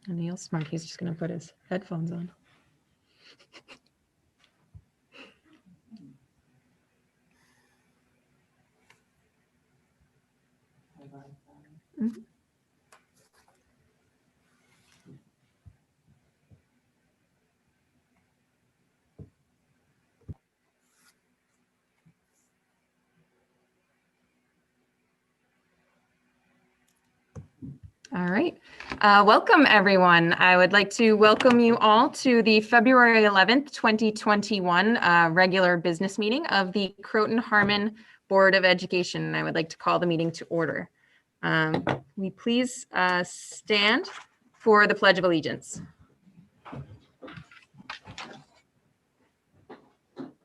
And Neil's smart. He's just going to put his headphones on. Mhm. All right. Welcome, everyone. I would like to welcome you all to the February 11th, 2021 regular business meeting of the Croton-Harmon Board of Education. I would like to call the meeting to order. We please stand for the Pledge of Allegiance.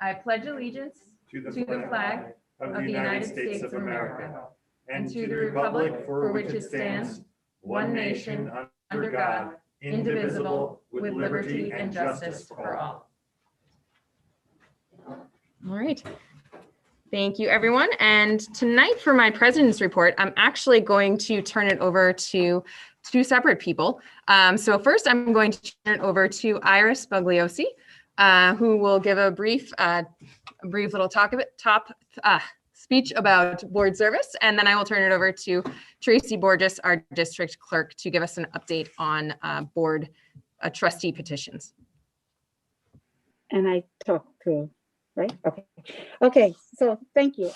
I pledge allegiance to the flag of the United States of America and to the republic for which it stands, one nation, under God, indivisible, with liberty and justice for all. All right. Thank you, everyone. And tonight for my president's report, I'm actually going to turn it over to two separate people. So first, I'm going to turn it over to Iris Bugliosi, who will give a brief little speech about board service, and then I will turn it over to Tracy Borges, our district clerk, to give us an update on board trustee petitions. And I talk through, right? Okay, so thank you.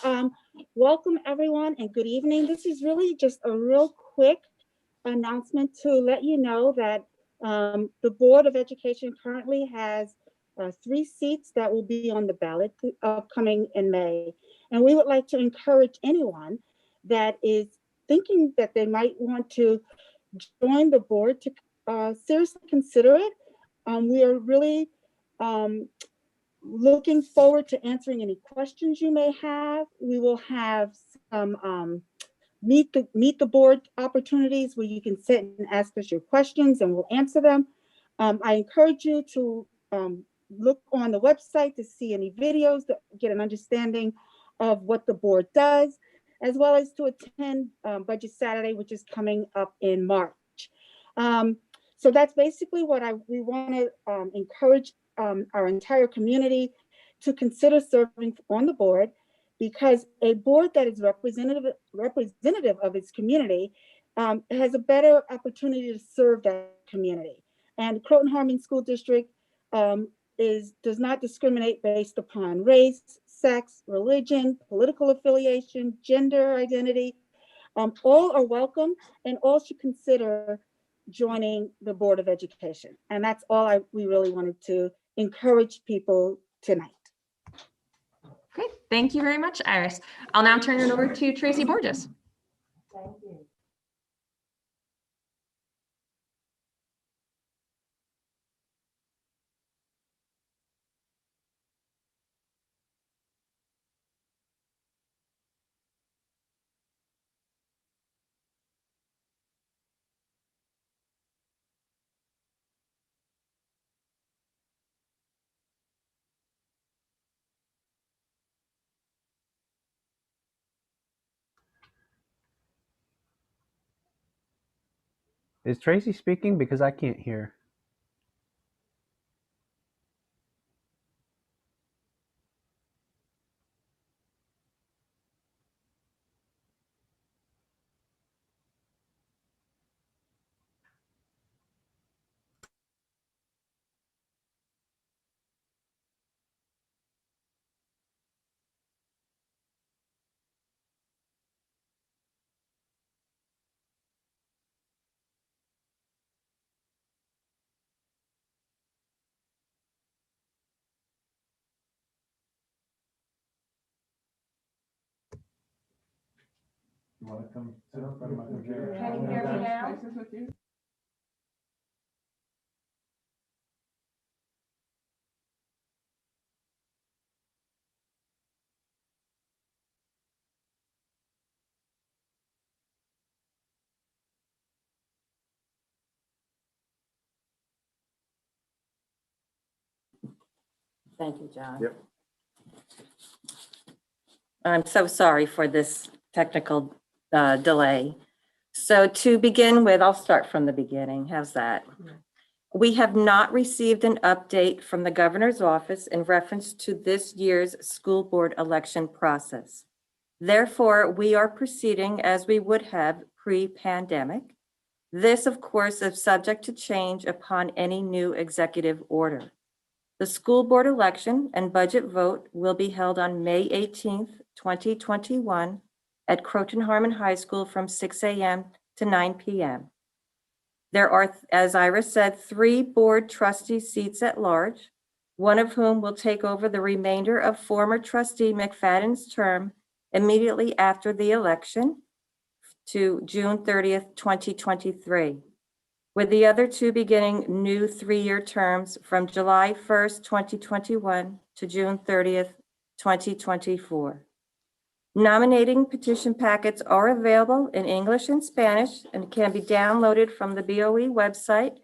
Welcome everyone and good evening. This is really just a real quick announcement to let you know that the Board of Education currently has 3 seats that will be on the ballot upcoming in May. And we would like to encourage anyone that is thinking that they might want to join the board to seriously consider it. We are really looking forward to answering any questions you may have. We will have some meet the board opportunities where you can sit and ask us your questions and we'll answer them. I encourage you to look on the website to see any videos to get an understanding of what the board does, as well as to attend Budget Saturday, which is coming up in March. So that's basically what we want to encourage our entire community to consider serving on the board, because a board that is representative of its community has a better opportunity to serve that community. And Croton-Harmon School District does not discriminate based upon race, sex, religion, political affiliation, gender identity. All are welcome and all should consider joining the Board of Education. And that's all we really wanted to encourage people tonight. Okay, thank you very much, Iris. I'll now turn it over to Tracy Borges. Thank you. Is Tracy speaking? Because I can't hear. You want to come sit in front of my computer? Can you hear me now? Thank you, John. Yep. I'm so sorry for this technical delay. So to begin with, I'll start from the beginning. How's that? We have not received an update from the governor's office in reference to this year's school board election process. Therefore, we are proceeding as we would have pre-pandemic. This, of course, is subject to change upon any new executive order. The school board election and budget vote will be held on May 18th, 2021 at Croton Harmon High School from 6 a.m. to 9 p.m. There are, as Iris said, 3 board trustee seats at large, one of whom will take over the remainder of former trustee McFadden's term immediately after the election to June 30th, 2023, with the other 2 beginning new 3-year terms from July 1st, 2021 to June 30th, 2024. Nominating petition packets are available in English and Spanish and can be downloaded from the BOE website.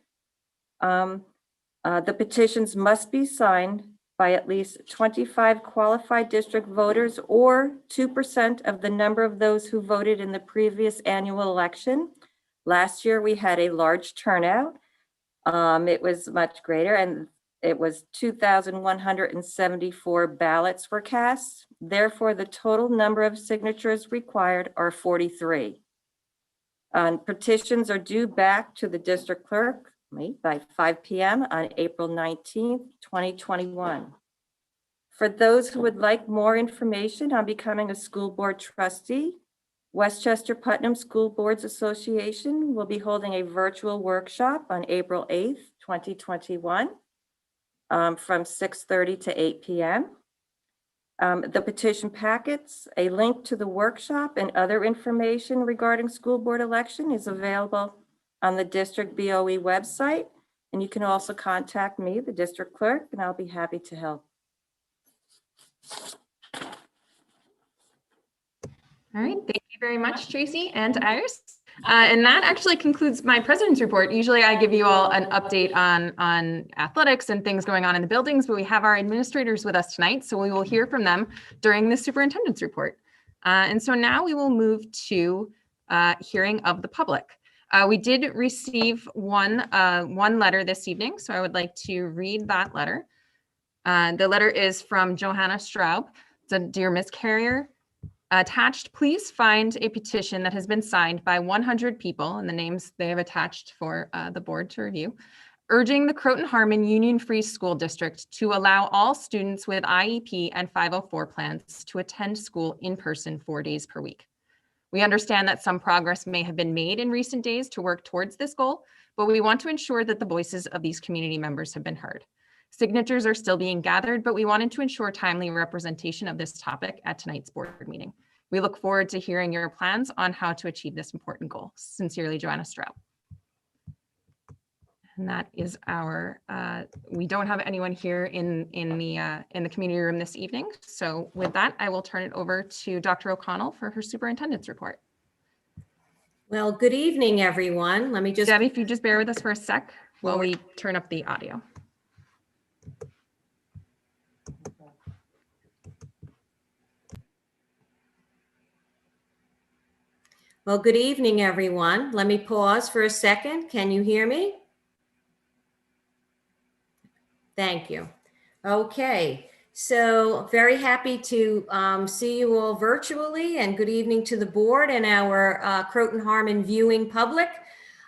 The petitions must be signed by at least 25 qualified district voters or 2% of the number of those who voted in the previous annual election. Last year, we had a large turnout. It was much greater, and it was 2,174 ballots were cast. Therefore, the total number of signatures required are 43. Petitions are due back to the district clerk by 5 p.m. on April 19th, 2021. For those who would like more information on becoming a school board trustee, Westchester Putnam School Boards Association will be holding a virtual workshop on April 8th, 2021 from 6:30 to 8 p.m. The petition packets, a link to the workshop, and other information regarding school board election is available on the district BOE website. And you can also contact me, the district clerk, and I'll be happy to help. All right, thank you very much, Tracy and Iris. And that actually concludes my president's report. Usually I give you all an update on athletics and things going on in the buildings, but we have our administrators with us tonight, so we will hear from them during the superintendent's report. And so now we will move to hearing of the public. We did receive one letter this evening, so I would like to read that letter. The letter is from Johanna Straub. So, dear Ms. Carrier, attached, please find a petition that has been signed by 100 people, and the names they have attached for the board to review, urging the Croton Harmon Union Free School District to allow all students with IEP and 504 plans to attend school in person 4 days per week. We understand that some progress may have been made in recent days to work towards this goal, but we want to ensure that the voices of these community members have been heard. Signatures are still being gathered, but we wanted to ensure timely representation of this topic at tonight's board meeting. We look forward to hearing your plans on how to achieve this important goal. Sincerely, Joanna Straub. And that is our, we don't have anyone here in the community room this evening. So with that, I will turn it over to Dr. O'Connell for her superintendent's report. Well, good evening, everyone. Let me just. Debbie, if you just bear with us for a sec while we turn up the audio. Well, good evening, everyone. Let me pause for a second. Can you hear me? Thank you. Okay, so very happy to see you all virtually, and good evening to the board and our Croton Harmon viewing public.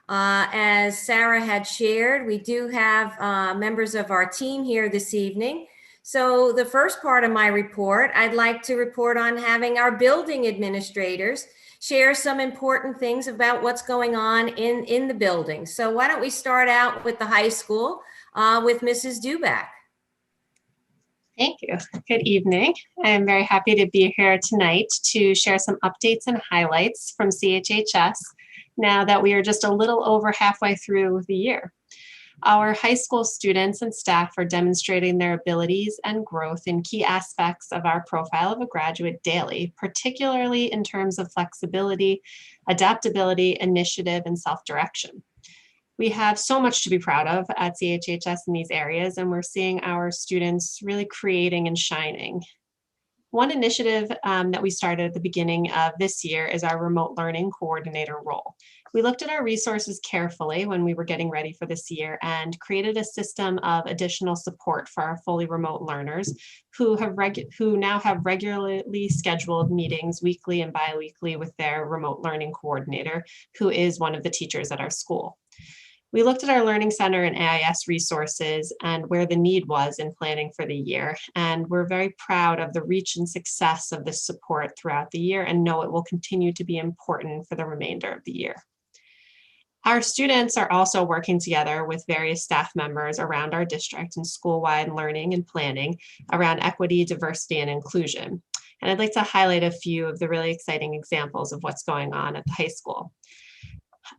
As Sarah had shared, we do have members of our team here this evening. So the first part of my report, I'd like to report on having our building administrators share some important things about what's going on in the building. So why don't we start out with the high school with Mrs. Duback. Thank you. Good evening. I'm very happy to be here tonight to share some updates and highlights from CHHS now that we are just a little over halfway through the year. Our high school students and staff are demonstrating their abilities and growth in key aspects of our profile of a graduate daily, particularly in terms of flexibility, adaptability, initiative, and self-direction. We have so much to be proud of at CHHS in these areas, and we're seeing our students really creating and shining. One initiative that we started at the beginning of this year is our remote learning coordinator role. We looked at our resources carefully when we were getting ready for this year and created a system of additional support for our fully remote learners who now have regularly scheduled meetings weekly and biweekly with their remote learning coordinator, who is one of the teachers at our school. We looked at our Learning Center and AIS resources and where the need was in planning for the year. And we're very proud of the reach and success of this support throughout the year and know it will continue to be important for the remainder of the year. Our students are also working together with various staff members around our district in school-wide learning and planning around equity, diversity, and inclusion. And I'd like to highlight a few of the really exciting examples of what's going on at the high school.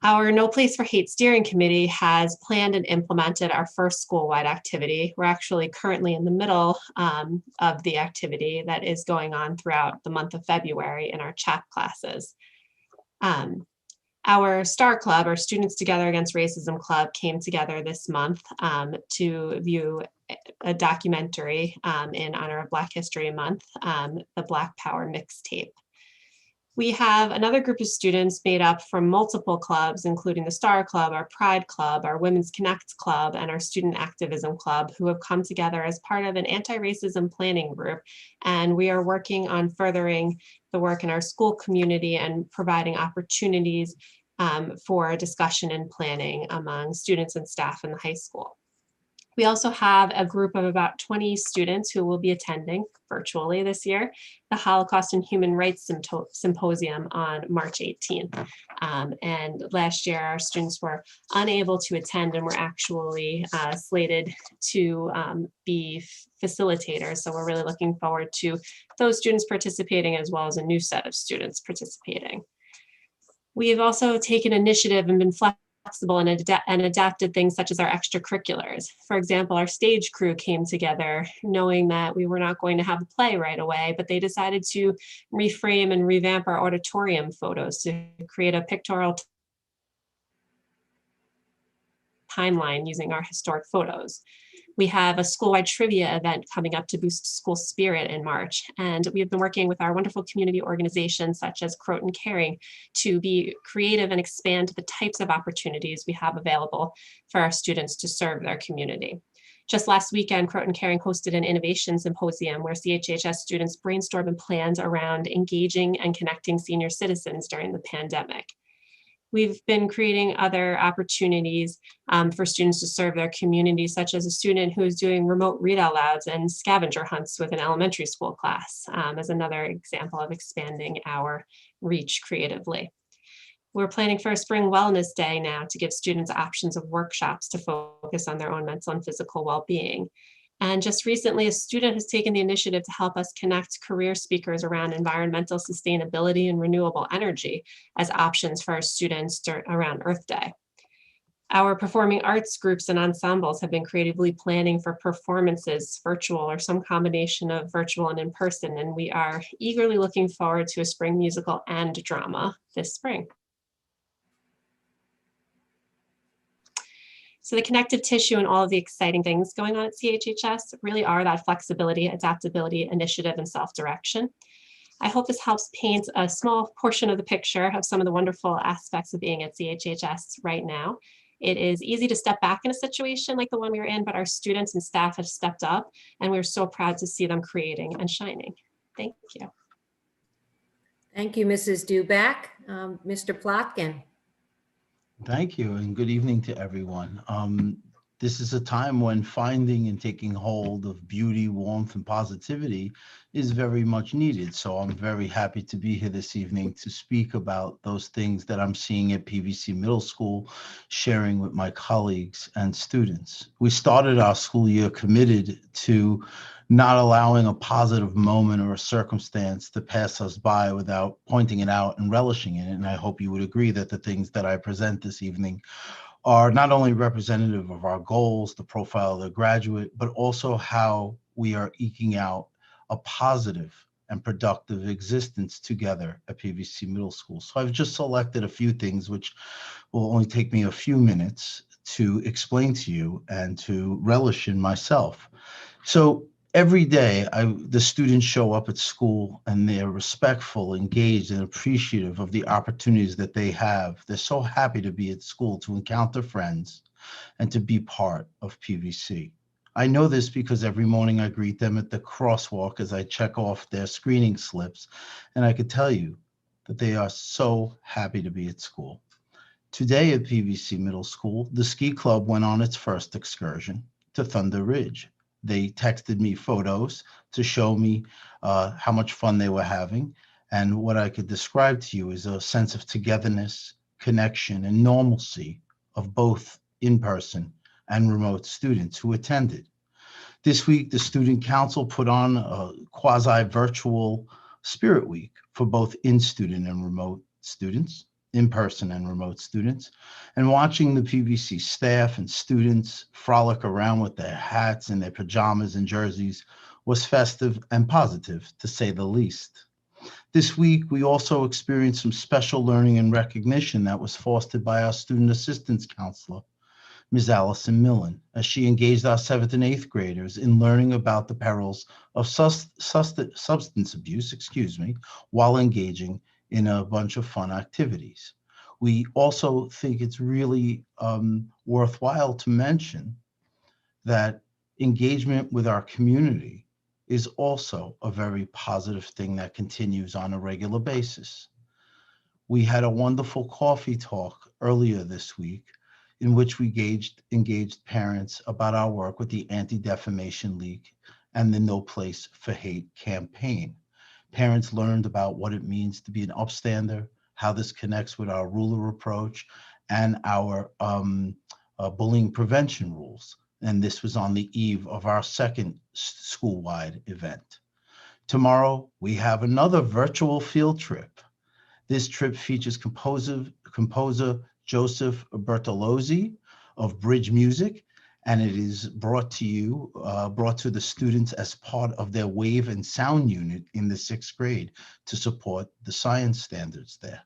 Our No Place for Hate Steering Committee has planned and implemented our first school-wide activity. We're actually currently in the middle of the activity that is going on throughout the month of February in our CHAP classes. Our STAR Club, our Students Together Against Racism Club, came together this month to view a documentary in honor of Black History Month, the Black Power mixtape. We have another group of students made up from multiple clubs, including the STAR Club, our Pride Club, our Women's Connect Club, and our Student Activism Club, who have come together as part of an anti-racism planning group. And we are working on furthering the work in our school community and providing opportunities for discussion and planning among students and staff in the high school. We also have a group of about 20 students who will be attending virtually this year, the Holocaust and Human Rights Symposium on March 18th. And last year, our students were unable to attend and were actually slated to be facilitators. So we're really looking forward to those students participating as well as a new set of students participating. We have also taken initiative and been flexible and adapted things such as our extracurriculars. For example, our stage crew came together knowing that we were not going to have a play right away, but they decided to reframe and revamp our auditorium photos to create a pictorial timeline using our historic photos. We have a school-wide trivia event coming up to boost school spirit in March. And we have been working with our wonderful community organizations such as Croton Caring to be creative and expand the types of opportunities we have available for our students to serve their community. Just last weekend, Croton Caring hosted an innovation symposium where CHHS students brainstormed plans around engaging and connecting senior citizens during the pandemic. We've been creating other opportunities for students to serve their community, such as a student who is doing remote read out louds and scavenger hunts with an elementary school class, as another example of expanding our reach creatively. We're planning for a Spring Wellness Day now to give students options of workshops to focus on their own mental and physical well-being. And just recently, a student has taken the initiative to help us connect career speakers around environmental sustainability and renewable energy as options for our students around Earth Day. Our performing arts groups and ensembles have been creatively planning for performances, virtual or some combination of virtual and in person, and we are eagerly looking forward to a spring musical and drama this spring. So the connective tissue and all of the exciting things going on at CHHS really are that flexibility, adaptability, initiative, and self-direction. I hope this helps paint a small portion of the picture of some of the wonderful aspects of being at CHHS right now. It is easy to step back in a situation like the one we were in, but our students and staff have stepped up, and we're so proud to see them creating and shining. Thank you. Thank you, Mrs. Duback. Mr. Plotkin. Thank you, and good evening to everyone. This is a time when finding and taking hold of beauty, warmth, and positivity is very much needed. So I'm very happy to be here this evening to speak about those things that I'm seeing at PVC Middle School, sharing with my colleagues and students. We started our school year committed to not allowing a positive moment or a circumstance to pass us by without pointing it out and relishing in it. And I hope you would agree that the things that I present this evening are not only representative of our goals, the profile of the graduate, but also how we are eking out a positive and productive existence together at PVC Middle School. So I've just selected a few things which will only take me a few minutes to explain to you and to relish in myself. So Every day, the students show up at school and they're respectful, engaged, and appreciative of the opportunities that they have. They're so happy to be at school, to encounter friends, and to be part of PVC. I know this because every morning I greet them at the crosswalk as I check off their screening slips, and I could tell you that they are so happy to be at school. Today at PVC Middle School, the ski club went on its first excursion to Thunder Ridge. They texted me photos to show me how much fun they were having. And what I could describe to you is a sense of togetherness, connection, and normalcy of both in-person and remote students who attended. This week, the Student Council put on a quasi-virtual Spirit Week for both in-student and remote students, in-person and remote students, and watching the PVC staff and students frolic around with their hats and their pajamas and jerseys was festive and positive, to say the least. This week, we also experienced some special learning and recognition that was fostered by our student assistance counselor, Ms. Allison Millen, as she engaged our 7th and 8th graders in learning about the perils of substance abuse, while engaging in a bunch of fun activities. We also think it's really worthwhile to mention that engagement with our community is also a very positive thing that continues on a regular basis. We had a wonderful coffee talk earlier this week in which we engaged parents about our work with the Anti-Defamation League and the No Place for Hate campaign. Parents learned about what it means to be an upstander, how this connects with our ruler approach and our bullying prevention rules. And this was on the eve of our second school-wide event. Tomorrow, we have another virtual field trip. This trip features composer Joseph Bertolozzi of Bridge Music, and it is brought to the students as part of their wave and sound unit in the 6th grade to support the science standards there.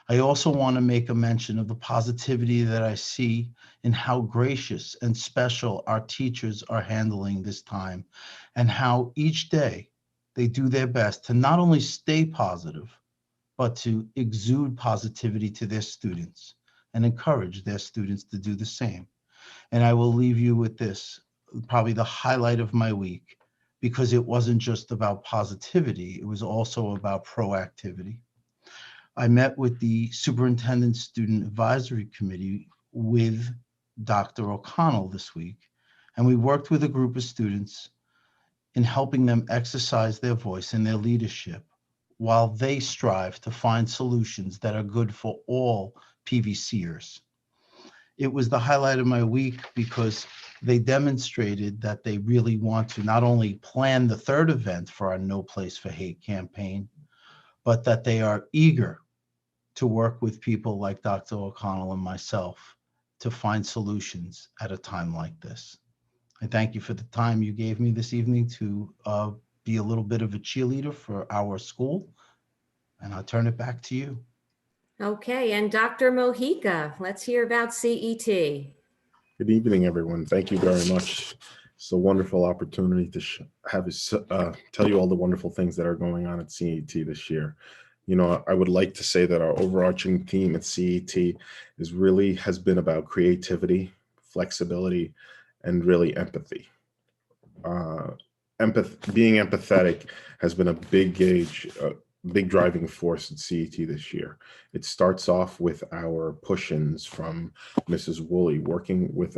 I also want to make a mention of the positivity that I see in how gracious and special our teachers are handling this time, and how each day they do their best to not only stay positive, but to exude positivity to their students and encourage their students to do the same. And I will leave you with this, probably the highlight of my week, because it wasn't just about positivity, it was also about proactivity. I met with the Superintendent Student Advisory Committee with Dr. O'Connell this week, and we worked with a group of students in helping them exercise their voice and their leadership while they strive to find solutions that are good for all PVCers. It was the highlight of my week because they demonstrated that they really want to not only plan the 3rd event for our No Place for Hate campaign, but that they are eager to work with people like Dr. O'Connell and myself to find solutions at a time like this. I thank you for the time you gave me this evening to be a little bit of a cheerleader for our school, and I'll turn it back to you. Okay, and Dr. Mojica, let's hear about CET. Good evening, everyone. Thank you very much. It's a wonderful opportunity to tell you all the wonderful things that are going on at CET this year. You know, I would like to say that our overarching theme at CET has been about creativity, flexibility, and really empathy. Being empathetic has been a big driving force at CET this year. It starts off with our push-ins from Mrs. Woolley, working with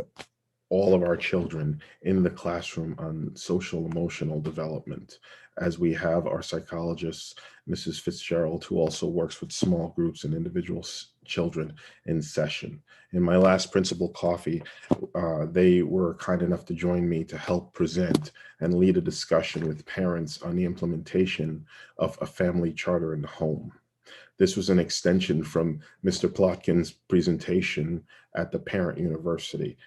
all of our children in the classroom on social emotional development, as we have our psychologist, Mrs. Fitzgerald, who also works with small groups and individual children in session. In my last principal coffee, they were kind enough to join me to help present and lead a discussion with parents on the implementation of a family charter in the home. This was an extension from Mr. Plotkin's presentation at the Parent University.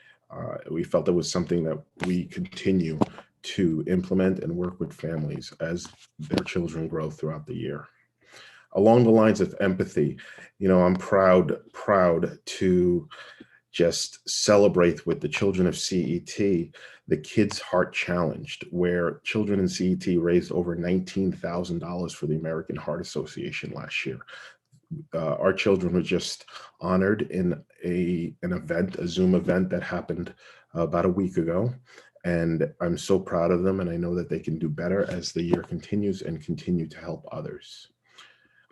We felt it was something that we continue to implement and work with families as their children grow throughout the year. Along the lines of empathy, you know, I'm proud to just celebrate with the children of CET the Kids Heart Challenge, where children in CET raised over $19,000 for the American Heart Association last year. Our children were just honored in an event, a Zoom event that happened about a week ago. And I'm so proud of them, and I know that they can do better as the year continues and continue to help others.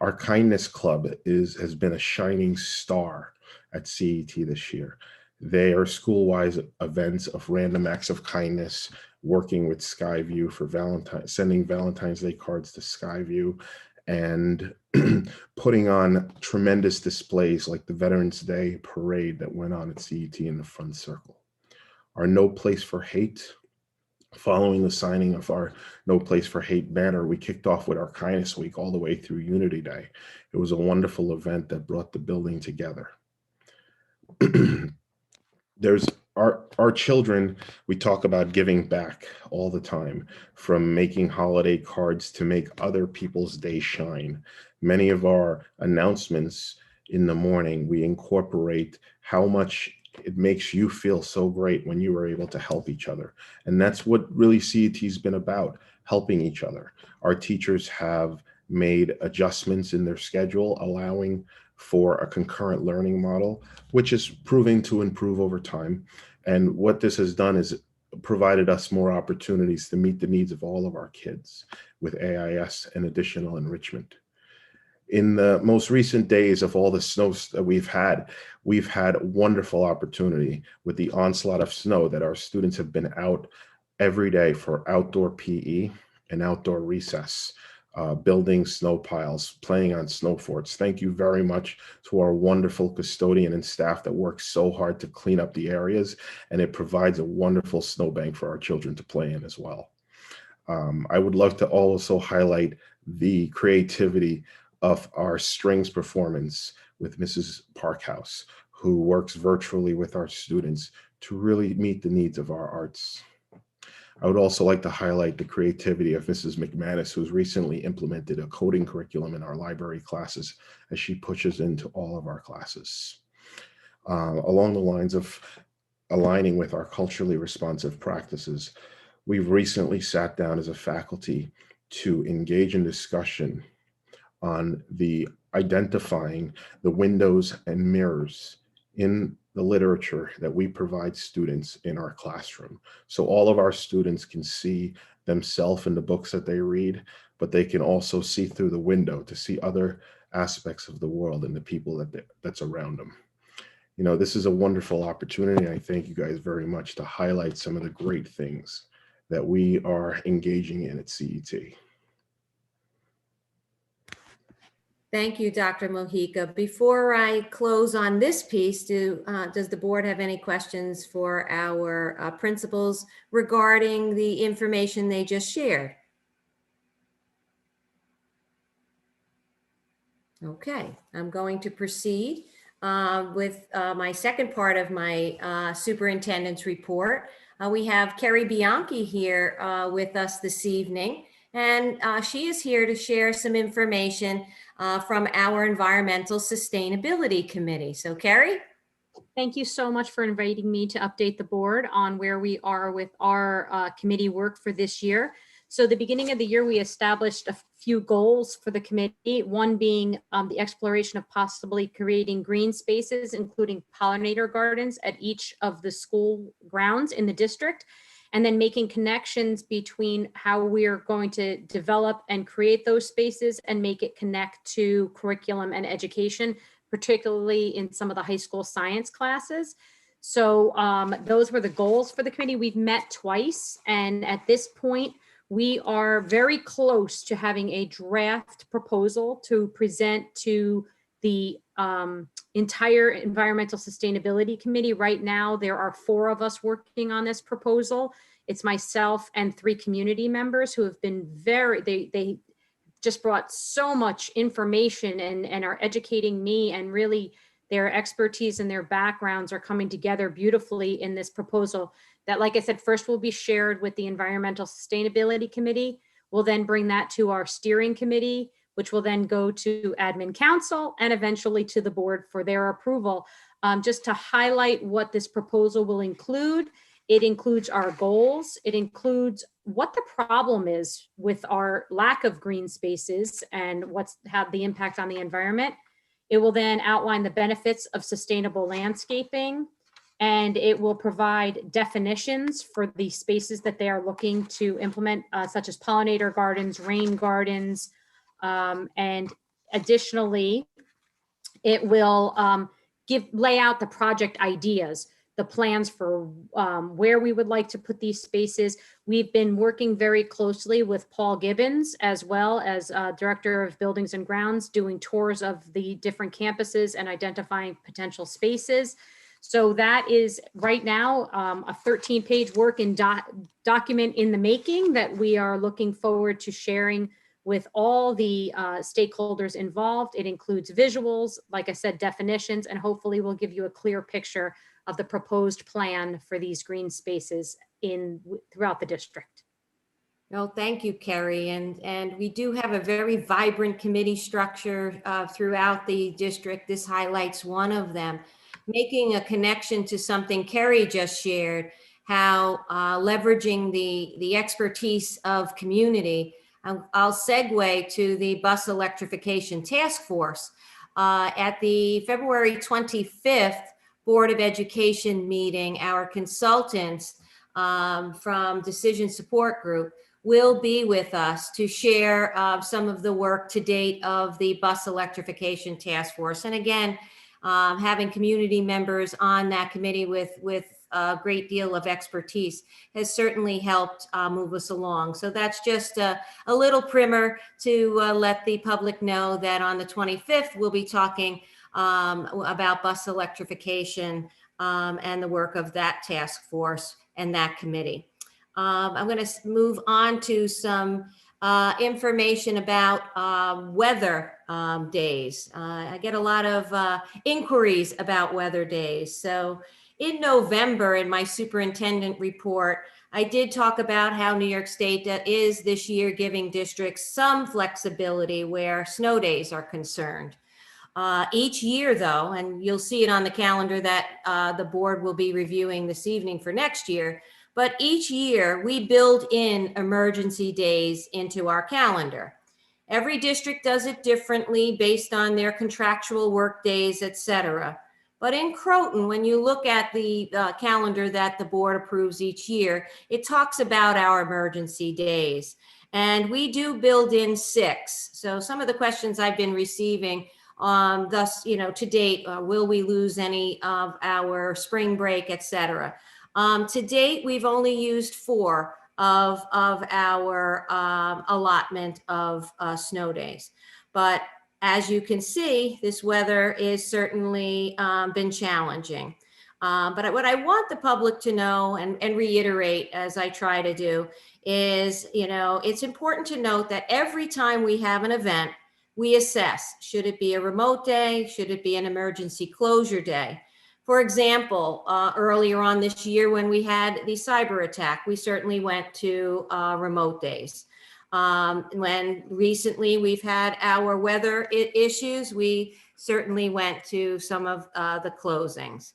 Our Kindness Club has been a shining star at CET this year. They are school-wise events of random acts of kindness, working with Skyview for sending Valentine's Day cards to Skyview, and putting on tremendous displays like the Veterans Day parade that went on at CET in the front circle. Our No Place for Hate, following the signing of our No Place for Hate banner, we kicked off with our Kindness Week all the way through Unity Day. It was a wonderful event that brought the building together. There's our children, we talk about giving back all the time, from making holiday cards to make other people's day shine. Many of our announcements in the morning, we incorporate how much it makes you feel so great when you are able to help each other. And that's what really CET's been about, helping each other. Our teachers have made adjustments in their schedule, allowing for a concurrent learning model, which is proving to improve over time. And what this has done is provided us more opportunities to meet the needs of all of our kids with AIS and additional enrichment. In the most recent days of all the snow that we've had wonderful opportunity with the onslaught of snow that our students have been out every day for outdoor PE and outdoor recess, building snow piles, playing on snow forts. Thank you very much to our wonderful custodian and staff that work so hard to clean up the areas, and it provides a wonderful snowbank for our children to play in as well. I would love to also highlight the creativity of our strings performance with Mrs. Parkhouse, who works virtually with our students to really meet the needs of our arts. I would also like to highlight the creativity of Mrs. McManus, who's recently implemented a coding curriculum in our library classes as she pushes into all of our classes. Along the lines of aligning with our culturally responsive practices, we've recently sat down as a faculty to engage in discussion on the identifying the windows and mirrors in the literature that we provide students in our classroom. So all of our students can see themselves in the books that they read, but they can also see through the window to see other aspects of the world and the people that's around them. You know, this is a wonderful opportunity. I thank you guys very much to highlight some of the great things that we are engaging in at CET. Thank you, Dr. Mojica. Before I close on this piece, does the board have any questions for our principals regarding the information they just shared? Okay, I'm going to proceed with my second part of my superintendent's report. We have Kerry Bianchi here with us this evening, and she is here to share some information from our Environmental Sustainability Committee. So Kerry? Thank you so much for inviting me to update the board on where we are with our committee work for this year. So the beginning of the year, we established a few goals for the committee, one being the exploration of possibly creating green spaces, including pollinator gardens at each of the school grounds in the district, and then making connections between how we are going to develop and create those spaces and make it connect to curriculum and education, particularly in some of the high school science classes. So those were the goals for the committee. We've met twice, and at this point, we are very close to having a draft proposal to present to the entire Environmental Sustainability Committee. Right now, there are 4 of us working on this proposal. It's myself and 3 community members who have been they just brought so much information and are educating me, and really their expertise and their backgrounds are coming together beautifully in this proposal that, like I said, first will be shared with the Environmental Sustainability Committee. We'll then bring that to our steering committee, which will then go to admin council and eventually to the board for their approval. Just to highlight what this proposal will include, it includes our goals. It includes what the problem is with our lack of green spaces and what's had the impact on the environment. It will then outline the benefits of sustainable landscaping, and it will provide definitions for the spaces that they are looking to implement, such as pollinator gardens, rain gardens, and additionally, it will lay out the project ideas, the plans for where we would like to put these spaces. We've been working very closely with Paul Gibbons, as well as Director of Buildings and Grounds, doing tours of the different campuses and identifying potential spaces. So that is right now a 13-page working document in the making that we are looking forward to sharing with all the stakeholders involved. It includes visuals, like I said, definitions, and hopefully will give you a clear picture of the proposed plan for these green spaces throughout the district. Well, thank you, Kerry. And we do have a very vibrant committee structure throughout the district. This highlights one of them. Making a connection to something Kerry just shared, how leveraging the expertise of community. I'll segue to the bus electrification task force. At the February 25th Board of Education meeting, our consultants from Decision Support Group will be with us to share some of the work to date of the bus electrification task force. And again, having community members on that committee with a great deal of expertise has certainly helped move us along. So that's just a little primer to let the public know that on the 25th, we'll be talking about bus electrification and the work of that task force and that committee. I'm going to move on to some information about weather days. I get a lot of inquiries about weather days. So in November, in my superintendent report, I did talk about how New York State is this year giving districts some flexibility where snow days are concerned. Each year, though, and you'll see it on the calendar that the board will be reviewing this evening for next year, but each year we build in emergency days into our calendar. Every district does it differently based on their contractual work days, et cetera. But in Croton, when you look at the calendar that the board approves each year, it talks about our emergency days. And we do build in 6. So some of the questions I've been receiving thus, to date, will we lose any of our spring break, et cetera. To date, we've only used 4 of our allotment of snow days. But as you can see, this weather is certainly been challenging. But what I want the public to know and reiterate, as I try to do, is, it's important to note that every time we have an event, we assess, should it be a remote day? Should it be an emergency closure day? For example, earlier on this year when we had the cyber attack, we certainly went to remote days. When recently we've had our weather issues, we certainly went to some of the closings.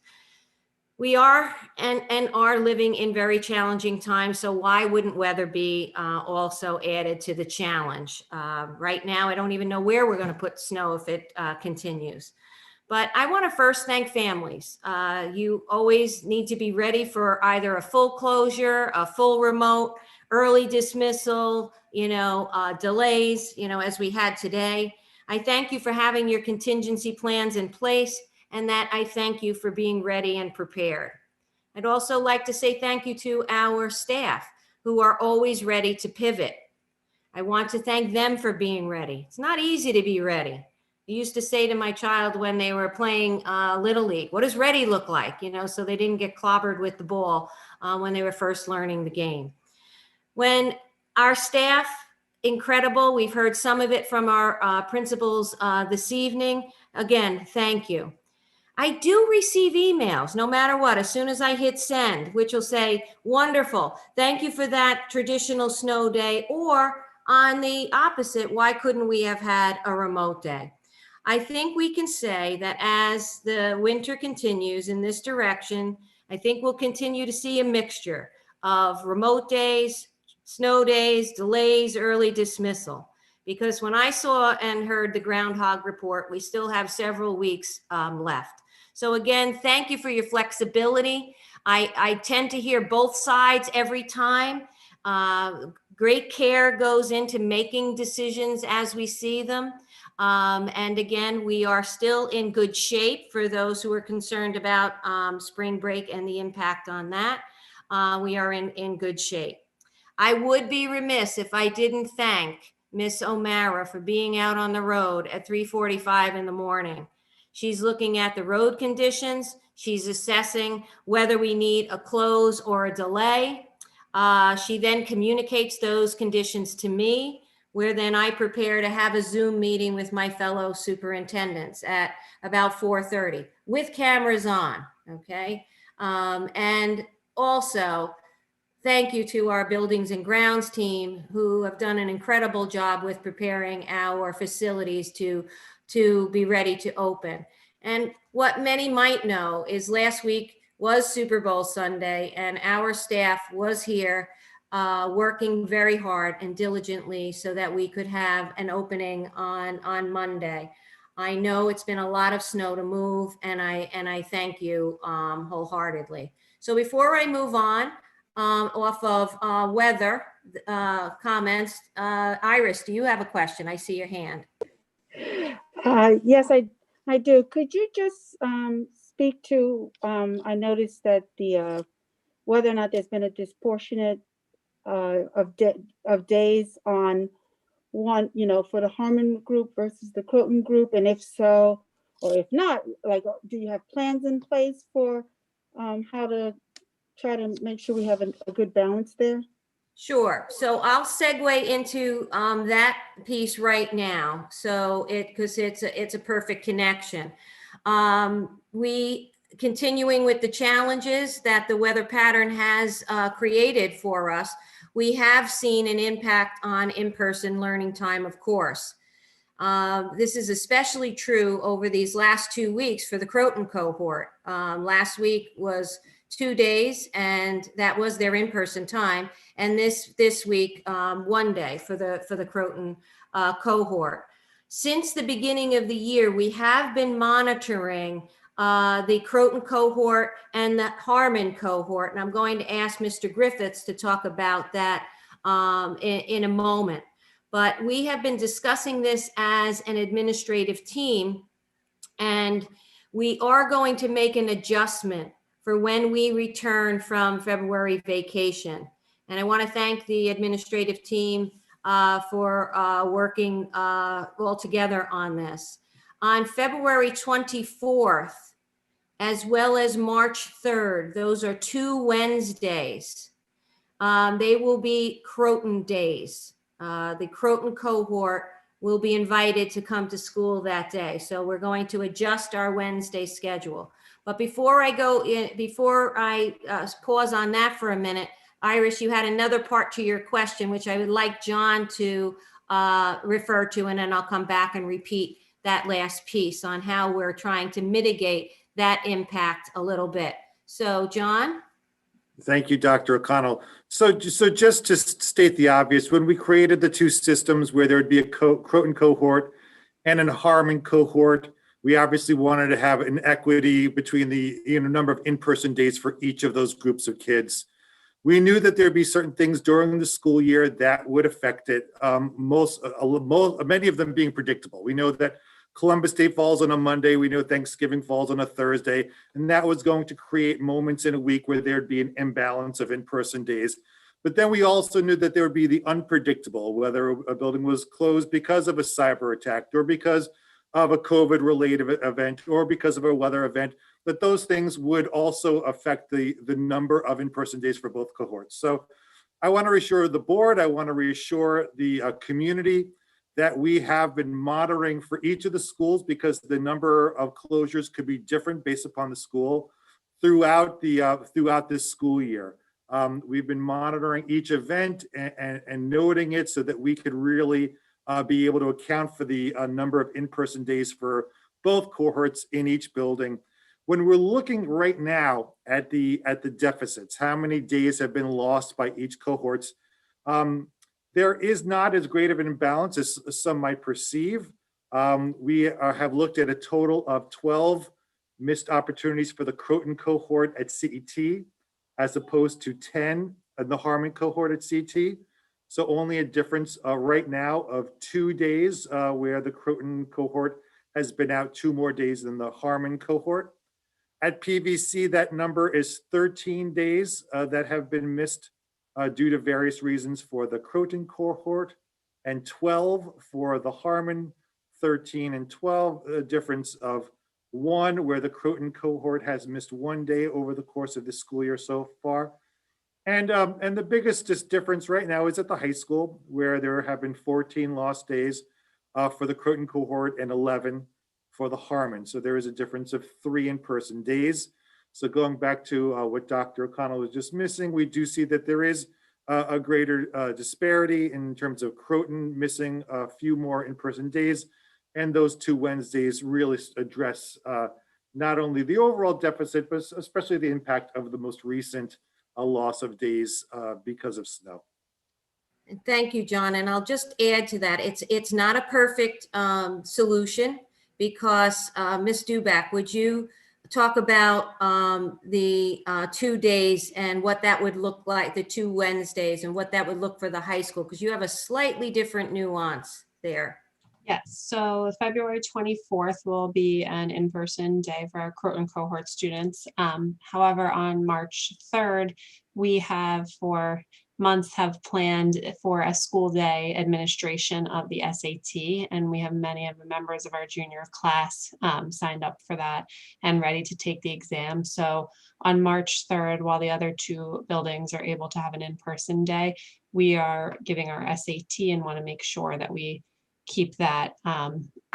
We are and are living in very challenging times, so why wouldn't weather be also added to the challenge? Right now, I don't even know where we're going to put snow if it continues. But I want to first thank families. You always need to be ready for either a full closure, a full remote, early dismissal, delays, as we had today. I thank you for having your contingency plans in place, and that I thank you for being ready and prepared. I'd also like to say thank you to our staff who are always ready to pivot. I want to thank them for being ready. It's not easy to be ready. I used to say to my child when they were playing Little League, what does ready look like? So they didn't get clobbered with the ball when they were first learning the game. When our staff, incredible, we've heard some of it from our principals this evening. Again, thank you. I do receive emails no matter what, as soon as I hit send, which will say, wonderful, thank you for that traditional snow day, or on the opposite, why couldn't we have had a remote day? I think we can say that as the winter continues in this direction, I think we'll continue to see a mixture of remote days, snow days, delays, early dismissal. Because when I saw and heard the groundhog report, we still have several weeks left. So again, thank you for your flexibility. I tend to hear both sides every time. Great care goes into making decisions as we see them. And again, we are still in good shape for those who are concerned about spring break and the impact on that. We are in good shape. I would be remiss if I didn't thank Miss O'Mara for being out on the road at 3:45 in the morning. She's looking at the road conditions. She's assessing whether we need a close or a delay. She then communicates those conditions to me, where then I prepare to have a Zoom meeting with my fellow superintendents at about 4:30 with cameras on, okay? And also, thank you to our buildings and grounds team who have done an incredible job with preparing our facilities to be ready to open. And what many might know is last week was Super Bowl Sunday and our staff was here working very hard and diligently so that we could have an opening on Monday. I know it's been a lot of snow to move, and I thank you wholeheartedly. So before I move on off of weather comments, Iris, do you have a question? I see your hand. Yes, I do. Could you just speak to, I noticed that the whether or not there's been a disproportionate of days on one, for the Harmon group versus the Croton group, and if so, or if not, like, do you have plans in place for how to try to make sure we have a good balance there? Sure. So I'll segue into that piece right now. So because it's a perfect connection. We continuing with the challenges that the weather pattern has created for us. We have seen an impact on in-person learning time, of course. This is especially true over these last 2 weeks for the Croton cohort. Last week was 2 days, and that was their in-person time. And this week, 1 day for the Croton cohort. Since the beginning of the year, we have been monitoring the Croton cohort and the Harmon cohort. And I'm going to ask Mr. Griffiths to talk about that in a moment. But we have been discussing this as an administrative team, and we are going to make an adjustment for when we return from February vacation. And I want to thank the administrative team for working all together on this. On February 24th, as well as March 3rd, those are 2 Wednesdays. They will be Croton days. The Croton cohort will be invited to come to school that day. So we're going to adjust our Wednesday schedule. But before I pause on that for a minute, Iris, you had another part to your question, which I would like John to refer to, and then I'll come back and repeat that last piece on how we're trying to mitigate that impact a little bit. So, John? Thank you, Dr. O'Connell. So just to state the obvious, when we created the 2 systems where there would be a Croton cohort and a Harmon cohort, we obviously wanted to have an equity between the number of in-person days for each of those groups of kids. We knew that there'd be certain things during the school year that would affect it. Many of them being predictable. We know that Columbus Day falls on a Monday. We know Thanksgiving falls on a Thursday, and that was going to create moments in a week where there'd be an imbalance of in-person days. But then we also knew that there would be the unpredictable, whether a building was closed because of a cyber attack or because of a COVID-related event or because of a weather event, that those things would also affect the number of in-person days for both cohorts. So I want to reassure the board, I want to reassure the community that we have been monitoring for each of the schools, because the number of closures could be different based upon the school throughout this school year. We've been monitoring each event and noting it so that we could really be able to account for the number of in-person days for both cohorts in each building. When we're looking right now at the deficits, how many days have been lost by each cohorts, there is not as great of an imbalance as some might perceive. We have looked at a total of 12 missed opportunities for the Croton cohort at CET, as opposed to 10 in the Harmon cohort at CET. So only a difference right now of 2 days where the Croton cohort has been out 2 more days than the Harmon cohort. At PVC, that number is 13 days that have been missed due to various reasons for the Croton cohort, and 12 for the Harmon, 13 and 12, a difference of 1 where the Croton cohort has missed 1 day over the course of the school year so far. And the biggest difference right now is at the high school, where there have been 14 lost days for the Croton cohort and 11 for the Harmon. So there is a difference of 3 in-person days. So going back to what Dr. O'Connell was just missing, we do see that there is a greater disparity in terms of Croton missing a few more in-person days. And those 2 Wednesdays really address not only the overall deficit, but especially the impact of the most recent loss of days because of snow. Thank you, John. And I'll just add to that. It's not a perfect solution because Ms. Duback, would you talk about the 2 days and what that would look like, the 2 Wednesdays, and what that would look for the high school? Because you have a slightly different nuance there. Yes, so February 24th will be an in-person day for our Croton cohort students. However, on March 3rd, we have for months have planned for a school day administration of the SAT, and we have many of the members of our junior class signed up for that and ready to take the exam. So on March 3rd, while the other 2 buildings are able to have an in-person day, we are giving our SAT and want to make sure that we keep that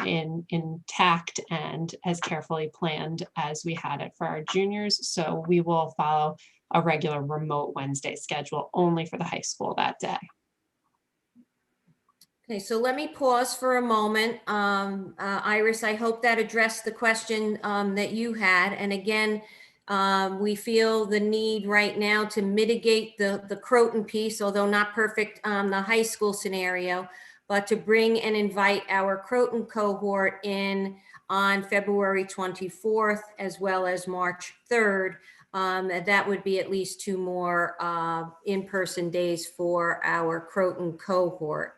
intact and as carefully planned as we had it for our juniors. So we will follow a regular remote Wednesday schedule only for the high school that day. Okay, so let me pause for a moment. Iris, I hope that addressed the question that you had. And again, we feel the need right now to mitigate the Croton piece, although not perfect on the high school scenario, but to bring and invite our Croton cohort in on February 24th, as well as March 3rd. That would be at least 2 more in-person days for our Croton cohort.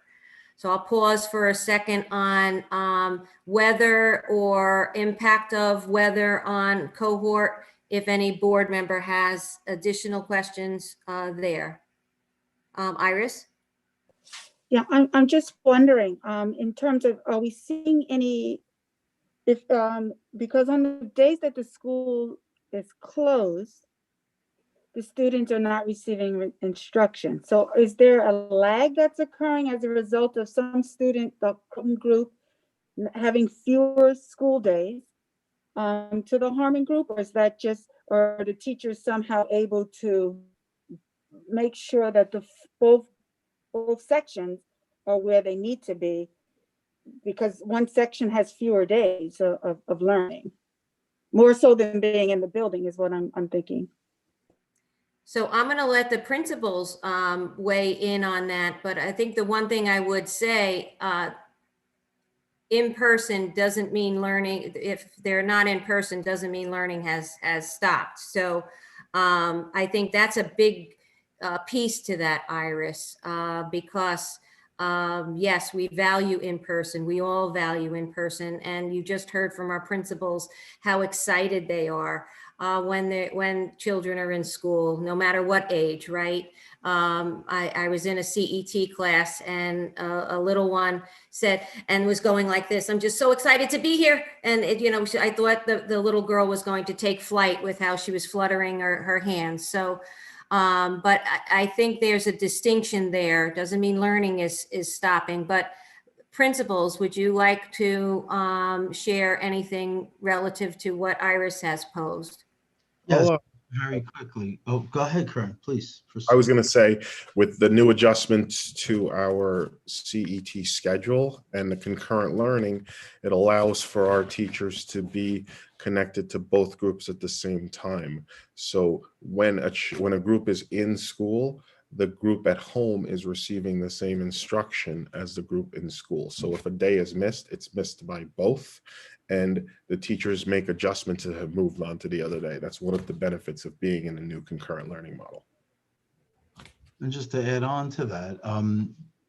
So I'll pause for a second on weather or impact of weather on cohort, if any board member has additional questions there. Iris? Yeah, I'm just wondering, in terms of, are we seeing any, if, because on the days that the school is closed, the students are not receiving instruction. So is there a lag that's occurring as a result of some student, the group, having fewer school days to the Harmon group, or is that just, or are the teachers somehow able to make sure that the both sections are where they need to be, because one section has fewer days of learning, more so than being in the building is what I'm thinking. So I'm going to let the principals weigh in on that, but I think the one thing I would say, in person doesn't mean learning. If they're not in person, doesn't mean learning has stopped. So I think that's a big piece to that, Iris, because yes, we value in person. We all value in person, and you just heard from our principals how excited they are when children are in school, no matter what age, right? I was in a CET class, and a little one said, and was going like this, "I'm just so excited to be here." And it, you know, I thought the little girl was going to take flight with how she was fluttering her hands. So, but I think there's a distinction there. Doesn't mean learning is stopping, but principals, would you like to share anything relative to what Iris has posed? Yes. very quickly. Oh, go ahead, Karen, please. I was going to say, with the new adjustments to our CET schedule and the concurrent learning, it allows for our teachers to be connected to both groups at the same time. So when a group is in school, the group at home is receiving the same instruction as the group in school. So if a day is missed, it's missed by both. And the teachers make adjustments to have moved on to the other day. That's one of the benefits of being in a new concurrent learning model. And just to add on to that,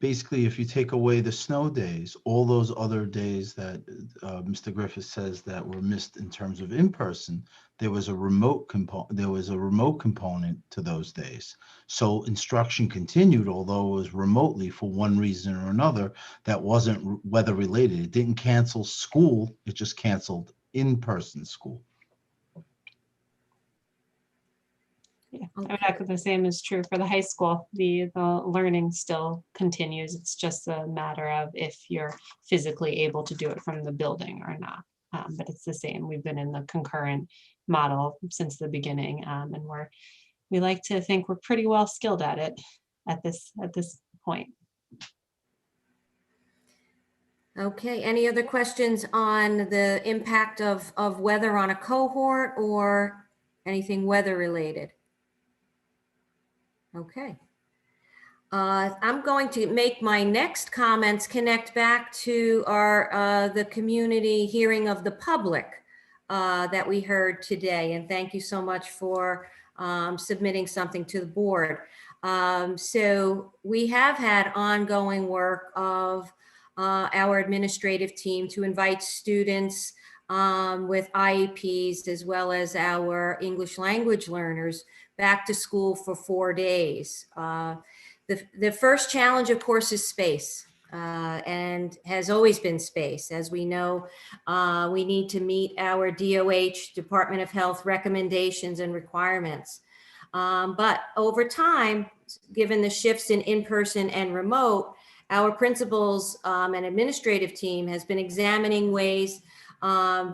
basically, if you take away the snow days, all those other days that Mr. Griffith says that were missed in terms of in-person, there was a remote component. There was a remote component to those days. So instruction continued, although it was remotely for one reason or another that wasn't weather related. It didn't cancel school. It just canceled in-person school. Yeah, I would echo the same is true for the high school. The learning still continues. It's just a matter of if you're physically able to do it from the building or not. But it's the same. We've been in the concurrent model since the beginning, and we like to think we're pretty well skilled at it at this point. Okay, any other questions on the impact of weather on a cohort or anything weather related? Okay. I'm going to make my next comments connect back to the community hearing of the public that we heard today. And thank you so much for submitting something to the board. So we have had ongoing work of our administrative team to invite students with IEPs as well as our English language learners back to school for 4 days. The first challenge, of course, is space, and has always been space. As we know, we need to meet our DOH, Department of Health, recommendations and requirements. But over time, given the shifts in in-person and remote, our principals and administrative team has been examining ways,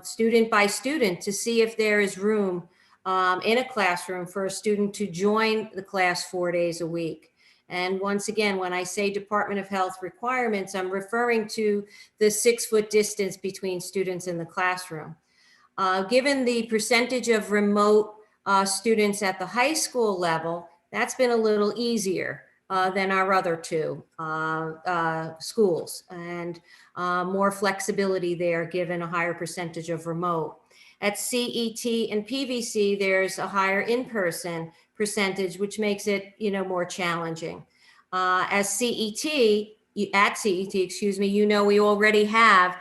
student by student, to see if there is room in a classroom for a student to join the class 4 days a week. And once again, when I say Department of Health requirements, I'm referring to the 6-foot distance between students in the classroom. Given the percentage of remote students at the high school level, that's been a little easier than our other two schools, and more flexibility there given a higher percentage of remote. At CET and PVC, there's a higher in-person percentage, which makes it, more challenging. At CET, we already have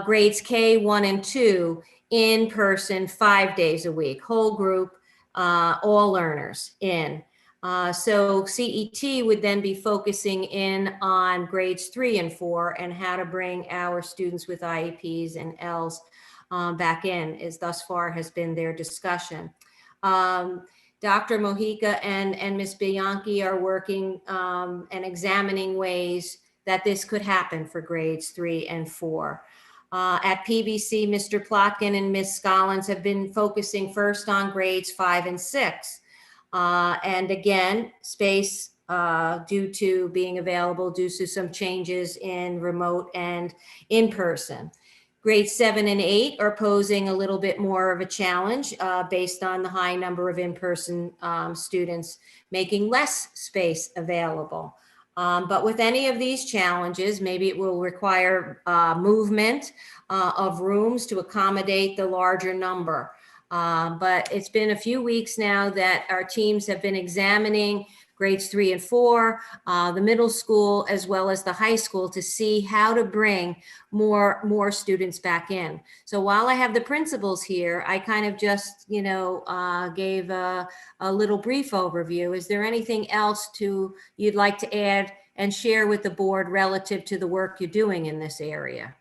grades K1 and 2 in person 5 days a week, whole group, all learners in. So CET would then be focusing in on grades 3 and 4 and how to bring our students with IEPs and Ls back in, is thus far has been their discussion. Dr. Mojica and Ms. Bianchi are working and examining ways that this could happen for grades 3 and 4. At PVC, Mr. Plotkin and Ms. Scollins have been focusing first on grades 5 and 6. And again, space due to being available due to some changes in remote and in-person. Grades 7 and 8 are posing a little bit more of a challenge based on the high number of in-person students, making less space available. But with any of these challenges, maybe it will require movement of rooms to accommodate the larger number. But it's been a few weeks now that our teams have been examining grades 3 and 4, the middle school, as well as the high school, to see how to bring more students back in. So while I have the principals here, I kind of just, gave a little brief overview. Is there anything else you'd like to add and share with the board relative to the work you're doing in this area?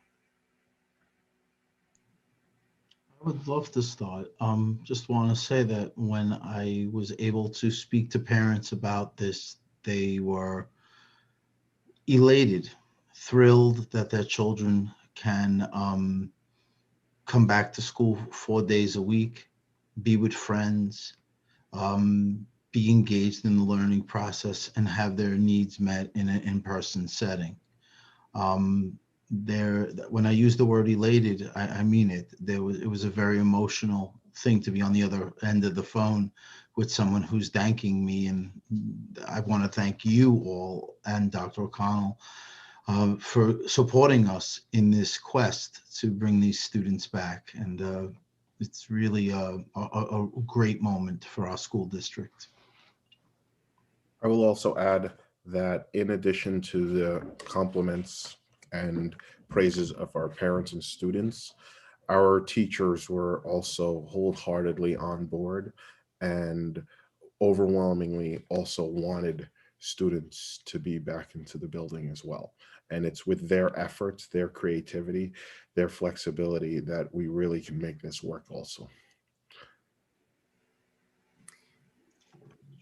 I would love to start. Just want to say that when I was able to speak to parents about this, they were elated, thrilled that their children can come back to school 4 days a week, be with friends, be engaged in the learning process and have their needs met in an in-person setting. When I use the word elated, I mean it. It was a very emotional thing to be on the other end of the phone with someone who's thanking me. And I want to thank you all and Dr. O'Connell for supporting us in this quest to bring these students back. And it's really a great moment for our school district. I will also add that in addition to the compliments and praises of our parents and students, our teachers were also wholeheartedly on board and overwhelmingly also wanted students to be back into the building as well. And it's with their efforts, their creativity, their flexibility that we really can make this work also.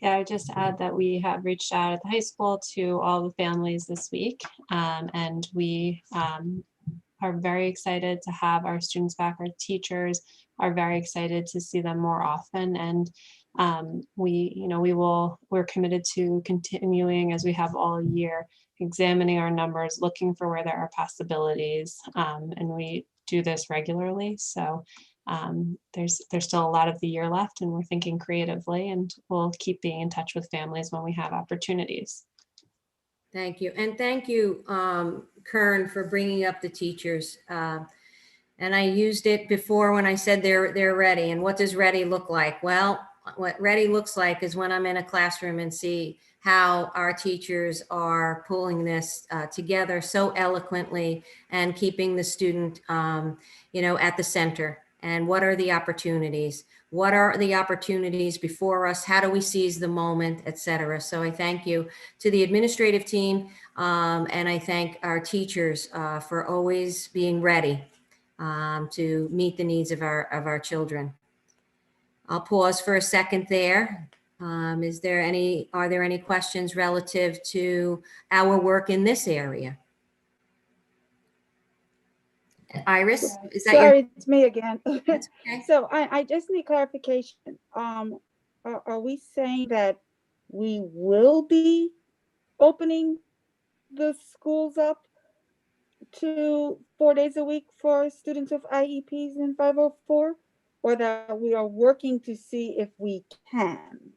Yeah, I would just add that we have reached out at the high school to all the families this week, and we are very excited to have our students back. Our teachers are very excited to see them more often, and we're committed to continuing, as we have all year, examining our numbers, looking for where there are possibilities, and we do this regularly. So there's still a lot of the year left, and we're thinking creatively, and we'll keep being in touch with families when we have opportunities. Thank you. And thank you, Kern, for bringing up the teachers. And I used it before when I said they're ready. And what does ready look like? Well, what ready looks like is when I'm in a classroom and see how our teachers are pulling this together so eloquently and keeping the student, at the center. And what are the opportunities? What are the opportunities before us? How do we seize the moment, et cetera? So I thank you to the administrative team, and I thank our teachers for always being ready to meet the needs of our children. I'll pause for a second there. Are there any questions relative to our work in this area? Iris, is that Sorry, it's me again. That's okay. So I just need clarification. Are we saying that we will be opening the schools up to 4 days a week for students of IEPs in 504, or that we are working to see if we can?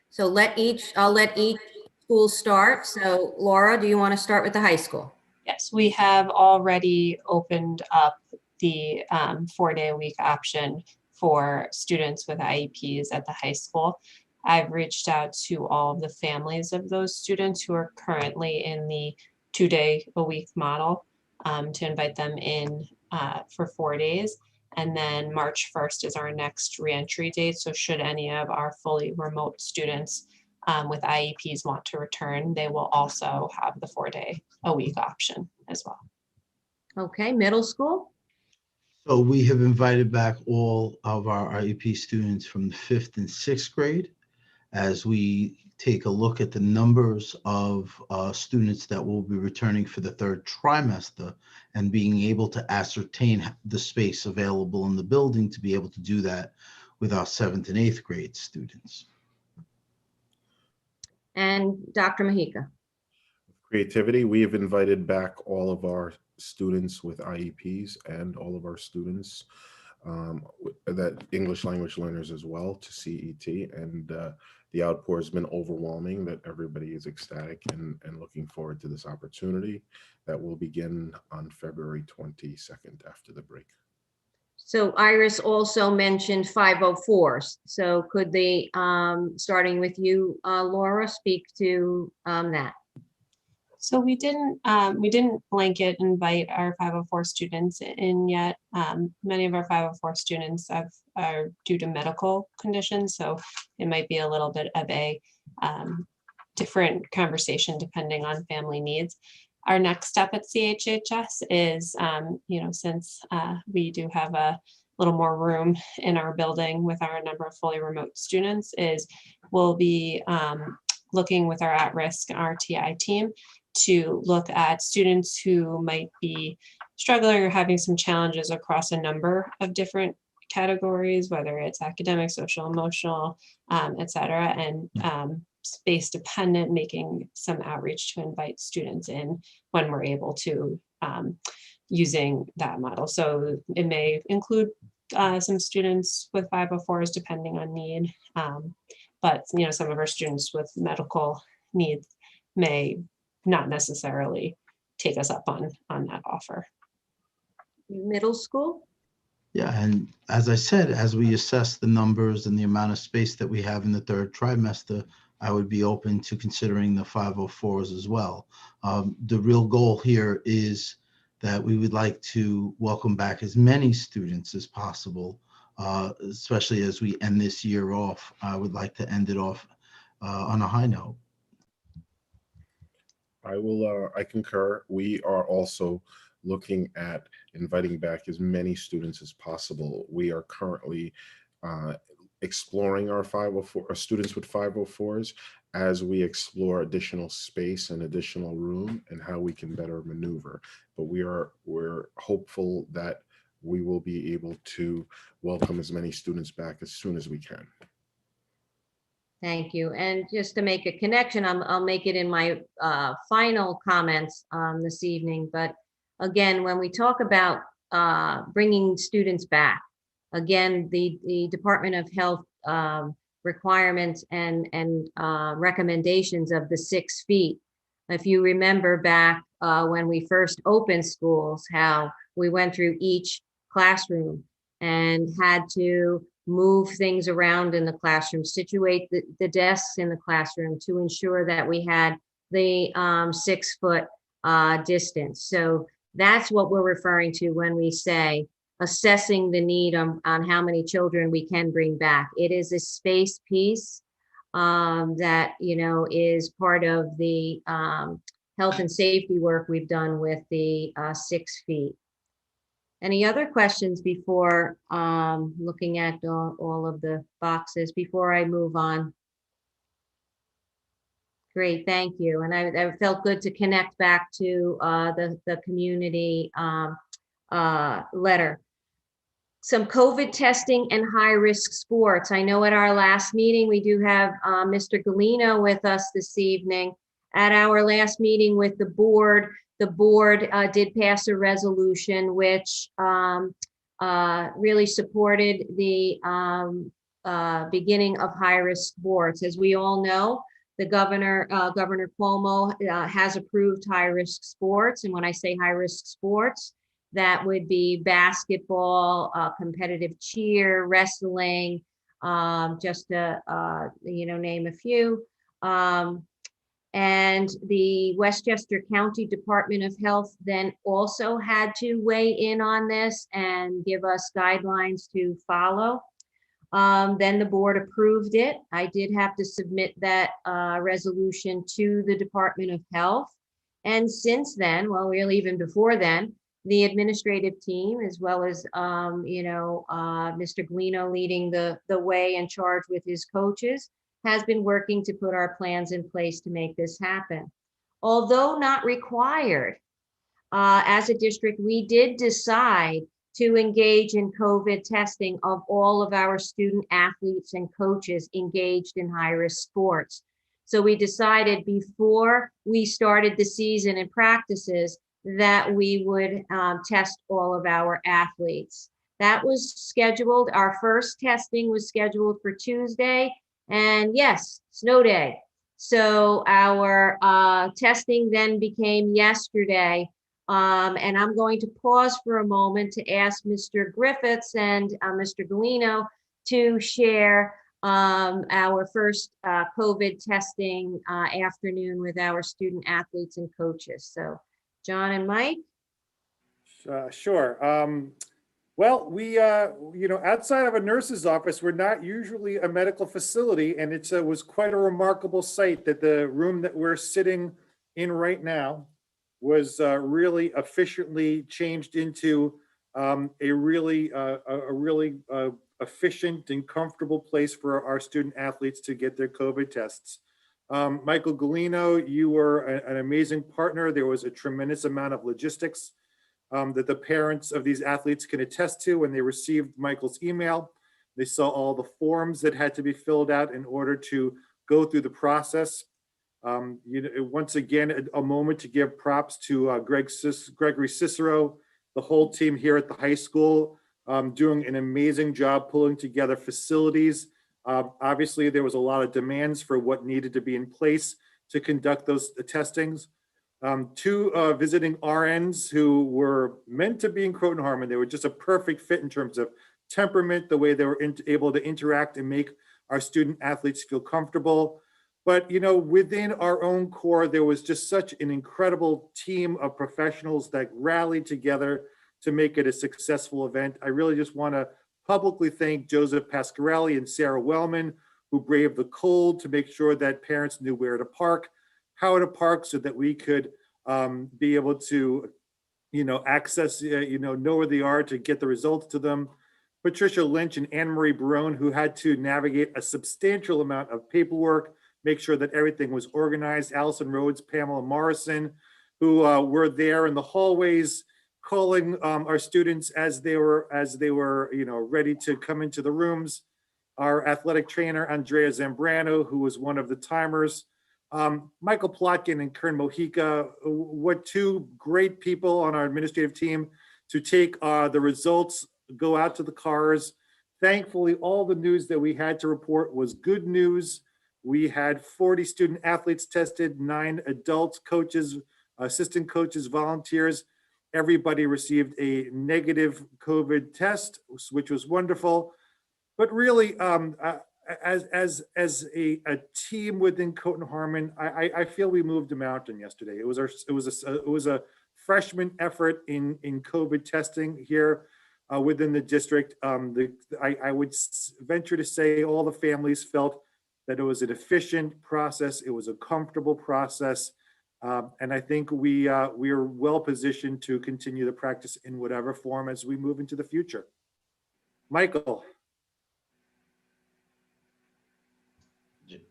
So I'll let each school start. So Laura, do you want to start with the high school? Yes, we have already opened up the 4-day-a-week option for students with IEPs at the high school. I've reached out to all of the families of those students who are currently in the 2-day-a-week model to invite them in for 4 days. And then March 1st is our next reentry date. So should any of our fully remote students with IEPs want to return, they will also have the 4-day-a-week option as well. Okay, middle school? So we have invited back all of our IEP students from the 5th and 6th grade as we take a look at the numbers of students that will be returning for the 3rd trimester and being able to ascertain the space available in the building to be able to do that with our 7th and 8th grade students. And Dr. Mahika. Creativity, we have invited back all of our students with IEPs and all of our students that English language learners as well to CET, and the outpour has been overwhelming, that everybody is ecstatic and looking forward to this opportunity that will begin on February 22nd after the break. So Iris also mentioned 504s. So could they, starting with you, Laura, speak to that? So we didn't blanket invite our 504 students in yet. Many of our 504 students are due to medical conditions, so it might be a little bit of a different conversation depending on family needs. Our next step at CHHS is, since we do have a little more room in our building with our number of fully remote students, is we'll be looking with our at-risk RTI team to look at students who might be struggling or having some challenges across a number of different categories, whether it's academic, social, emotional, et cetera, and space dependent, making some outreach to invite students in when we're able to, using that model. So it may include some students with 504s depending on need. But some of our students with medical needs may not necessarily take us up on that offer. Middle school? Yeah, and as I said, as we assess the numbers and the amount of space that we have in the third trimester, I would be open to considering the 504s as well. The real goal here is that we would like to welcome back as many students as possible, especially as we end this year off. I would like to end it off on a high note. I concur. We are also looking at inviting back as many students as possible. We are currently exploring our 504, our students with 504s, as we explore additional space and additional room and how we can better maneuver. But we're hopeful that we will be able to welcome as many students back as soon as we can. Thank you. And just to make a connection, I'll make it in my final comments this evening. But again, when we talk about bringing students back, again, the Department of Health requirements and recommendations of the 6 feet. If you remember back when we first opened schools, how we went through each classroom and had to move things around in the classroom, situate the desks in the classroom to ensure that we had the 6 foot distance. So that's what we're referring to when we say assessing the need on how many children we can bring back. It is a space piece that, is part of the health and safety work we've done with the 6 feet. Any other questions before looking at all of the boxes before I move on? Great, thank you. And I felt good to connect back to the community letter. Some COVID testing and high-risk sports. I know at our last meeting, we do have Mr. Galino with us this evening. At our last meeting with the board did pass a resolution which really supported the beginning of high-risk sports. As we all know, the Governor Cuomo has approved high-risk sports. And when I say high-risk sports, that would be basketball, competitive cheer, wrestling, just to name a few. And the Westchester County Department of Health then also had to weigh in on this and give us guidelines to follow. Then the board approved it. I did have to submit that resolution to the Department of Health. And since then, well, really even before then, the administrative team, as well as, Mr. Galino leading the way and charge with his coaches, has been working to put our plans in place to make this happen. Although not required, as a district, we did decide to engage in COVID testing of all of our student athletes and coaches engaged in high-risk sports. So we decided before we started the season and practices that we would test all of our athletes. That was scheduled. Our first testing was scheduled for Tuesday, and yes, snow day. So our testing then became yesterday. And I'm going to pause for a moment to ask Mr. Griffiths and Mr. Galino to share our first COVID testing afternoon with our student athletes and coaches. So John and Mike. Sure. Well, we, outside of a nurse's office, we're not usually a medical facility, and it was quite a remarkable sight that the room that we're sitting in right now was really efficiently changed into a really efficient and comfortable place for our student athletes to get their COVID tests. Michael Galino, you were an amazing partner. There was a tremendous amount of logistics that the parents of these athletes can attest to when they received Michael's email. They saw all the forms that had to be filled out in order to go through the process. Once again, a moment to give props to Gregory Cicero, the whole team here at the high school, doing an amazing job pulling together facilities. Obviously, there was a lot of demands for what needed to be in place to conduct those testings. Two visiting RNs who were meant to be in Croton Harmon. They were just a perfect fit in terms of temperament, the way they were able to interact and make our student athletes feel comfortable. But, within our own core, there was just such an incredible team of professionals that rallied together to make it a successful event. I really just want to publicly thank Joseph Pasquarelli and Sarah Wellman, who braved the cold to make sure that parents knew where to park, how to park, so that we could be able to, access, know where they are to get the results to them. Patricia Lynch and Anne Marie Barone, who had to navigate a substantial amount of paperwork, make sure that everything was organized. Allison Rhodes, Pamela Morrison, who were there in the hallways, calling our students as they were, ready to come into the rooms. Our athletic trainer, Andrea Zambrano, who was one of the timers. Michael Plotkin and Kern Mojica, what two great people on our administrative team to take the results, go out to the cars. Thankfully, all the news that we had to report was good news. We had 40 student athletes tested, 9 adults, coaches, assistant coaches, volunteers. Everybody received a negative COVID test, which was wonderful. But really, as a team within Croton Harmon, I feel we moved a mountain yesterday. It was a freshman effort in COVID testing here within the district. I would venture to say all the families felt that it was an efficient process. It was a comfortable process. And I think we are well positioned to continue the practice in whatever form as we move into the future. Michael.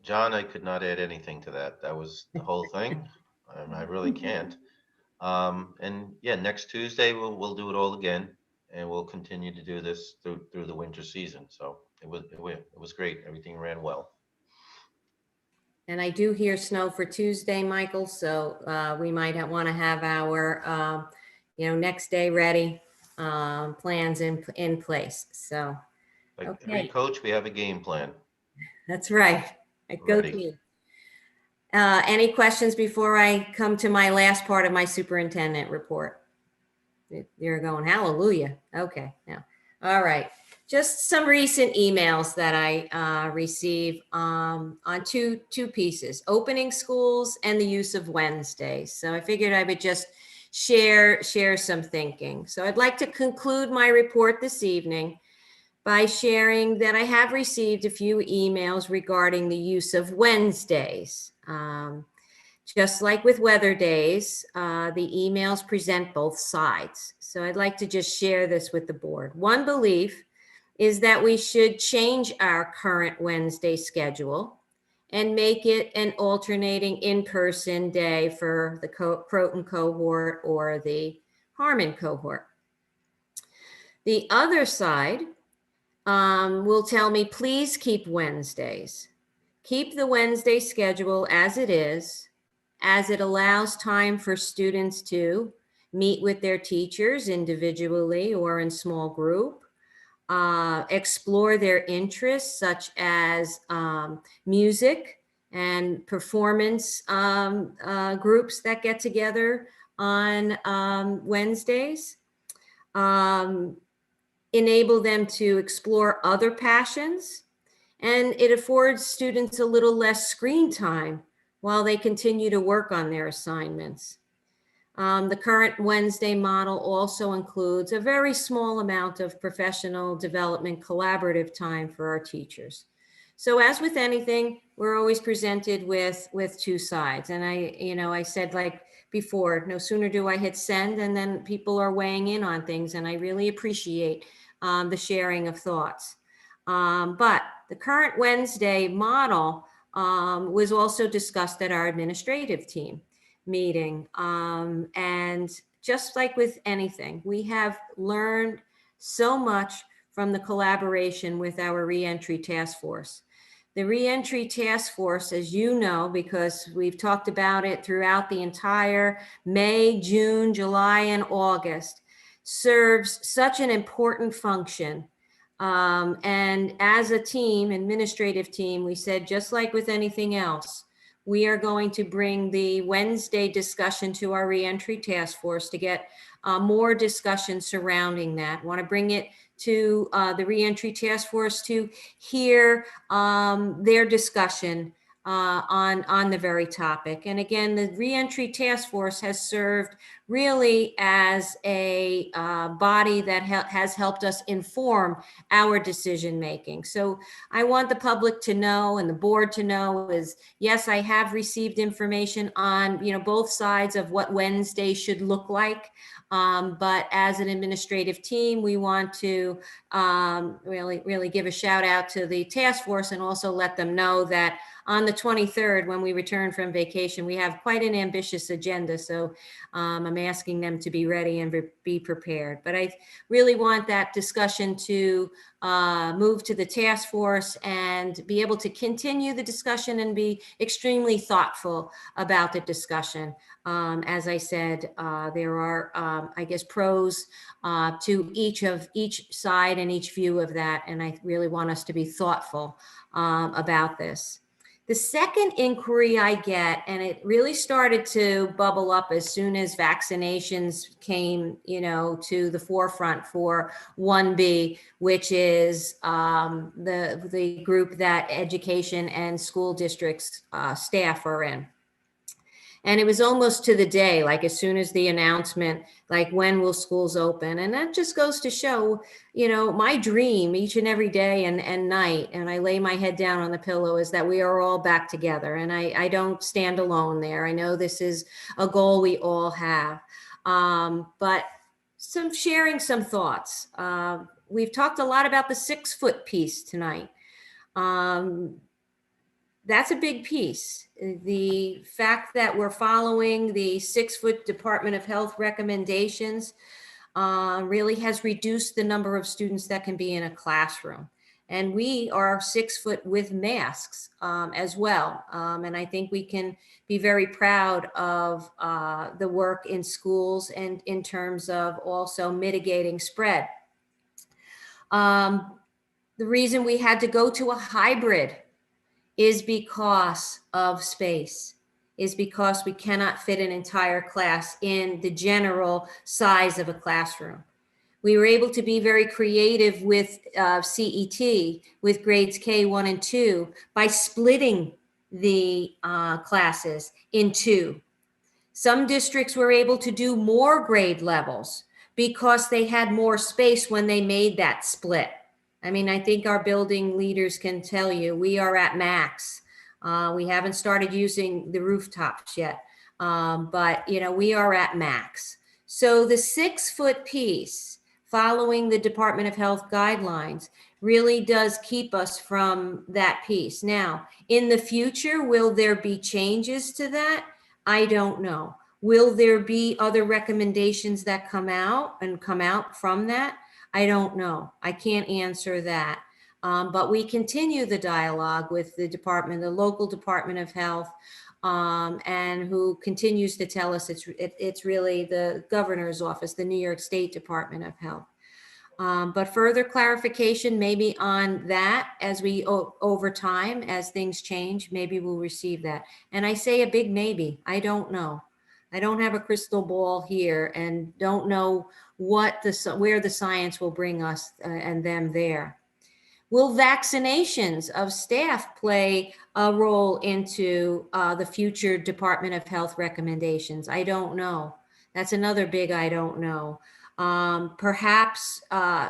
John, I could not add anything to that. That was the whole thing. I really can't. And yeah, next Tuesday we'll do it all again, and we'll continue to do this through the winter season. So it was great. Everything ran well. And I do hear snow for Tuesday, Michael, so we might want to have our, next day ready, plans in place. So, Like okay. every coach, we have a game plan. That's right. Go Ready. team. Any questions before I come to my last part of my superintendent report? You're going, hallelujah. Okay, now, all right. Just some recent emails that I received on two pieces, opening schools and the use of Wednesdays. So I figured I would just share some thinking. So I'd like to conclude my report this evening by sharing that I have received a few emails regarding the use of Wednesdays. Just like with weather days, the emails present both sides. So I'd like to just share this with the board. One belief is that we should change our current Wednesday schedule and make it an alternating in-person day for the Croton cohort or the Harmon cohort. The other side will tell me, please keep Wednesdays. Keep the Wednesday schedule as it is, as it allows time for students to meet with their teachers individually or in small group, explore their interests such as music and performance groups that get together on Wednesdays. Enable them to explore other passions, and it affords students a little less screen time while they continue to work on their assignments. The current Wednesday model also includes a very small amount of professional development collaborative time for our teachers. So as with anything, we're always presented with two sides. And I said, like before, no sooner do I hit send and then people are weighing in on things, and I really appreciate the sharing of thoughts. But the current Wednesday model was also discussed at our administrative team meeting. And just like with anything, we have learned so much from the collaboration with our reentry task force. The reentry task force, as you know, because we've talked about it throughout the entire May, June, July, and August, serves such an important function. And as a team, administrative team, we said, just like with anything else, we are going to bring the Wednesday discussion to our reentry task force to get more discussion surrounding that. Want to bring it to the reentry task force to hear their discussion on the very topic. And again, the reentry task force has served really as a body that has helped us inform our decision making. So I want the public to know and the board to know is, yes, I have received information on, both sides of what Wednesday should look like. But as an administrative team, we want to really give a shout out to the task force and also let them know that on the 23rd, when we return from vacation, we have quite an ambitious agenda. So I'm asking them to be ready and be prepared. But I really want that discussion to move to the task force and be able to continue the discussion and be extremely thoughtful about the discussion. As I said, there are, I guess, pros to each side and each view of that. And I really want us to be thoughtful about this. The second inquiry I get, and it really started to bubble up as soon as vaccinations came, to the forefront for 1B, which is the group that education and school districts staff are in. And it was almost to the day, like as soon as the announcement, like when will schools open? And that just goes to show, my dream each and every day and night, and I lay my head down on the pillow, is that we are all back together. And I don't stand alone there. I know this is a goal we all have. But sharing some thoughts. We've talked a lot about the 6-foot piece tonight. That's a big piece. The fact that we're following the 6-foot Department of Health recommendations really has reduced the number of students that can be in a classroom. And we are 6 foot with masks as well. And I think we can be very proud of the work in schools and in terms of also mitigating spread. The reason we had to go to a hybrid is because of space, is because we cannot fit an entire class in the general size of a classroom. We were able to be very creative with CET, with grades K1 and 2, by splitting the classes in 2. Some districts were able to do more grade levels because they had more space when they made that split. I mean, I think our building leaders can tell you we are at max. We haven't started using the rooftops yet, but we are at max. So the 6-foot piece, following the Department of Health guidelines, really does keep us from that piece. Now, in the future, will there be changes to that? I don't know. Will there be other recommendations that come out from that? I don't know. I can't answer that. But we continue the dialogue with the local Department of Health, and who continues to tell us it's really the governor's office, the New York State Department of Health. But further clarification maybe on that as we, over time, as things change, maybe we'll receive that. And I say a big maybe. I don't know. I don't have a crystal ball here and don't know where the science will bring us and them there. Will vaccinations of staff play a role into the future Department of Health recommendations? I don't know. That's another big I don't know. Perhaps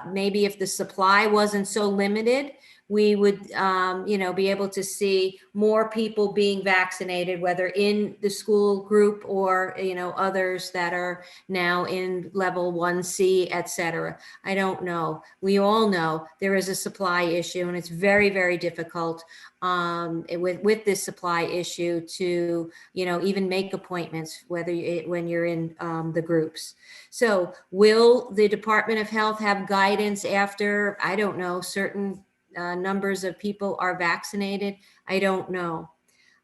maybe if the supply wasn't so limited, we would, be able to see more people being vaccinated, whether in the school group or, others that are now in level 1C, et cetera. I don't know. We all know there is a supply issue, and it's very, very difficult with this supply issue to, even make appointments, when you're in the groups. So will the Department of Health have guidance after, I don't know, certain numbers of people are vaccinated? I don't know.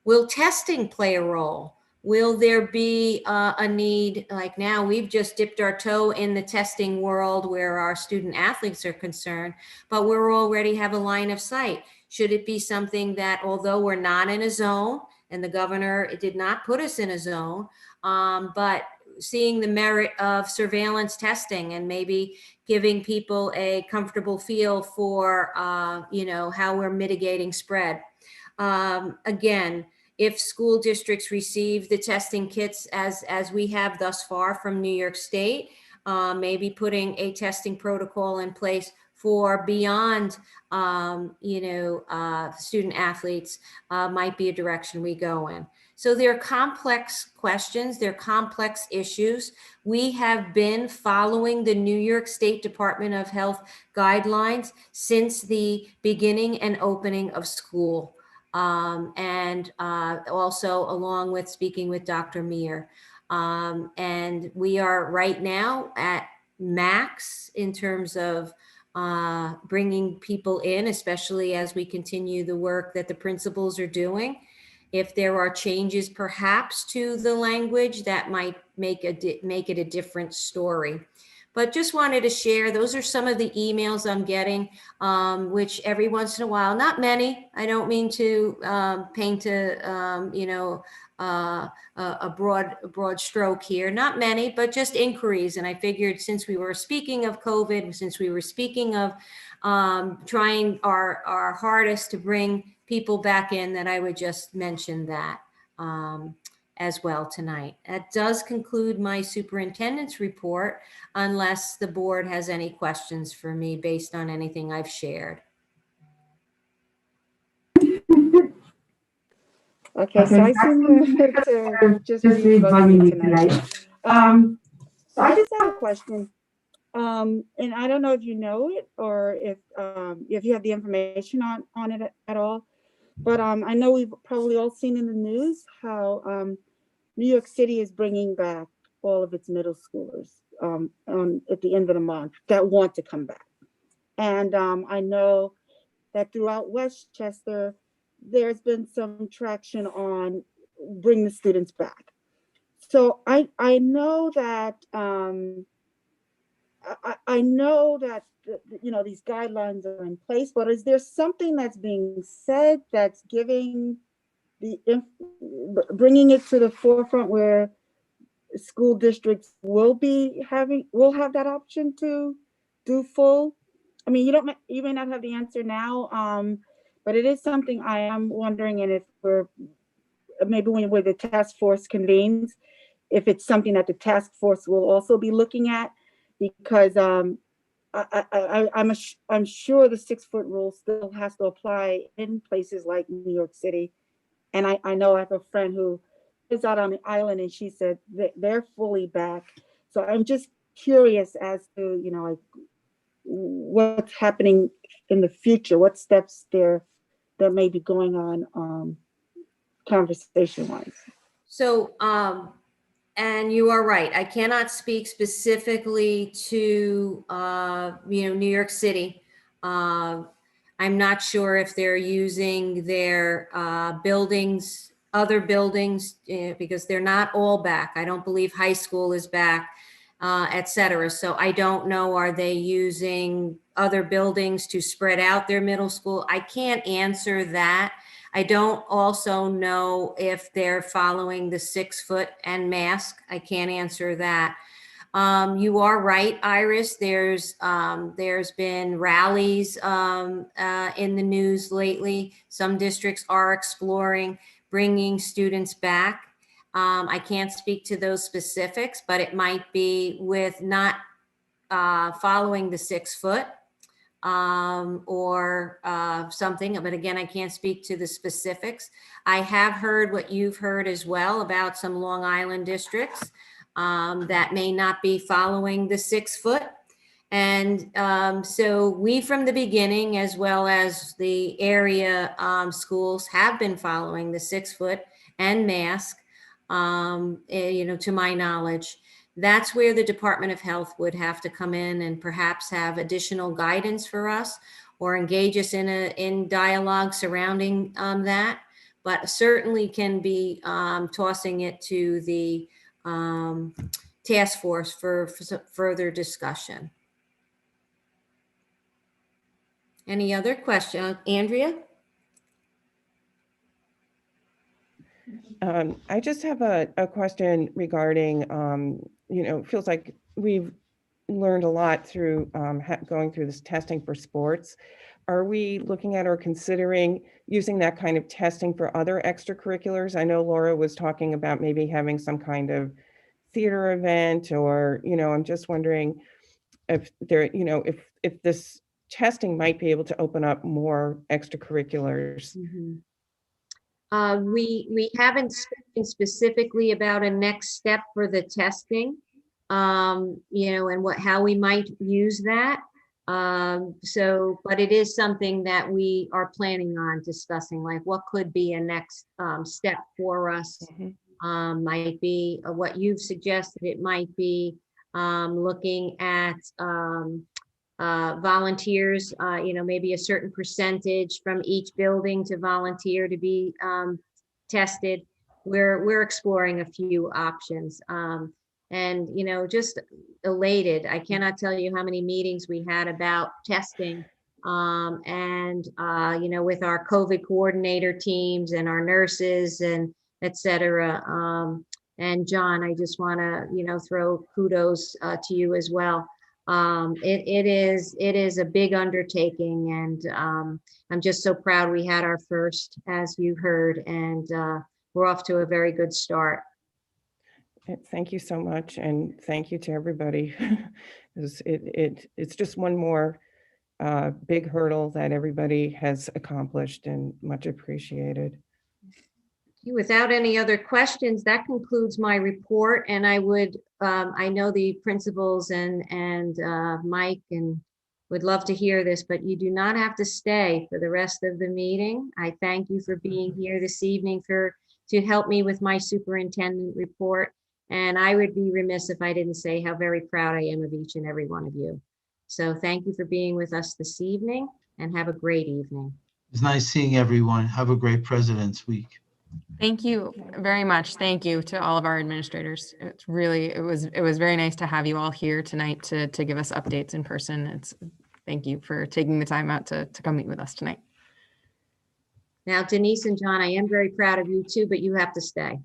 Will testing play a role? Will there be a need, like now we've just dipped our toe in the testing world where our student athletes are concerned, but we're already have a line of sight. Should it be something that, although we're not in a zone, and the governor did not put us in a zone, but seeing the merit of surveillance testing and maybe giving people a comfortable feel for, how we're mitigating spread. Again, if school districts receive the testing kits as we have thus far from New York State, maybe putting a testing protocol in place for beyond, student athletes might be a direction we go in. So they're complex questions, they're complex issues. We have been following the New York State Department of Health guidelines since the beginning and opening of school. And also along with speaking with Dr. Meir. And we are right now at max in terms of bringing people in, especially as we continue the work that the principals are doing. If there are changes perhaps to the language, that might make it a different story. But just wanted to share, those are some of the emails I'm getting, which every once in a while, not many, I don't mean to paint a broad stroke here, not many, but just inquiries. And I figured since we were speaking of COVID, since we were speaking of trying our hardest to bring people back in, that I would just mention that as well tonight. That does conclude my superintendent's report, unless the board has any questions for me based on anything I've shared. Okay, so I seem to just read bugging me tonight. So I just have a question. And I don't know if you know it or if you have the information on it at all. But I know we've probably all seen in the news how New York City is bringing back all of its middle schoolers at the end of the month that want to come back. And I know that throughout Westchester, there's been some traction on bring the students back. So I know that I know that these guidelines are in place, but is there something that's being said that's bringing it to the forefront where school districts will have that option to do full? I mean, you may not have the answer now, but it is something I am wondering, and if maybe when the task force convenes, if it's something that the task force will also be looking at, because I'm sure the 6-foot rule still has to apply in places like New York City. And I know I have a friend who is out on the island, and she said they're fully back. So I'm just curious as to, like what's happening in the future, what steps there may be going on conversation-wise. So, and you are right. I cannot speak specifically to, New York City. I'm not sure if they're using their buildings, other buildings, because they're not all back. I don't believe high school is back, et cetera. So I don't know, are they using other buildings to spread out their middle school? I can't answer that. I don't also know if they're following the 6-foot and mask. I can't answer that. You are right, Iris. There's been rallies in the news lately. Some districts are exploring bringing students back. I can't speak to those specifics, but it might be with not following the 6-foot. or something, but again, I can't speak to the specifics. I have heard what you've heard as well about some Long Island districts that may not be following the 6 foot. And so we, from the beginning, as well as the area schools, have been following the 6 foot and mask, to my knowledge. That's where the Department of Health would have to come in and perhaps have additional guidance for us or engage us in dialogue surrounding that, but certainly can be tossing it to the task force for further discussion. Any other question? Andrea? I just have a question regarding, it feels like we've learned a lot through going through this testing for sports. Are we looking at or considering using that kind of testing for other extracurriculars? I know Laura was talking about maybe having some kind of theater event, or, I'm just wondering if there, if this testing might be able to open up more extracurriculars. We haven't spoken specifically about a next step for the testing, and how we might use that. But it is something that we are planning on discussing, like what could be a next step for us. Might be what you've suggested. It might be looking at volunteers, maybe a certain percentage from each building to volunteer to be tested. We're exploring a few options, and just elated. I cannot tell you how many meetings we had about testing, and with our COVID coordinator teams and our nurses and et cetera. And John, I just want to throw kudos to you as well. It is a big undertaking, and I'm just so proud we had our first, as you heard, and we're off to a very good start. Thank you so much, and thank you to everybody. It's just one more big hurdle that everybody has accomplished, and much appreciated. Without any other questions, that concludes my report, and I would I know the principals and Mike and would love to hear this, but you do not have to stay for the rest of the meeting. I thank you for being here this evening to help me with my superintendent report, and I would be remiss if I didn't say how very proud I am of each and every one of you. So thank you for being with us this evening, and have a great evening. It's nice seeing everyone. Have a great President's Week. Thank you very much. Thank you to all of our administrators. It was very nice to have you all here tonight to give us updates in person. Thank you for taking the time out to come meet with us tonight. Now, Denise and John, I am very proud of you too, but you have to stay.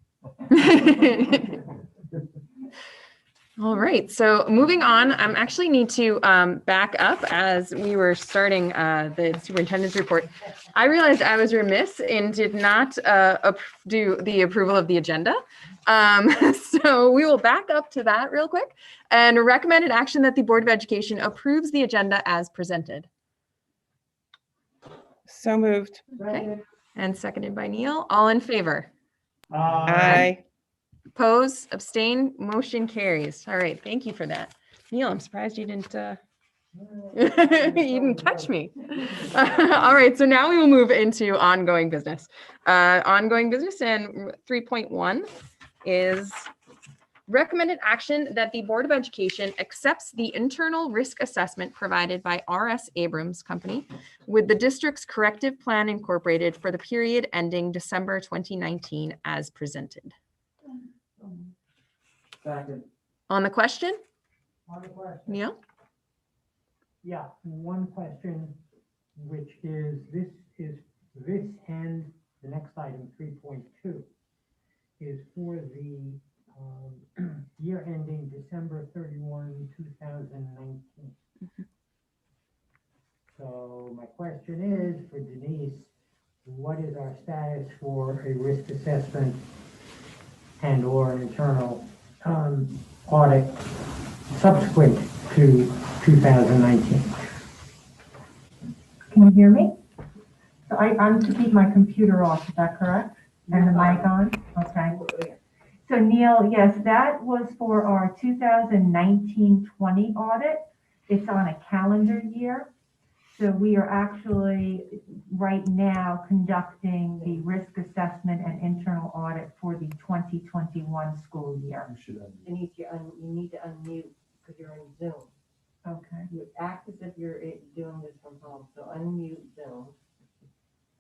All right, so moving on, I actually need to back up as we were starting the superintendent's report. I realized I was remiss and did not do the approval of the agenda. So we will back up to that real quick and recommended action that the Board of Education approves the agenda as presented. So moved. Okay. And seconded by Neil. All in favor? Aye. Oppose, abstain, motion carries. All right, thank you for that. Neil, I'm surprised you didn't you didn't catch me. All right, so now we will move into ongoing business. Ongoing business, and 3.1 is recommended action that the Board of Education accepts the internal risk assessment provided by R.S. Abrams Company with the district's corrective plan incorporated for the period ending December 2019 as presented. Second. On the question? On the question. Neil? Yeah, one question, which is this and the next item, 3.2, is for the year ending December 31, 2019. So my question is for Denise, what is our status for a risk assessment and or an internal audit subsequent to 2019? Can you hear me? So I'm to keep my computer off, is that correct? And the mic on? Okay. So Neil, yes, that was for our 2019-20 audit. It's on a calendar year. So we are actually right now conducting the risk assessment and internal audit for the 2021 school year. Denise, you need to unmute because you're on Zoom. Okay. You act as if you're doing this from home, so unmute Zoom.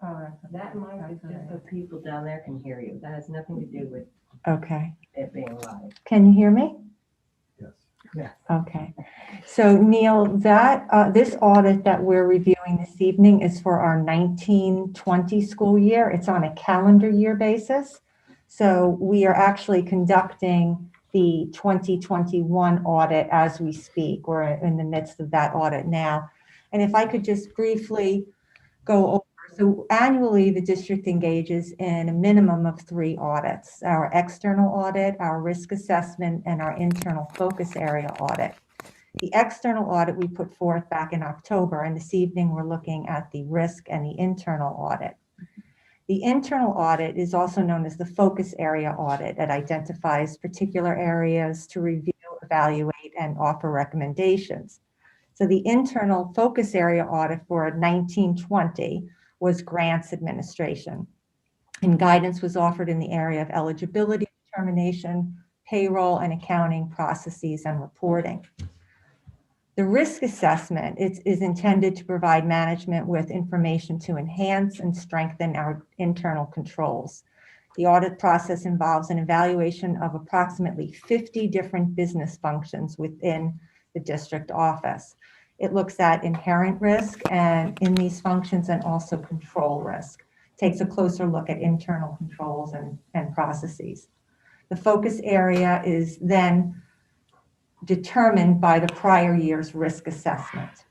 Oh, that's That mic is that's just all so people down there can hear you. That has nothing to do with right. Okay. it being live. Can you hear me? Yes. Okay. So Neil, that this audit that we're reviewing this evening is for our 19-20 school year. It's on a calendar year basis. So we are actually conducting the 2021 audit as we speak. We're in the midst of that audit now. And if I could just briefly go over. So annually, the district engages in a minimum of 3 audits: our external audit, our risk assessment, and our internal focus area audit. The external audit we put forth back in October, and this evening we're looking at the risk and the internal audit. The internal audit is also known as the focus area audit. It identifies particular areas to review, evaluate, and offer recommendations. So the internal focus area audit for 19-20 was grants administration. And guidance was offered in the area of eligibility determination, payroll and accounting processes, and reporting. The risk assessment is intended to provide management with information to enhance and strengthen our internal controls. The audit process involves an evaluation of approximately 50 different business functions within the district office. It looks at inherent risk and in these functions, and also control risk. Takes a closer look at internal controls and processes. The focus area is then determined by the prior year's risk assessment.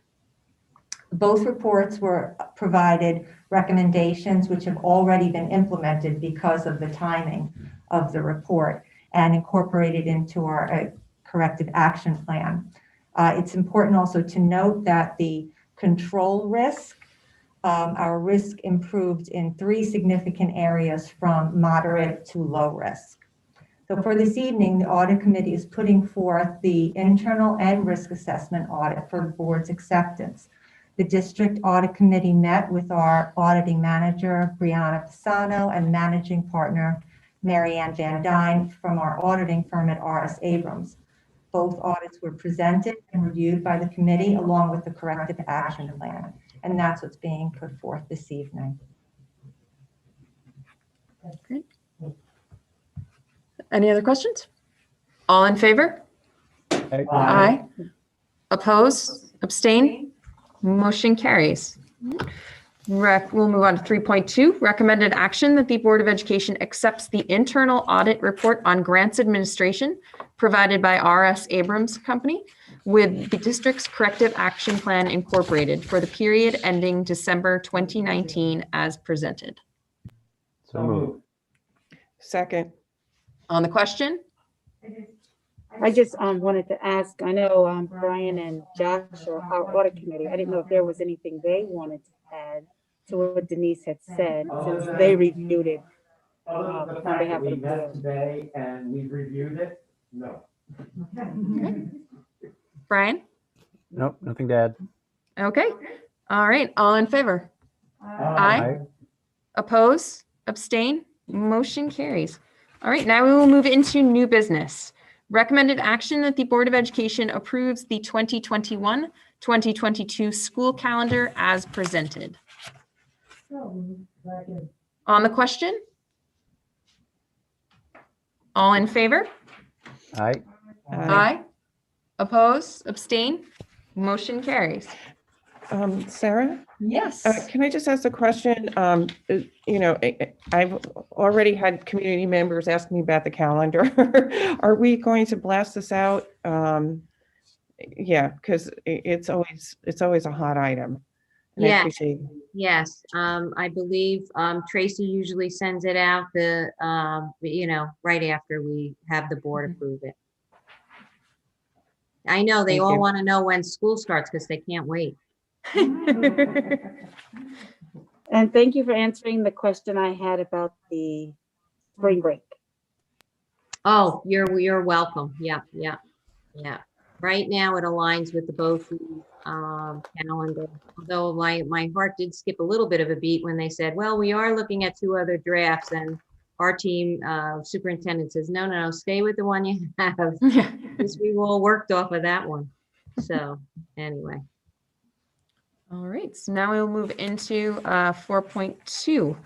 Both reports were provided recommendations which have already been implemented because of the timing of the report and incorporated into our corrective action plan. It's important also to note that the control risk, our risk improved in 3 significant areas from moderate to low risk. So for this evening, the audit committee is putting forth the internal and risk assessment audit for the board's acceptance. The district audit committee met with our auditing manager, Brianna Pisano, and managing partner, Marianne Van Dyne, from our auditing firm at R.S. Abrams. Both audits were presented and reviewed by the committee along with the corrective action plan. And that's what's being put forth this evening. Great. Any other questions? All in favor? Aye. Oppose? Abstain? Motion carries. We'll move on to 3.2, recommended action that the Board of Education accepts the internal audit report on grants administration provided by R.S. Abrams Company with the district's corrective action plan incorporated for the period ending December 2019 as presented. So moved. Second. On the question? I just wanted to ask, I know Brian and Josh are our audit committee. I didn't know if there was anything they wanted to add to what Denise had said, since they reviewed it on behalf of the We met board. today and we've reviewed it. No. Brian? Nope, nothing to add. Okay. All right. All in favor? Aye. Oppose? Abstain? Motion carries. All right. Now we will move into new business. Recommended action that the Board of Education approves the 2021-2022 school calendar as presented. On the question? All in favor? Aye. Aye. Oppose? Abstain? Motion carries. Sarah? Yes. Can I just ask a question? I've already had community members ask me about the calendar. Are we going to blast this out? Yeah, because it's always a hot item. And I Yes. appreciate- Yes, I believe Tracy usually sends it out right after we have the board approve it. I know they Thank all you. want to know when school starts because they can't wait. And thank you for answering the question I had about the spring break. Oh, you're welcome. Yeah. Right now, it aligns with the BOCES calendar. Although my heart did skip a little bit of a beat when they said, well, we are looking at 2 other drafts, and our team superintendent says, no, stay with the one you have. Because we all worked off of that one. So anyway. All right, so now we'll move into 4.2,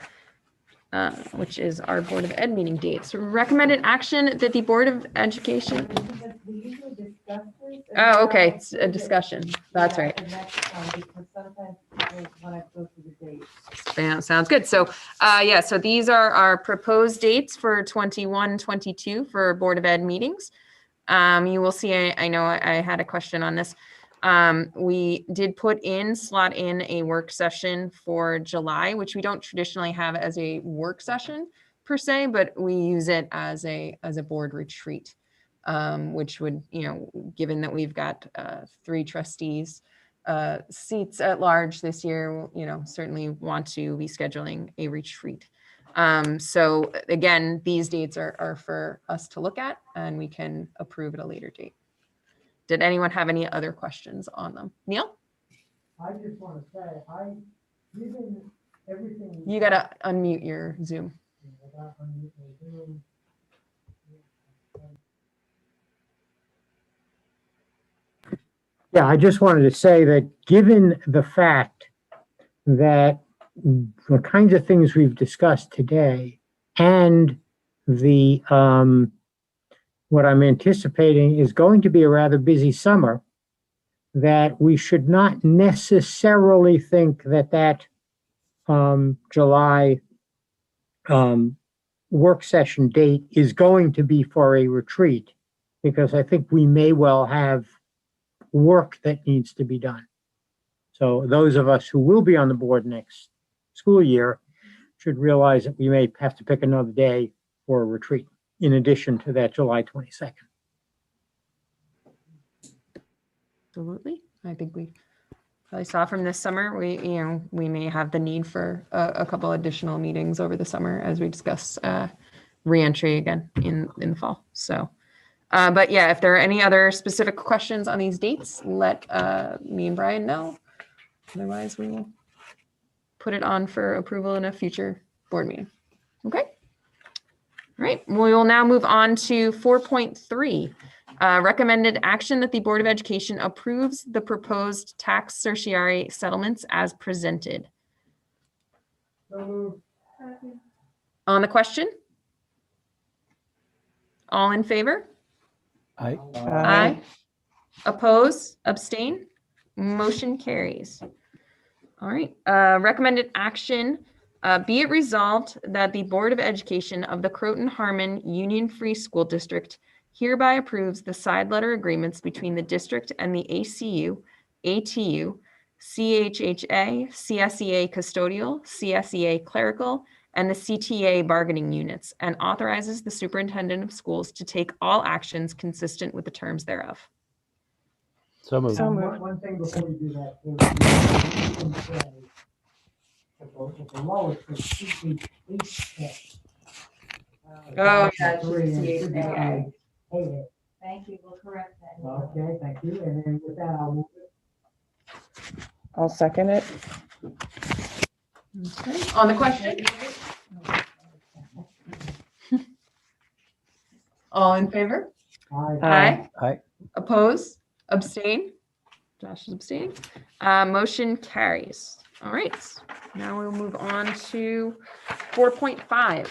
which is our Board of Ed meeting dates. Recommended action that the Board of Education. We usually discuss this. Oh, okay, it's a discussion. That's right. And that's because sometimes people want to go through the dates. Yeah, sounds good. So, so these are our proposed dates for 21-22 for Board of Ed meetings. You will see, I know I had a question on this. We did slot in a work session for July, which we don't traditionally have as a work session per se, but we use it as a board retreat, which would, given that we've got 3 trustees seats at large this year, certainly want to be scheduling a retreat. So again, these dates are for us to look at, and we can approve at a later date. Did anyone have any other questions on them? Neil? I just want to say, given everything. You got to unmute your Zoom. Yeah, I just wanted to say that given the fact that the kinds of things we've discussed today and the what I'm anticipating is going to be a rather busy summer, that we should not necessarily think that July work session date is going to be for a retreat, because I think we may well have work that needs to be done. So those of us who will be on the board next school year should realize that we may have to pick another day for a retreat in addition to that July 22nd. Absolutely. I think we probably saw from this summer, we may have the need for a couple additional meetings over the summer as we discuss reentry again in the fall. So, but yeah, if there are any other specific questions on these dates, let me and Brian know. Otherwise, we will put it on for approval in a future board meeting. Okay. All right, we will now move on to 4.3. Recommended action that the Board of Education approves the proposed tax certiorari settlements as presented. On the question? All in favor? Aye. Aye. Oppose, abstain? Motion carries. All right, recommended action. Be it resolved that the Board of Education of the Croton Harmon Union Free School District hereby approves the side letter agreements between the district and the ACU, ATU, CHHA, CSEA Custodial, CSEA Clerical, and the CTA bargaining units, and authorizes the superintendent of schools to take all actions consistent with the terms thereof. So moved. One thing before you do that. At the lowest, it's CHHA. Oh, yeah, CHHA. Thank you, we'll correct that. Okay, thank you. And then with that, I'll move it. I'll second it. Okay. On the question? All in favor? Aye. Aye. Oppose? Abstain? Josh is abstaining. Motion carries. All right, now we'll move on to 4.5.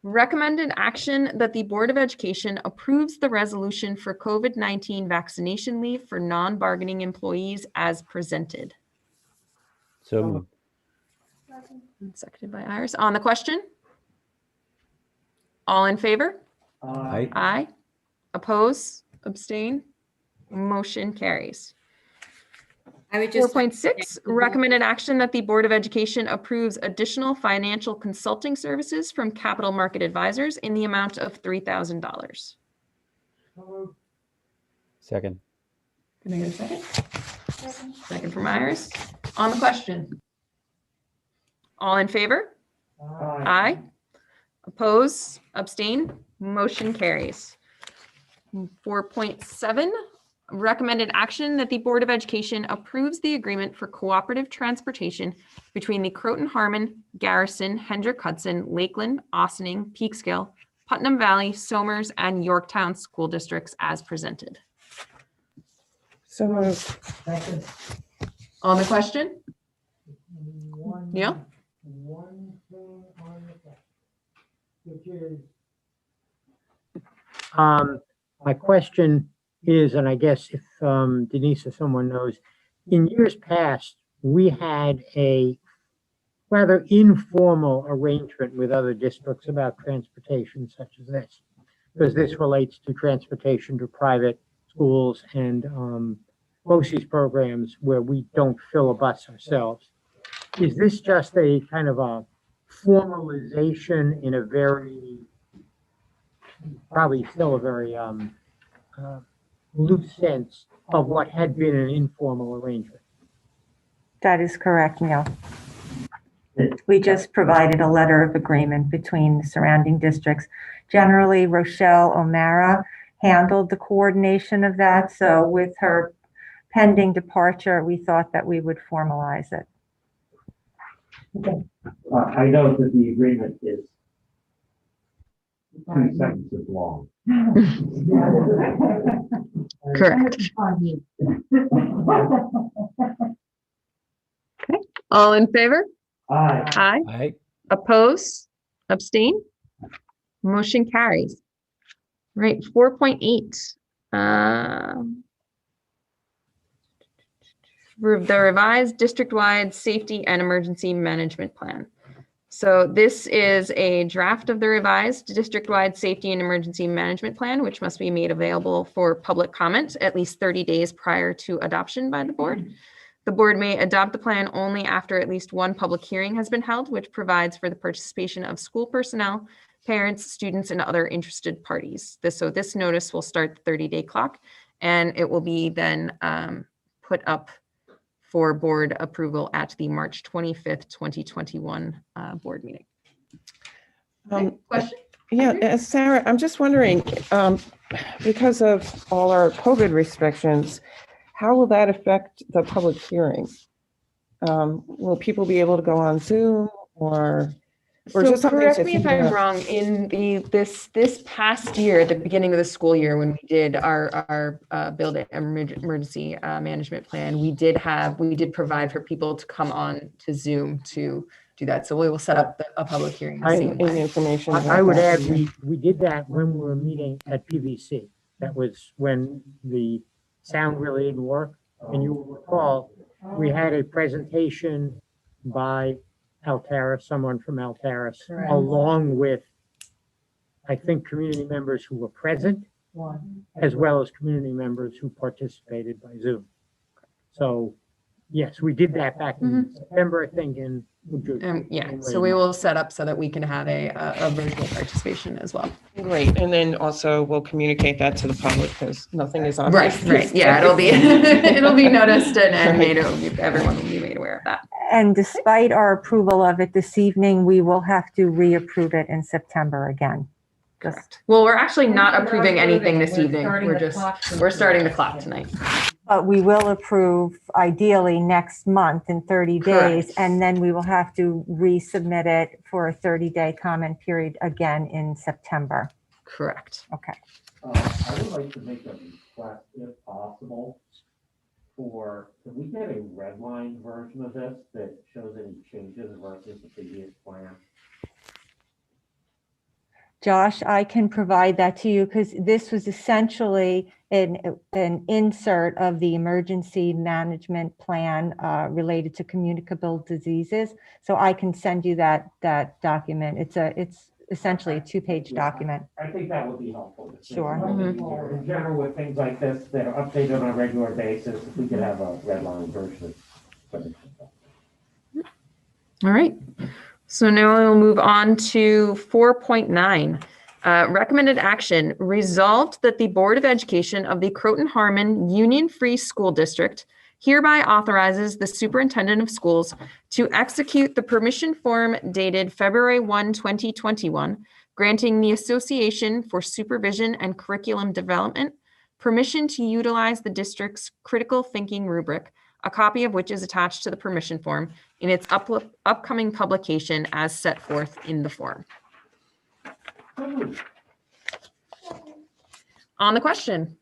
Recommended action that the Board of Education approves the resolution for COVID-19 vaccination leave for non-bargaining employees as presented. So moved. Seconded by Iris. On the question? All in favor? Aye. Aye. Oppose? Abstain? Motion carries. I would just. 4.6, recommended action that the Board of Education approves additional financial consulting services from Capital Market Advisors in the amount of $3,000. Second. Can I get a second? Second from Iris. On the question. All in favor? Aye. Oppose, abstain, motion carries. 4.7, recommended action that the Board of Education approves the agreement for cooperative transportation between the Croton Harmon, Garrison, Hendrick Hudson, Lakeland, Ossining, Peekskill, Putnam Valley, Somers, and Yorktown school districts as presented. So moved. On the question? Neil? One thing on the back, which is, my question is, and I guess if Denise or someone knows, in years past, we had a rather informal arrangement with other districts about transportation such as this, because this relates to transportation to private schools and BOCES programs where we don't fill a bus ourselves. Is this just a kind of a formalization in a very, probably still a very loose sense of what had been an informal arrangement? That is correct, Neil. We just provided a letter of agreement between the surrounding districts. Generally, Rochelle O'Mara handled the coordination of that. So with her pending departure, we thought that we would formalize it. I know that the agreement is 2 sentences long. Correct. Okay, all in favor? Aye. Aye. Aye. Oppose, abstain, motion carries. Right, 4.8. The revised district-wide safety and emergency management plan. So this is a draft of the revised district-wide safety and emergency management plan, which must be made available for public comment at least 30 days prior to adoption by the board. The board may adopt the plan only after at least one public hearing has been held, which provides for the participation of school personnel, parents, students, and other interested parties. So this notice will start the 30-day clock, and it will be then put up for board approval at the March 25th, 2021 board meeting. Question? Yeah, Sarah, I'm just wondering, because of all our COVID restrictions, how will that affect the public hearing? Will people be able to go on Zoom or So just something correct to me if think I'm about? wrong, in this past year, at the beginning of the school year, when we did our build it emergency management plan, we did provide for people to come on to Zoom to do that. So we will set up a public hearing the same Any way. information? I would add, we did that when we were meeting at PVC. That was when the sound really didn't work. And you will recall, we had a presentation by Altaris, someone from Altaris, Correct. along with, I think, community members who were present, as well as community members who participated by Zoom. So, yes, we did that back in September, I think, in Yeah, so we will set up so that we can have a virtual participation as well. Great, and then also we'll communicate that to the public because nothing is on. Right. Yeah, it'll be it'll be noticed and made. Everyone will be made aware of that. And despite our approval of it this evening, we will have to reapprove it in September again. Correct. Well, we're actually not approving anything this We're evening. starting We're the just clock we're starting the clock tonight. But we will approve ideally next month in 30 days, Correct. and then we will have to resubmit it for a 30-day comment period again in September. Correct. Okay. I would like to make a request, if possible, can we get a red line version of this that shows any changes versus the previous plan? Josh, I can provide that to you because this was essentially an insert of the emergency management plan related to communicable diseases. So I can send you that document. It's essentially a 2-page document. I think that would be helpful. Sure. In general, with things like this that are updated on a regular basis, if we could have a red line version. All right. So now we'll move on to 4.9. Recommended action, resolved that the Board of Education of the Croton Harmon Union Free School District hereby authorizes the superintendent of schools to execute the permission form dated February 1, 2021, granting the Association for Supervision and Curriculum Development permission to utilize the district's critical thinking rubric, a copy of which is attached to the permission form in its upcoming publication as set forth in the form. On the question,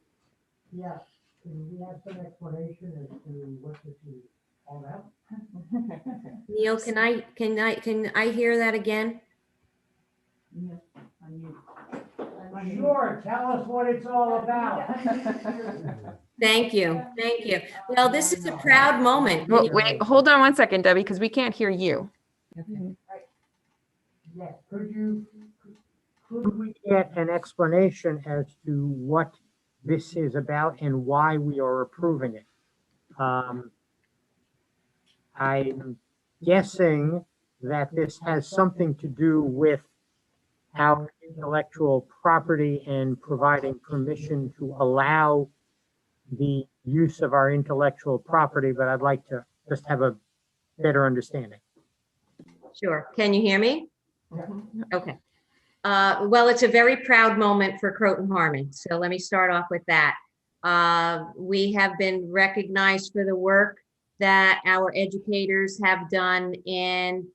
Yeah, can we have some explanation as to what this is all about? Neil, can I hear that again? Sure, tell us what it's all about. Thank you. Thank you. Well, this is a proud moment. well, wait, hold on one second, Debbie, because we can't hear you. Yes, Could we get an explanation as to what this is about and why we are approving it? I'm guessing that this has something to do with our intellectual property and providing permission to allow the use of our intellectual property, but I'd like to just have a better understanding. Sure. Can you hear me? Okay. Well, it's a very proud moment for Croton Harmon. So let me start off with that. We have been recognized for the work that our educators have done in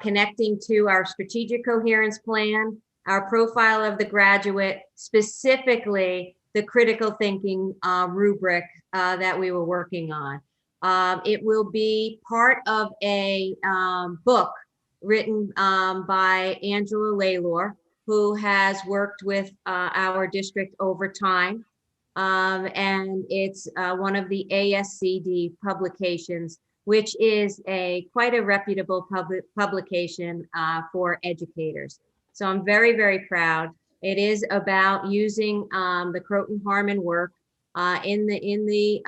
connecting to our strategic coherence plan, our profile of the graduate, specifically the critical thinking rubric that we were working on. It will be part of a book written by Angela Laylor, who has worked with our district over time. And it's one of the ASCD publications, which is quite a reputable publication for educators. So I'm very, very proud. It is about using the Croton Harmon work in the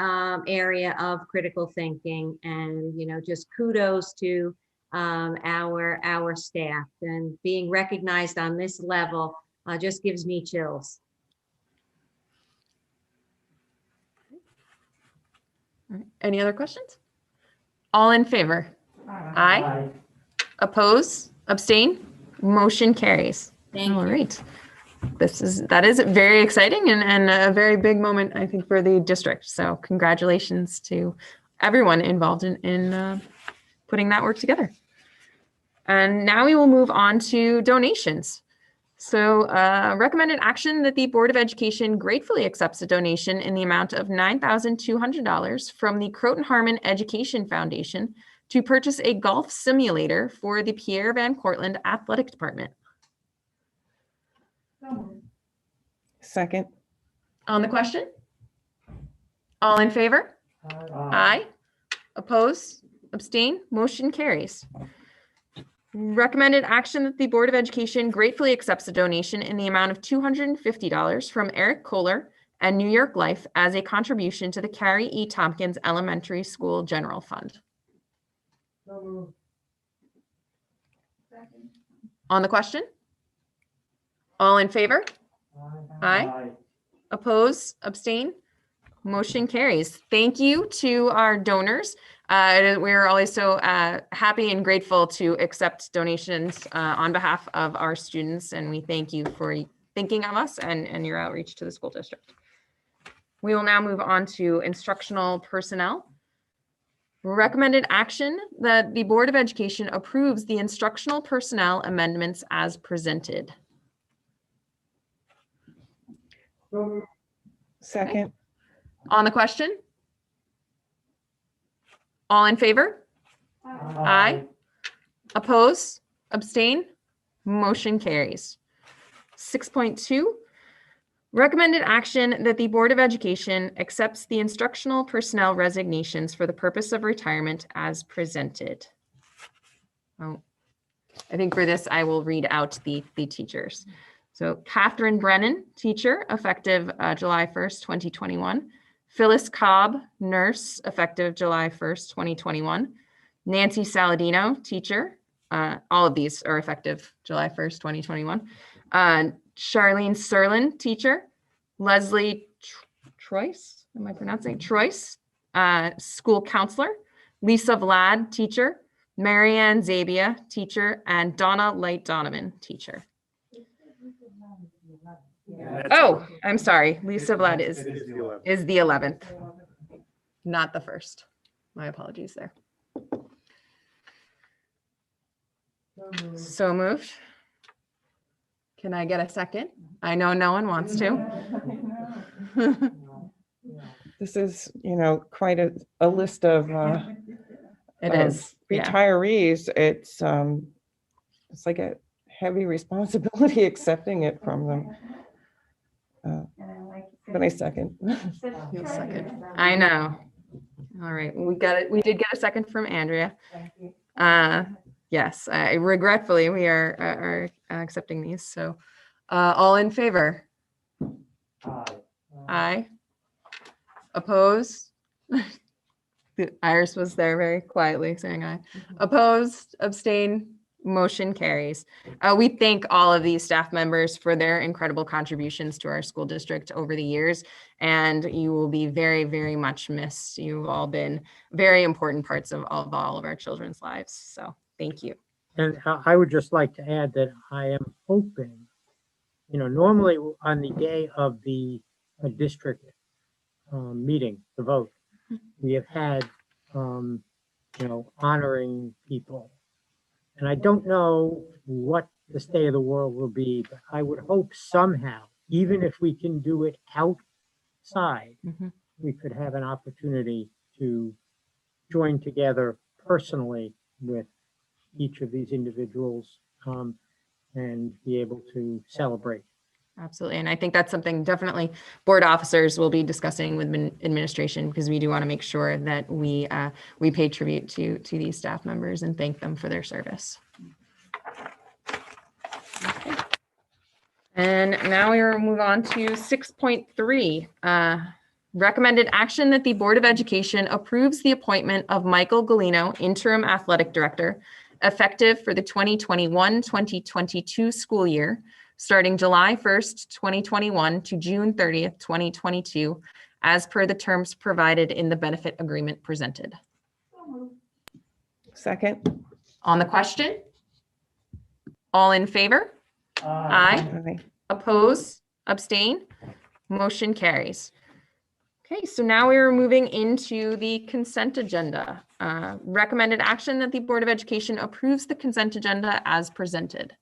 area of critical thinking, and just kudos to our staff, and being recognized on this level just gives me chills. All right. Any other questions? All in favor? Aye. Oppose? Abstain? Motion carries. Thank All you. right. That is very exciting and a very big moment, I think, for the district. So congratulations to everyone involved in putting that work together. And now we will move on to donations. So recommended action that the Board of Education gratefully accepts a donation in the amount of $9,200 from the Croton Harmon Education Foundation to purchase a golf simulator for the Pierre Van Cortlandt Athletic Department. Second. On the question? All in favor? Aye. Oppose? Abstain? Motion carries. Recommended action that the Board of Education gratefully accepts a donation in the amount of $250 from Eric Kohler and New York Life as a contribution to the Carrie E. Tompkins Elementary School General Fund. On the question? All in favor? Aye. Oppose? Abstain? Motion carries. Thank you to our donors. We're always so happy and grateful to accept donations on behalf of our students, and we thank you for thinking of us and your outreach to the school district. We will now move on to instructional personnel. Recommended action that the Board of Education approves the instructional personnel amendments as presented. Second. On the question? All in favor? Aye. Oppose? Abstain? Motion carries. 6.2, recommended action that the Board of Education accepts the instructional personnel resignations for the purpose of retirement as presented. Oh, I think for this, I will read out the teachers. So Catherine Brennan, teacher, effective July 1st, 2021. Phyllis Cobb, nurse, effective July 1st, 2021. Nancy Saladino, teacher. All of these are effective July 1st, 2021. Charlene Serlin, teacher. Leslie Troyce, am I pronouncing Troyce? school counselor, Lisa Vlad, teacher, Marianne Zabia, teacher, and Donna Light Donovan, teacher. Oh, I'm sorry. Lisa Vlad is the 11th, not the 1st. My apologies there. So moved. Can I get a second? I know no one wants to. This is, quite a list of It is. Yeah. retirees. It's like a heavy responsibility accepting it from them. But I second. You'll second. I know. All right, we got it. We did get a second from Andrea. Yes, regretfully, we are accepting these. So all in favor? Aye. Oppose? Iris was there very quietly saying aye. Opposed, abstain, motion carries. We thank all of these staff members for their incredible contributions to our school district over the years, and you will be very, very much missed. You've all been very important parts of all of our children's lives. So thank you. And I would just like to add that I am hoping, normally on the day of the district meeting, the vote, we have had, honoring people. And I don't know what the state of the world will be, but I would hope somehow, even if we can do it outside, we could have an opportunity to join together personally with each of these individuals and be able to celebrate. Absolutely. And I think that's something definitely board officers will be discussing with administration, because we do want to make sure that we pay tribute to these staff members and thank them for their service. Okay. And now we will move on to 6.3. Recommended action that the Board of Education approves the appointment of Michael Galino, interim athletic director, effective for the 2021-2022 school year, starting July 1st, 2021 to June 30th, 2022, as per the terms provided in the benefit agreement presented. Second. On the question? All in favor? Aye. Aye. Oppose? Abstain? Motion carries. Okay, so now we are moving into the consent agenda. Recommended action that the Board of Education approves the consent agenda as presented.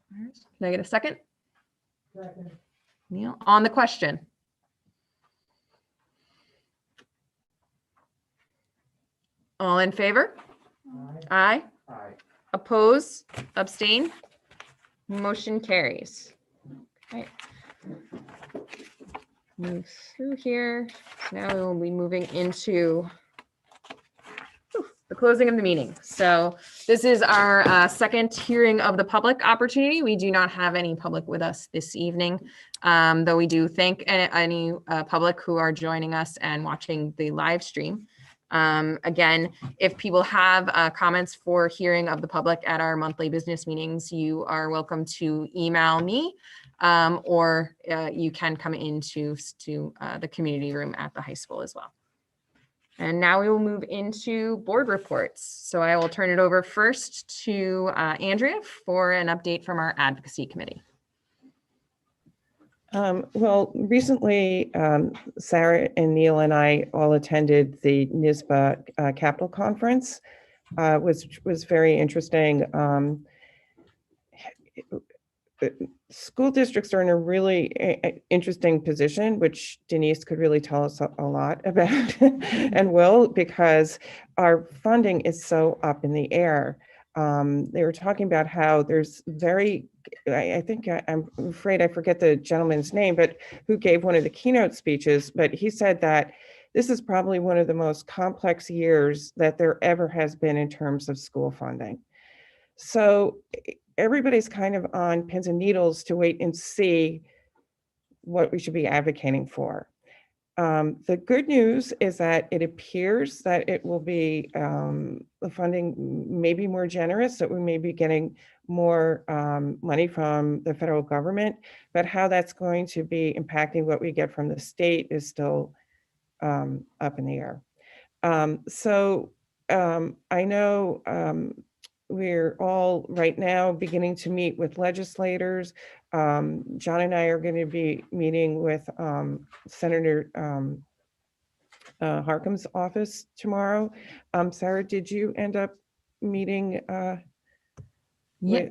Can I get a second? Second. Neil, on the question? All in favor? Aye. Aye. Oppose? Abstain? Motion carries. Okay. Move through here. So now we will be moving into the closing of the meeting. So this is our second hearing of the public opportunity. We do not have any public with us this evening, though we do thank any public who are joining us and watching the live stream. Again, if people have comments for hearing of the public at our monthly business meetings, you are welcome to email me, or you can come into the community room at the high school as well. And now we will move into board reports. So I will turn it over first to Andrea for an update from our advocacy committee. Well, recently, Sarah and Neil and I all attended the NYSSBA Capital Conference, which was very interesting. School districts are in a really interesting position, which Denise could really tell us a lot about and will, because our funding is so up in the air. They were talking about how there's I'm afraid I forget the gentleman's name, but who gave one of the keynote speeches, but he said that this is probably one of the most complex years that there ever has been in terms of school funding. So everybody's kind of on pins and needles to wait and see what we should be advocating for. The good news is that it appears that it will be, the funding may be more generous, that we may be getting more money from the federal government, but how that's going to be impacting what we get from the state is still up in the air. I know we're all right now beginning to meet with legislators. John and I are going to be meeting with Senator Harkin's office tomorrow. Sarah, did you end up meeting Yeah.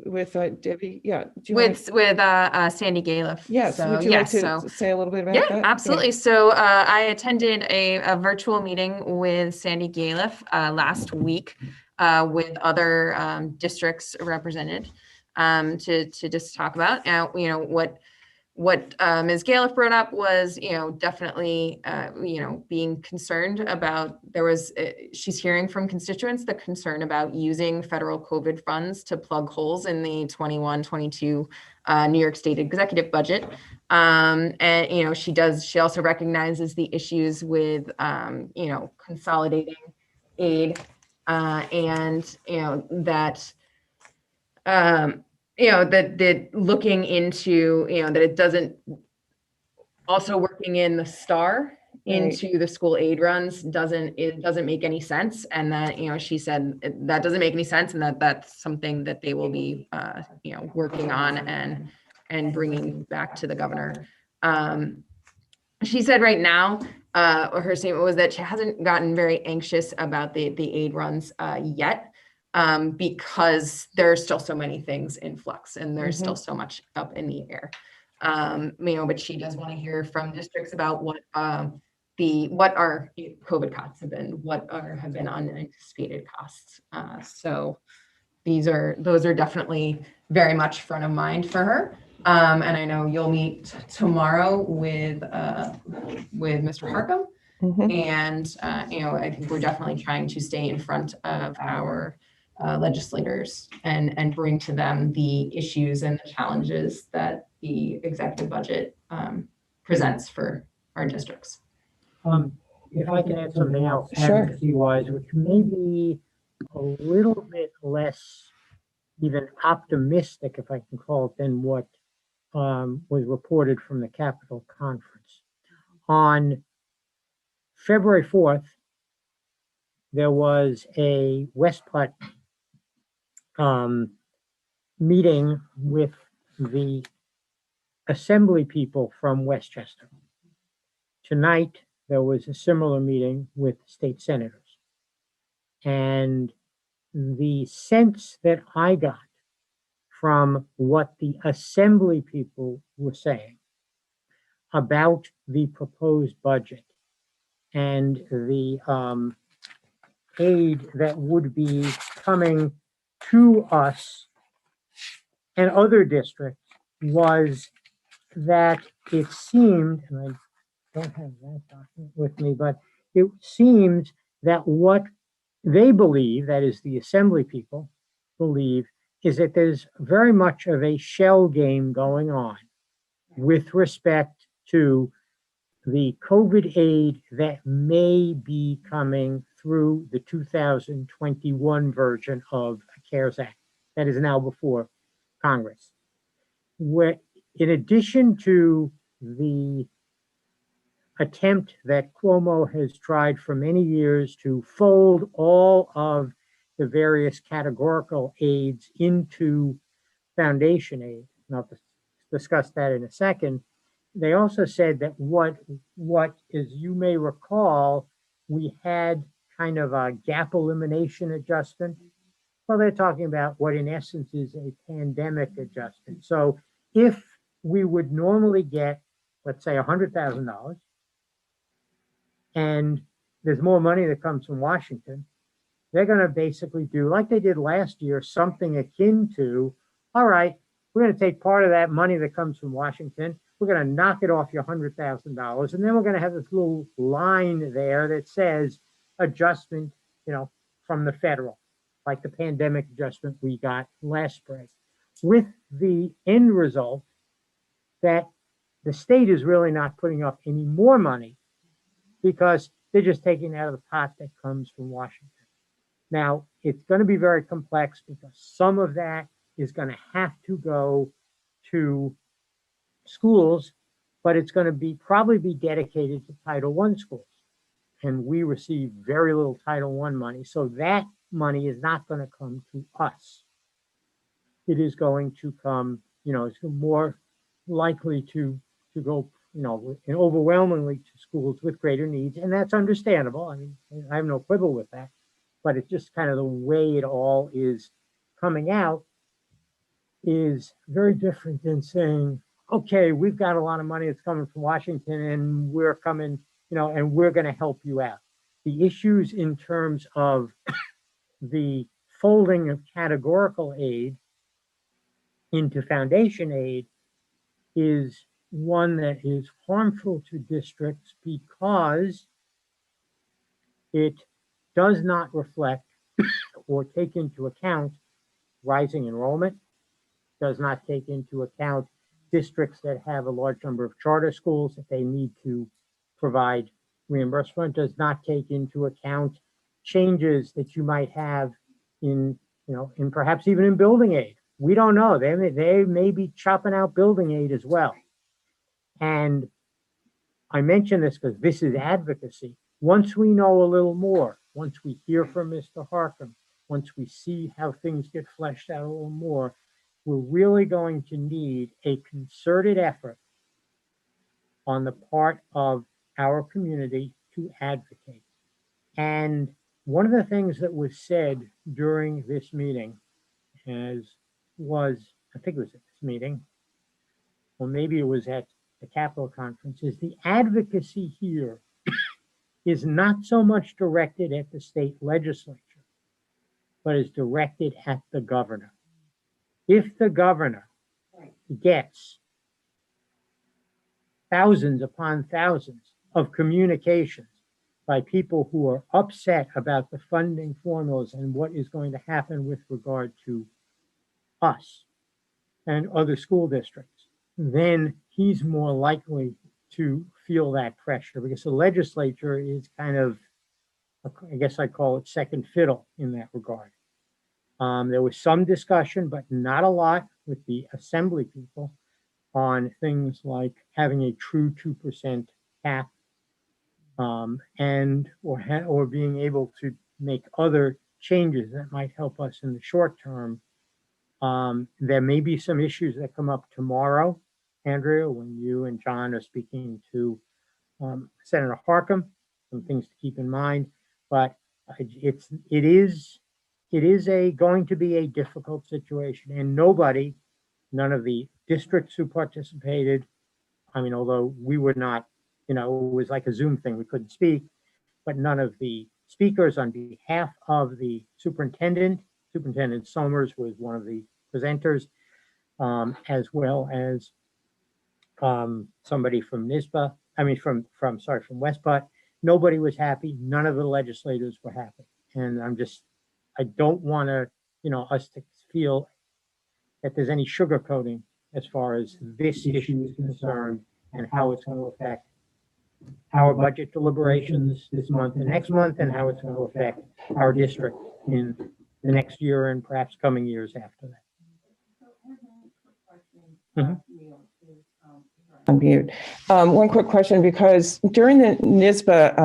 with Debbie? Yeah. Do you wanna- With Sandy Galiff. Yes, So, would you like yes, to say a little bit about yeah, that? absolutely. So I attended a virtual meeting with Sandy Galiff last week with other districts represented to just talk about what Ms. Galiff brought up was, definitely, being concerned about, she's hearing from constituents the concern about using federal COVID funds to plug holes in the 21-22 New York State executive budget. And, she also recognizes the issues with, consolidating aid and, that, that looking into, that it doesn't, also working in the STAR into the school aid runs doesn't make any sense. And that, she said that doesn't make any sense, and that's something that they will be, working on and bringing back to the governor. She said right now, her statement was that she hasn't gotten very anxious about the aid runs yet. Because there are still so many things in flux and there's still so much up in the air. But she does want to hear from districts about what our COVID costs have been, have been unanticipated costs. So those are definitely very much front of mind for her. And I know you'll meet tomorrow with Mr. Harcum. And, I think we're definitely trying to stay in front of our legislators and bring to them the issues and the challenges that the executive budget presents for our districts. If I can add something else, advocacy-wise, which may be a little bit less even optimistic, if I can call it, than what was reported from the Capitol Conference. On February 4th, there was a West Putt meeting with the assembly people from Westchester. Tonight, there was a similar meeting with state senators. And the sense that I got from what the assembly people were saying about the proposed budget and the aid that would be coming to us and other districts was that it seemed, and I don't have that document with me, but it seems that what they believe, that is the assembly people believe, is that there's very much of a shell game going on with respect to the COVID aid that may be coming through the 2021 version of CARES Act that is now before Congress. Where, in addition to the attempt that Cuomo has tried for many years to fold all of the various categorical aids into foundation aid, and I'll discuss that in a second. They also said that what, as you may recall, we had kind of a gap elimination adjustment. Well, they're talking about what in essence is a pandemic adjustment. So if we would normally get, let's say, $100,000, and there's more money that comes from Washington, they're going to basically do, like they did last year, something akin to, all right, we're going to take part of that money that comes from Washington, we're going to knock it off your $100,000, and then we're going to have this little line there that says adjustment, from the federal, like the pandemic adjustment we got last spring, with the end result that the state is really not putting up any more money because they're just taking it out of the pot that comes from Washington. Now, it's going to be very complex because some of that is going to have to go to schools, but it's going to be probably be dedicated to Title I schools. And we receive very little Title I money. So that money is not going to come to us. It is going to come, it's more likely to go, overwhelmingly to schools with greater needs. And that's understandable. I mean, I have no quibble with that, but it's just kind of the way it all is coming out is very different than saying, okay, we've got a lot of money that's coming from Washington and we're coming, and we're going to help you out. The issues in terms of the folding of categorical aid into foundation aid is one that is harmful to districts because it does not reflect or take into account rising enrollment, does not take into account districts that have a large number of charter schools that they need to provide reimbursement, does not take into account changes that you might have in perhaps even in building aid. We don't know. They may be chopping out building aid as well. And I mention this because this is advocacy. Once we know a little more, once we hear from Mr. Harcum, once we see how things get fleshed out a little more, we're really going to need a concerted effort on the part of our community to advocate. And one of the things that was said during this meeting I think it was at this meeting, or maybe it was at the Capitol Conference, is the advocacy here is not so much directed at the state legislature, but is directed at the governor. If the governor gets thousands upon thousands of communications by people who are upset about the funding formulas and what is going to happen with regard to us and other school districts, then he's more likely to feel that pressure because the legislature is kind of, I guess I'd call it second fiddle in that regard. There was some discussion, but not a lot with the assembly people on things like having a true 2% cap or being able to make other changes that might help us in the short term. There may be some issues that come up tomorrow, Andrea, when you and John are speaking to Senator Harcum, some things to keep in mind, but it is going to be a difficult situation, and none of the districts who participated, I mean, although we were not, it was like a Zoom thing, we couldn't speak, but none of the speakers on behalf of the Superintendent Somers was one of the presenters, as well as somebody from NISBA, from West Butt. Nobody was happy. None of the legislators were happy. And I don't want us to feel that there's any sugarcoating as far as this issue is concerned and how it's going to affect our budget deliberations this month and next month, and how it's going to affect our district in the next year and perhaps coming years after that. Mhm. Unmute. One quick question, because during the NISBA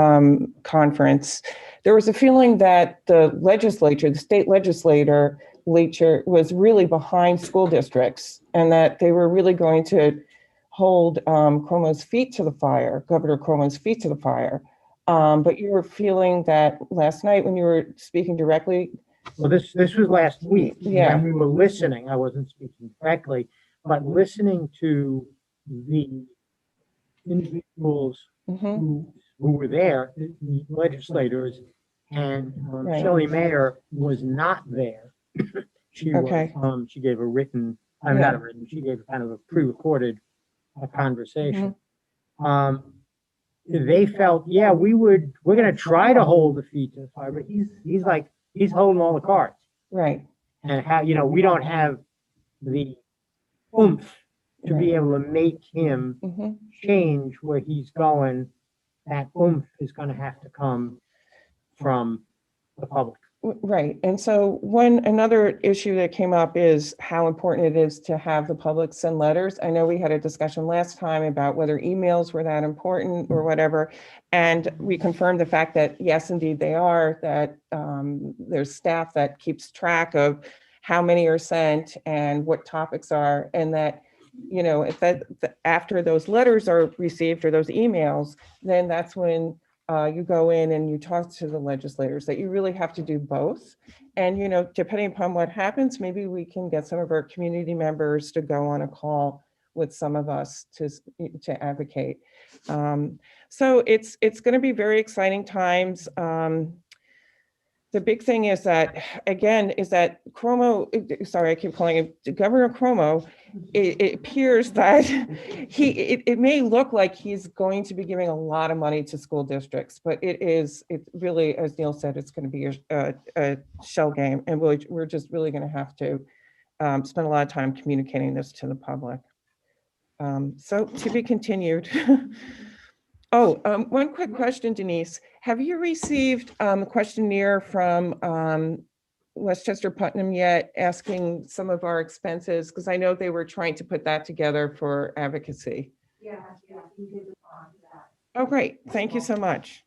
conference, there was a feeling that the state legislature was really behind school districts and that they were really going to hold Cuomo's feet to the fire, Governor Cuomo's feet to the fire. But you were feeling that last night when you were speaking directly. Well, this was last week. Yeah. When we were listening, I wasn't speaking directly, but listening to the individuals who were there, the legislators, and Right. Shelley Mayer was not there. She Okay. was, she gave a written, not a written, she gave kind of a pre-recorded conversation. They felt, yeah, we're going to try to hold the feet to the fire, but he's holding all the cards. Right. And how, we don't have the oomph to be able to make him change where he's going. That oomph is going to have to come from the public. Right. And so another issue that came up is how important it is to have the public send letters. I know we had a discussion last time about whether emails were that important or whatever. And we confirmed the fact that, yes, indeed they are, that there's staff that keeps track of how many are sent and what topics are, and that, you know, if after those letters are received or those emails, then that's when you go in and you talk to the legislators, that you really have to do both. And, you know, depending upon what happens, maybe we can get some of our community members to go on a call with some of us to advocate. So it's going to be very exciting times. The big thing is that, again, is that Cuomo, sorry, I keep calling it Governor Cuomo, it appears that it may look like he's going to be giving a lot of money to school districts, but it really, as Neil said, it's going to be a shell game. And we're just really going to have to spend a lot of time communicating this to the public. So to be continued. Oh, one quick question, Denise. Have you received a questionnaire from Westchester Putnam yet, asking some of our expenses? Because I know they were trying to put that together for advocacy. Yeah, we did respond to that. Oh, great. Thank you so much.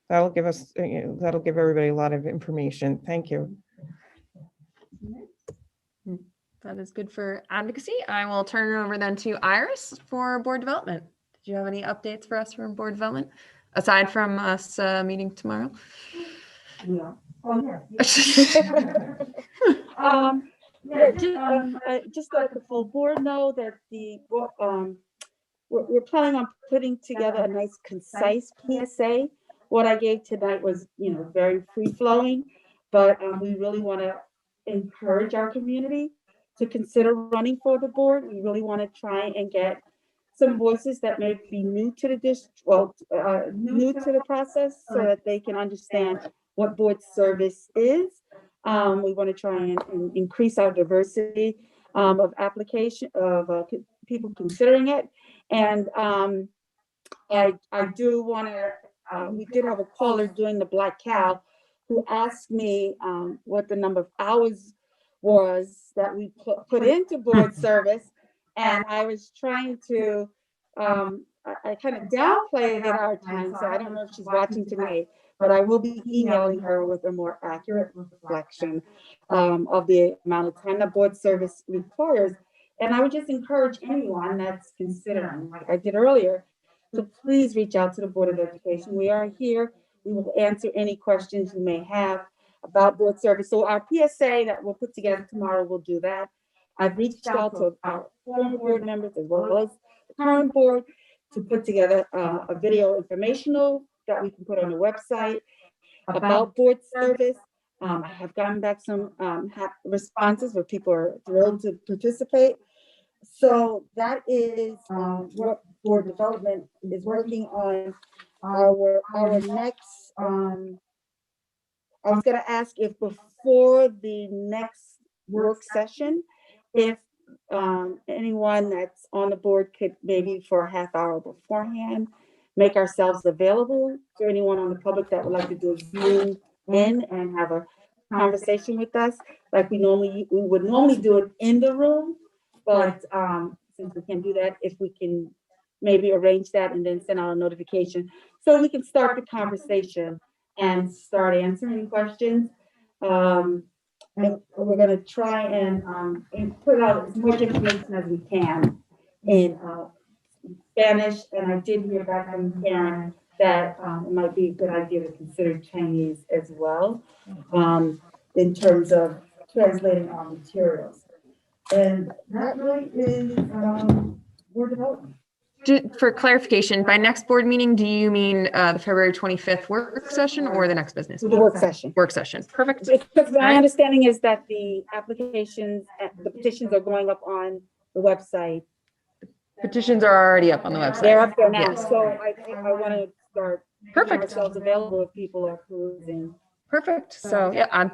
That'll give us, that'll give everybody a lot of information. Thank you. That is good for advocacy. I will turn it over then to Iris for board development. Do you have any updates for us from board development, aside from us meeting tomorrow? Yeah. Oh, yeah. Just let the full board know that we're planning on putting together a nice, concise PSA. What I gave tonight was, you know, very free flowing, but we really want to encourage our community to consider running for the board. We really want to try and get some voices that may be new to the district, new to the process, so that they can understand what board service is. We want to try and increase our diversity of application of people considering it. And I do want to. We did have a caller during the Black Cow who asked me what the number of hours was that we put into board service. And I was trying to, I kind of downplayed it our time, so I don't know if she's watching tonight, but I will be emailing her with a more accurate reflection of the amount of time that board service requires. And I would just encourage anyone that's considering, like I did earlier, to please reach out to the Board of Education. We are here. We will answer any questions you may have about board service. So our PSA that we'll put together tomorrow will do that. I've reached out to our former board members as well as the current board to put together a video informational that we can put on the website about board service. I have gotten back some responses where people are thrilled to participate. So that is what board development is working on. Our next, I was going to ask if before the next work session, if anyone that's on the board could maybe for a half hour beforehand, make ourselves available for anyone on the public that would like to do a Zoom in and have a conversation with us, like we would normally do it in the room, but since we can't do that, if we can maybe arrange that and then send out a notification so we can start the conversation and start answering questions. And we're going to try and put out as much information as we can in Spanish. And I did hear back from Karen that it might be a good idea to consider Chinese as well in terms of translating our materials. And that really is board development. For clarification, by next board meeting, do you mean the February 25th work session or the next business? The work session. Work session. Perfect. Because my understanding is that the applications, the petitions are going up on the website. Petitions are already up on the website. They're up there now. Yes. So I want to start making ourselves available if people are perusing. Perfect. So yeah,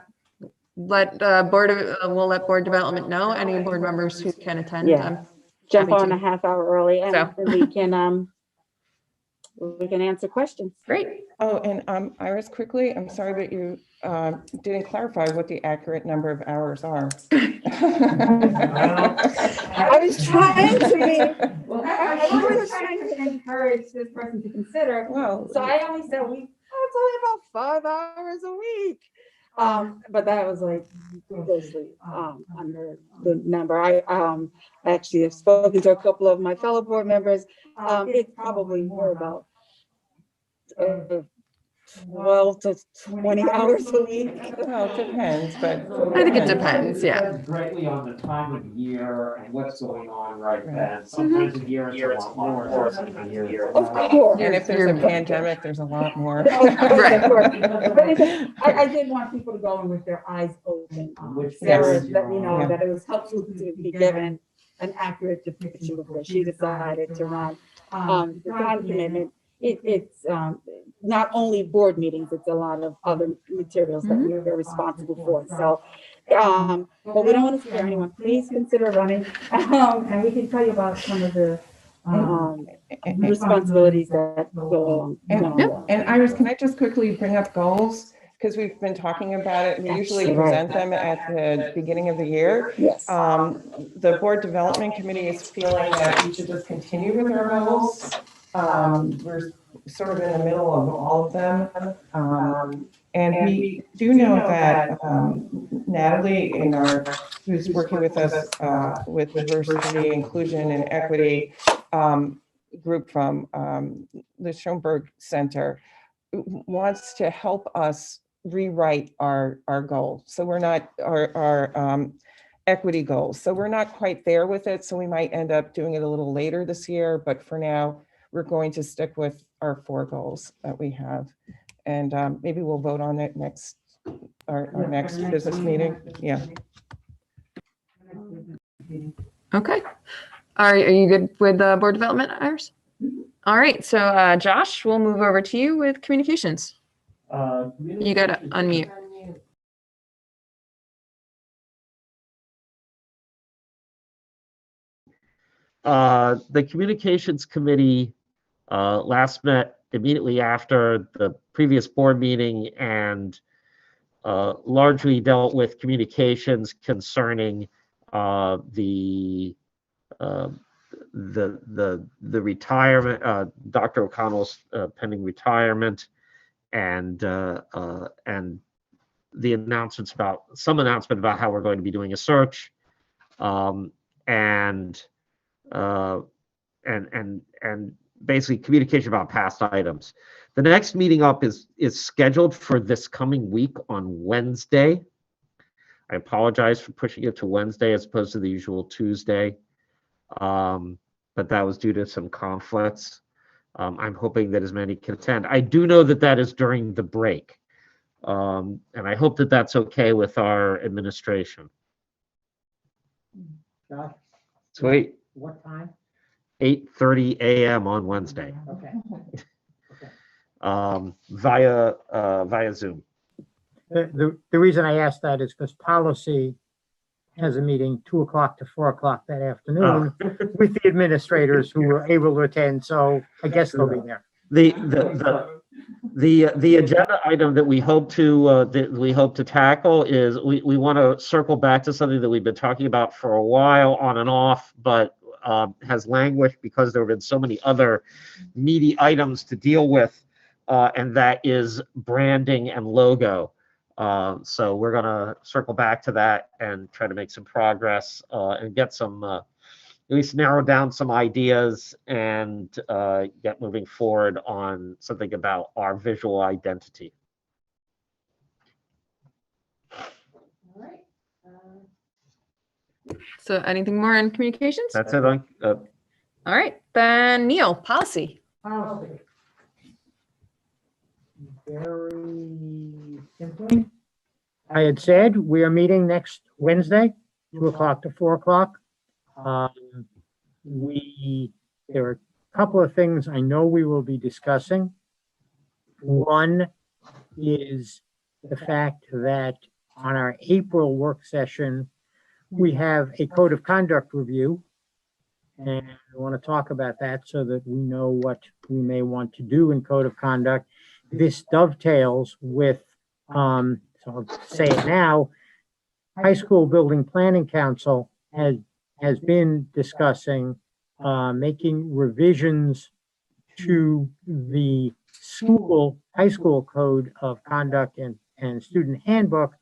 we'll let board development know, any board members who can attend. Yeah. Jump on a half hour early and we can we can answer questions. Great. Oh, and Iris, quickly, I'm sorry that you didn't clarify what the accurate number of hours are. I was trying to be, I was trying to encourage this person to consider. Well, So I only said it's only about 5 hours a week. But that was like ridiculously under the number. I actually have spoken to a couple of my fellow board members. It's probably more about 12 to 20 hours a week. Well, it depends, but. I think it depends, yeah. Depends greatly on the time of year and what's going on right then. Sometimes a year it's a lot more, sometimes a year it's a lot. Of course. And if there's a pandemic, there's a lot more. Right. I did want people to go in with their eyes open. Sarah let me know that it was helpful to be given an accurate depiction before she decided to run. The time commitment, it's not only board meetings, it's a lot of other materials that we are responsible for. So, but we don't want to scare anyone. Please consider running. And we can tell you about some of the responsibilities that go along. And Iris, can I just quickly bring up goals? Because we've been talking about it. We usually present them at the beginning of the year. Yes. The board development committee is feeling that we should just continue with our goals. We're sort of in the middle of all of them. And we do know that Natalie, who's working with us with diversity, inclusion, and equity group from the Schoenberg Center, wants to help us rewrite our goal. So we're not our equity goals. So we're not quite there with it. So we might end up doing it a little later this year. But for now, we're going to stick with our 4 goals that we have. And maybe we'll vote on it next, our next business meeting. Yeah. Okay. Are you good with board development, Iris? All right. So Josh, we'll move over to you with communications. You got to unmute. The communications committee last met immediately after the previous board meeting and largely dealt with communications concerning the retirement, Dr. O'Connell's pending retirement, and the announcements about some announcement about how we're going to be doing a search, and basically communication about past items. The next meeting up is scheduled for this coming week on Wednesday. I apologize for pushing it to Wednesday as opposed to the usual Tuesday, but that was due to some conflicts. I'm hoping that as many can attend. I do know that that is during the break, and I hope that that's okay with our administration. Josh, Sweet. what time? 8:30 a.m. on Wednesday, Okay. via Zoom. The reason I asked that is because policy has a meeting 2 o'clock to 4 o'clock that afternoon with the administrators who were able to attend. So I guess they'll be there. The agenda item that we hope to tackle is we want to circle back to something that we've been talking about for a while on and off, but has languished because there have been so many other meaty items to deal with, and that is branding and logo. So we're going to circle back to that and try to make some progress and get some, at least narrow down some ideas and get moving forward on something about our visual identity. All right. So anything more on communications? That's it. All right, then Neil, policy. Policy. Very simply. I had said we are meeting next Wednesday, 2 o'clock to 4 o'clock. There are a couple of things I know we will be discussing. One is the fact that on our April work session, we have a code of conduct review. And I want to talk about that so that we know what we may want to do in code of conduct. This dovetails with, so I'll say it now, High School Building Planning Council has been discussing making revisions to the high school code of conduct and student handbook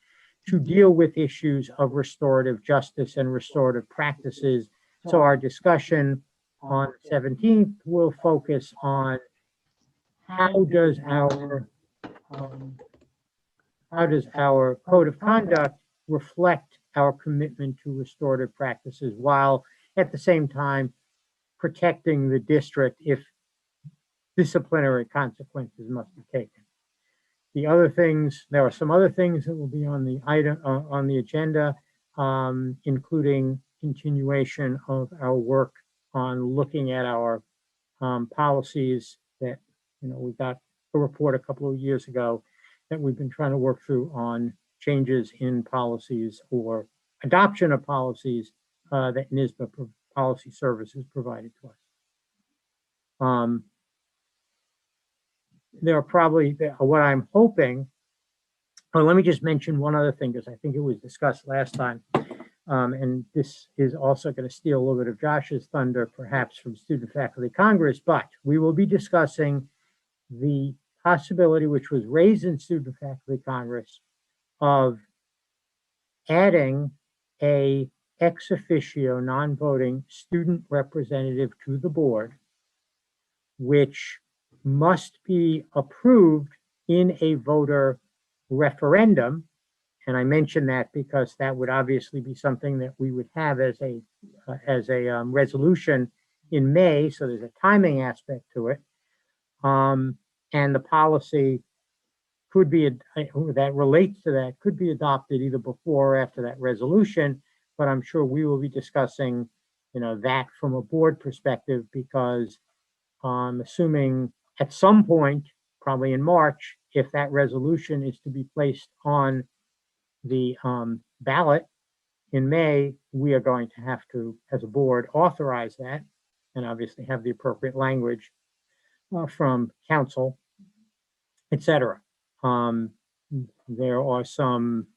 to deal with issues of restorative justice and restorative practices. So our discussion on the 17th will focus on how does our code of conduct reflect our commitment to restorative practices while at the same time protecting the district if disciplinary consequences must be taken. The other things, there are some other things that will be on the item on the agenda, including continuation of our work on looking at our policies that, we got a report a couple of years ago that we've been trying to work through on changes in policies or adoption of policies that NISBA Policy Services provided to us. There are probably, what I'm hoping, let me just mention one other thing, because I think it was discussed last time. And this is also going to steal a little bit of Josh's thunder, perhaps from Student Faculty Congress, but we will be discussing the possibility, which was raised in Student Faculty Congress, of adding a ex officio non-voting student representative to the board, which must be approved in a voter referendum. And I mention that because that would obviously be something that we would have as a resolution in May. So there's a timing aspect to it. And the policy could be, that relates to that, could be adopted either before or after that resolution. But I'm sure we will be discussing, that from a board perspective, because I'm assuming at some point, probably in March, if that resolution is to be placed on the ballot in May, we are going to have to, as a board, authorize that and obviously have the appropriate language from council, etc. There are some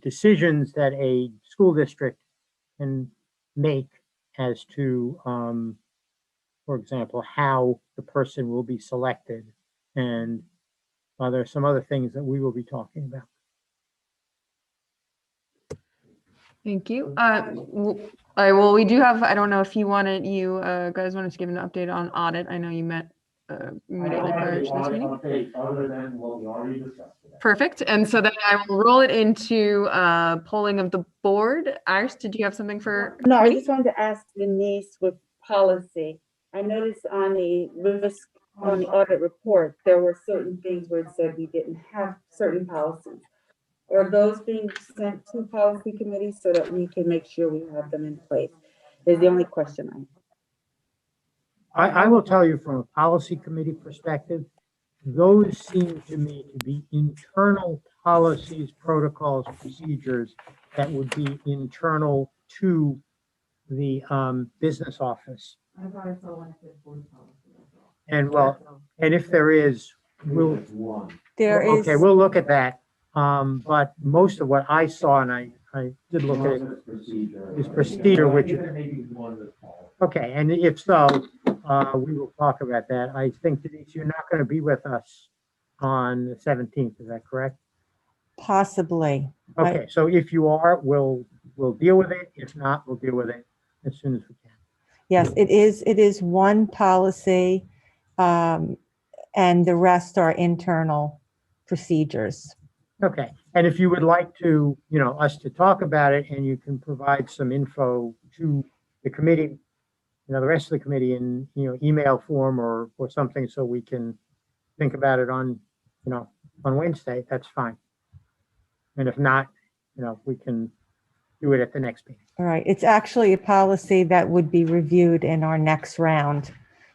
decisions that a school district can make as to, for example, how the person will be selected. And there are some other things that we will be talking about. Thank you. Well, we do have, I don't know if you guys wanted to give an update on audit. I know you met immediately prior to this meeting. Other than what we already discussed today. Perfect. And so then I will roll it into polling of the board. Iris, did you have something for? No, I just wanted to ask Denise with policy. I noticed on the audit report, there were certain things where it said we didn't have certain policies. Are those being sent to policy committee so that we can make sure we have them in place? Is the only question I will tell you from a policy committee perspective, those seem to me to be internal policies, protocols, procedures that would be internal to the business office. And and if there is, we'll look at that. But most of what I saw, and I did look at it, is procedure, which is, okay. And if so, we will talk about that. I think, Denise, you're not going to be with us on the 17th. Is that correct? Possibly. Okay. So if you are, we'll deal with it. If not, we'll deal with it as soon as we can. Yes, it is one policy, and the rest are internal procedures. Okay. And if you would like to, us to talk about it, and you can provide some info to the committee, the rest of the committee in, email form or something, so we can think about it on Wednesday, that's fine. And if not, we can do it at the next meeting. All right. It's actually a policy that would be reviewed in our next round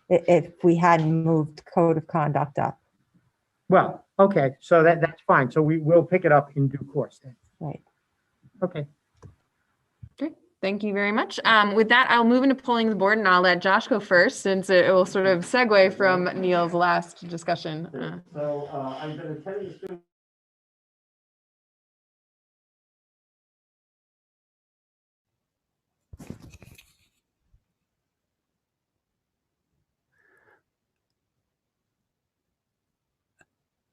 if we hadn't moved code of conduct up. Well, okay. So that's fine. So we will pick it up in due course then. Right. Okay. Okay. Thank you very much. With that, I'll move into polling the board and I'll let Josh go first since it will sort of segue from Neil's last discussion. So I've been attending the student.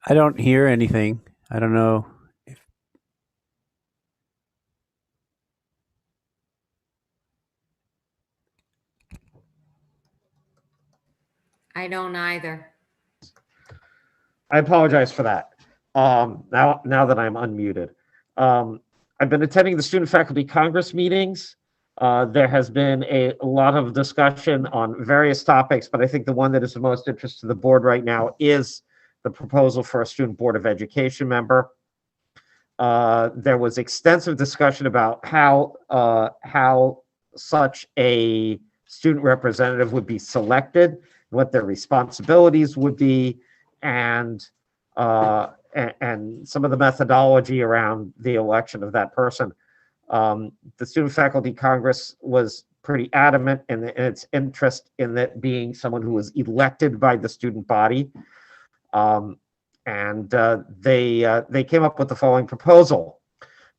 I don't hear anything. I don't know. I don't either. I apologize for that. Now that I'm unmuted. I've been attending the Student Faculty Congress meetings. There has been a lot of discussion on various topics, but I think the one that is the most interest to the board right now is the proposal for a Student Board of Education member. There was extensive discussion about how such a student representative would be selected, what their responsibilities would be, and some of the methodology around the election of that person. The Student Faculty Congress was pretty adamant in its interest in that being someone who was elected by the student body. They came up with the following proposal,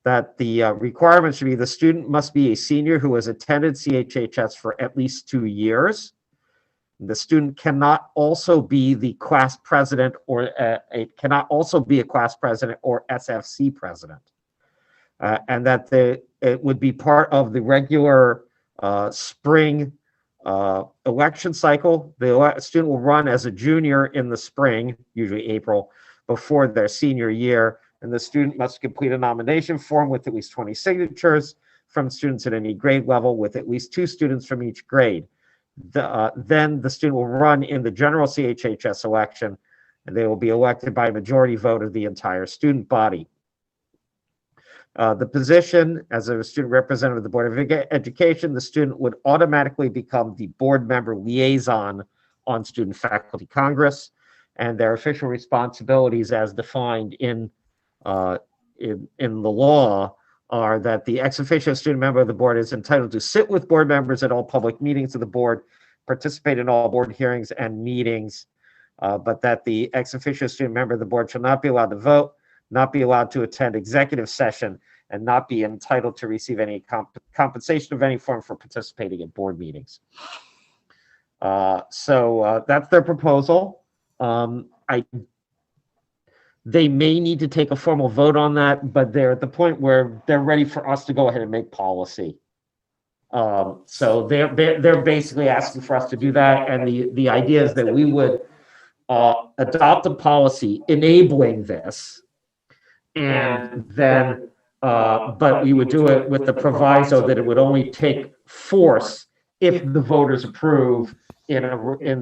that the requirement should be the student must be a senior who has attended CHHS for at least 2 years. The student cannot also be the class president or it cannot also be a class president or SFC president. And that it would be part of the regular spring election cycle. The student will run as a junior in the spring, usually April, before their senior year, and the student must complete a nomination form with at least 20 signatures from students at any grade level with at least 2 students from each grade. Then the student will run in the general CHHS election, and they will be elected by a majority vote of the entire student body. The position as a student representative of the Board of Education, the student would automatically become the board member liaison on Student Faculty Congress, and their official responsibilities as defined in the law are that the ex officio student member of the board is entitled to sit with board members at all public meetings of the board, participate in all board hearings and meetings, but that the ex officio student member of the board shall not be allowed to vote, not be allowed to attend executive session, and not be entitled to receive any compensation of any form for participating in board meetings. So that's their proposal. They may need to take a formal vote on that, but they're at the point where they're ready for us to go ahead and make policy. So they're basically asking for us to do that, and the idea is that we would adopt a policy enabling this, and then but we would do it with the proviso that it would only take force if the voters approve in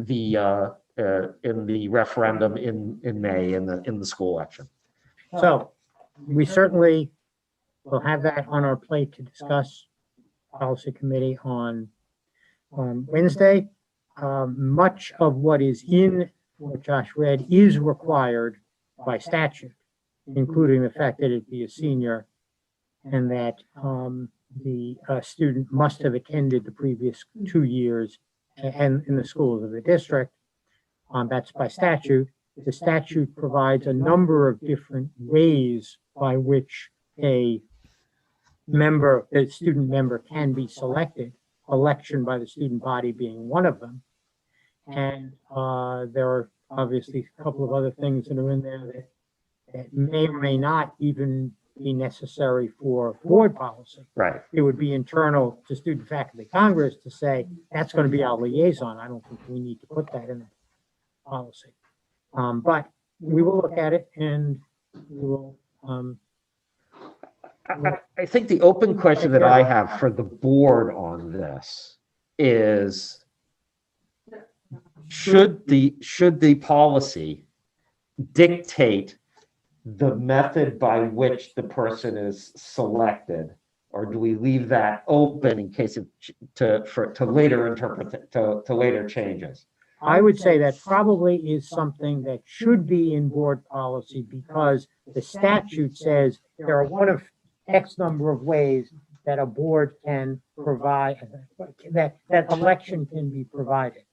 the referendum in May in the school election. So we certainly will have that on our plate to discuss policy committee on Wednesday. Much of what is in what Josh read is required by statute, including the fact that it be a senior and that the student must have attended the previous 2 years and in the schools of the district. That's by statute. The statute provides a number of different ways by which a student member can be selected, election by the student body being one of them. And there are obviously a couple of other things that are in there that may or may not even be necessary for board policy. Right. It would be internal to Student Faculty Congress to say, that's going to be our liaison. I don't think we need to put that in the policy. But we will look at it and we will. I think the open question that I have for the board on this is, should the policy dictate the method by which the person is selected, or do we leave that open in case of to later interpret to later changes? I would say that probably is something that should be in board policy because the statute says there are one of X number of ways that a board can provide, that election can be provided.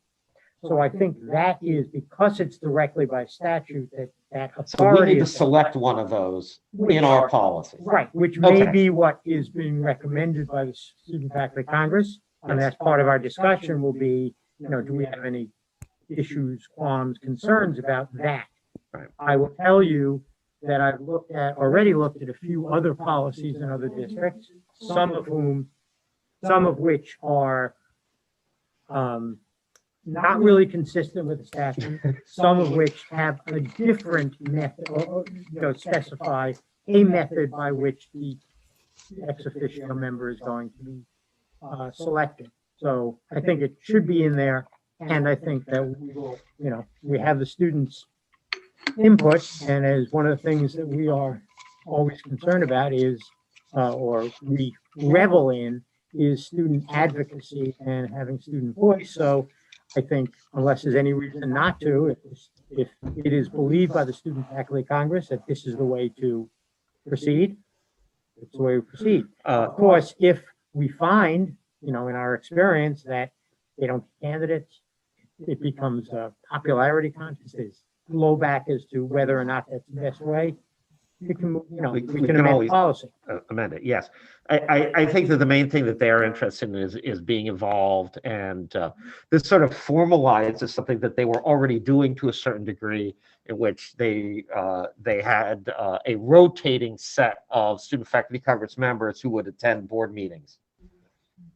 So I think that is, because it's directly by statute, that So we authority need to is select one of those in our policy. right, which may Okay. be what is being recommended by the Student Faculty Congress. And that's part of our discussion will be, do we have any issues, qualms, concerns about that? Right. I will tell you that I've already looked at a few other policies in other districts, some of which are not really consistent with the statute, some of which have a different method, or specify a method by which the ex officio member is going to be selected. So I think it should be in there, and I think that we will, we have the students' input, and as one of the things that we are always concerned about is, or we revel in, is student advocacy and having student voice. So I think unless there's any reason not to, if it is believed by the Student Faculty Congress that this is the way to proceed, it's the way we proceed. Of course, if we find, in our experience, that they don't get candidates, it becomes a popularity contest, is blowback as to whether or not that's the best way. We can, we can amend always policy. amend it. Yes, I think that the main thing that they're interested in is being involved, and this sort of formalizes something that they were already doing to a certain degree, in which they had a rotating set of Student Faculty Congress members who would attend board meetings.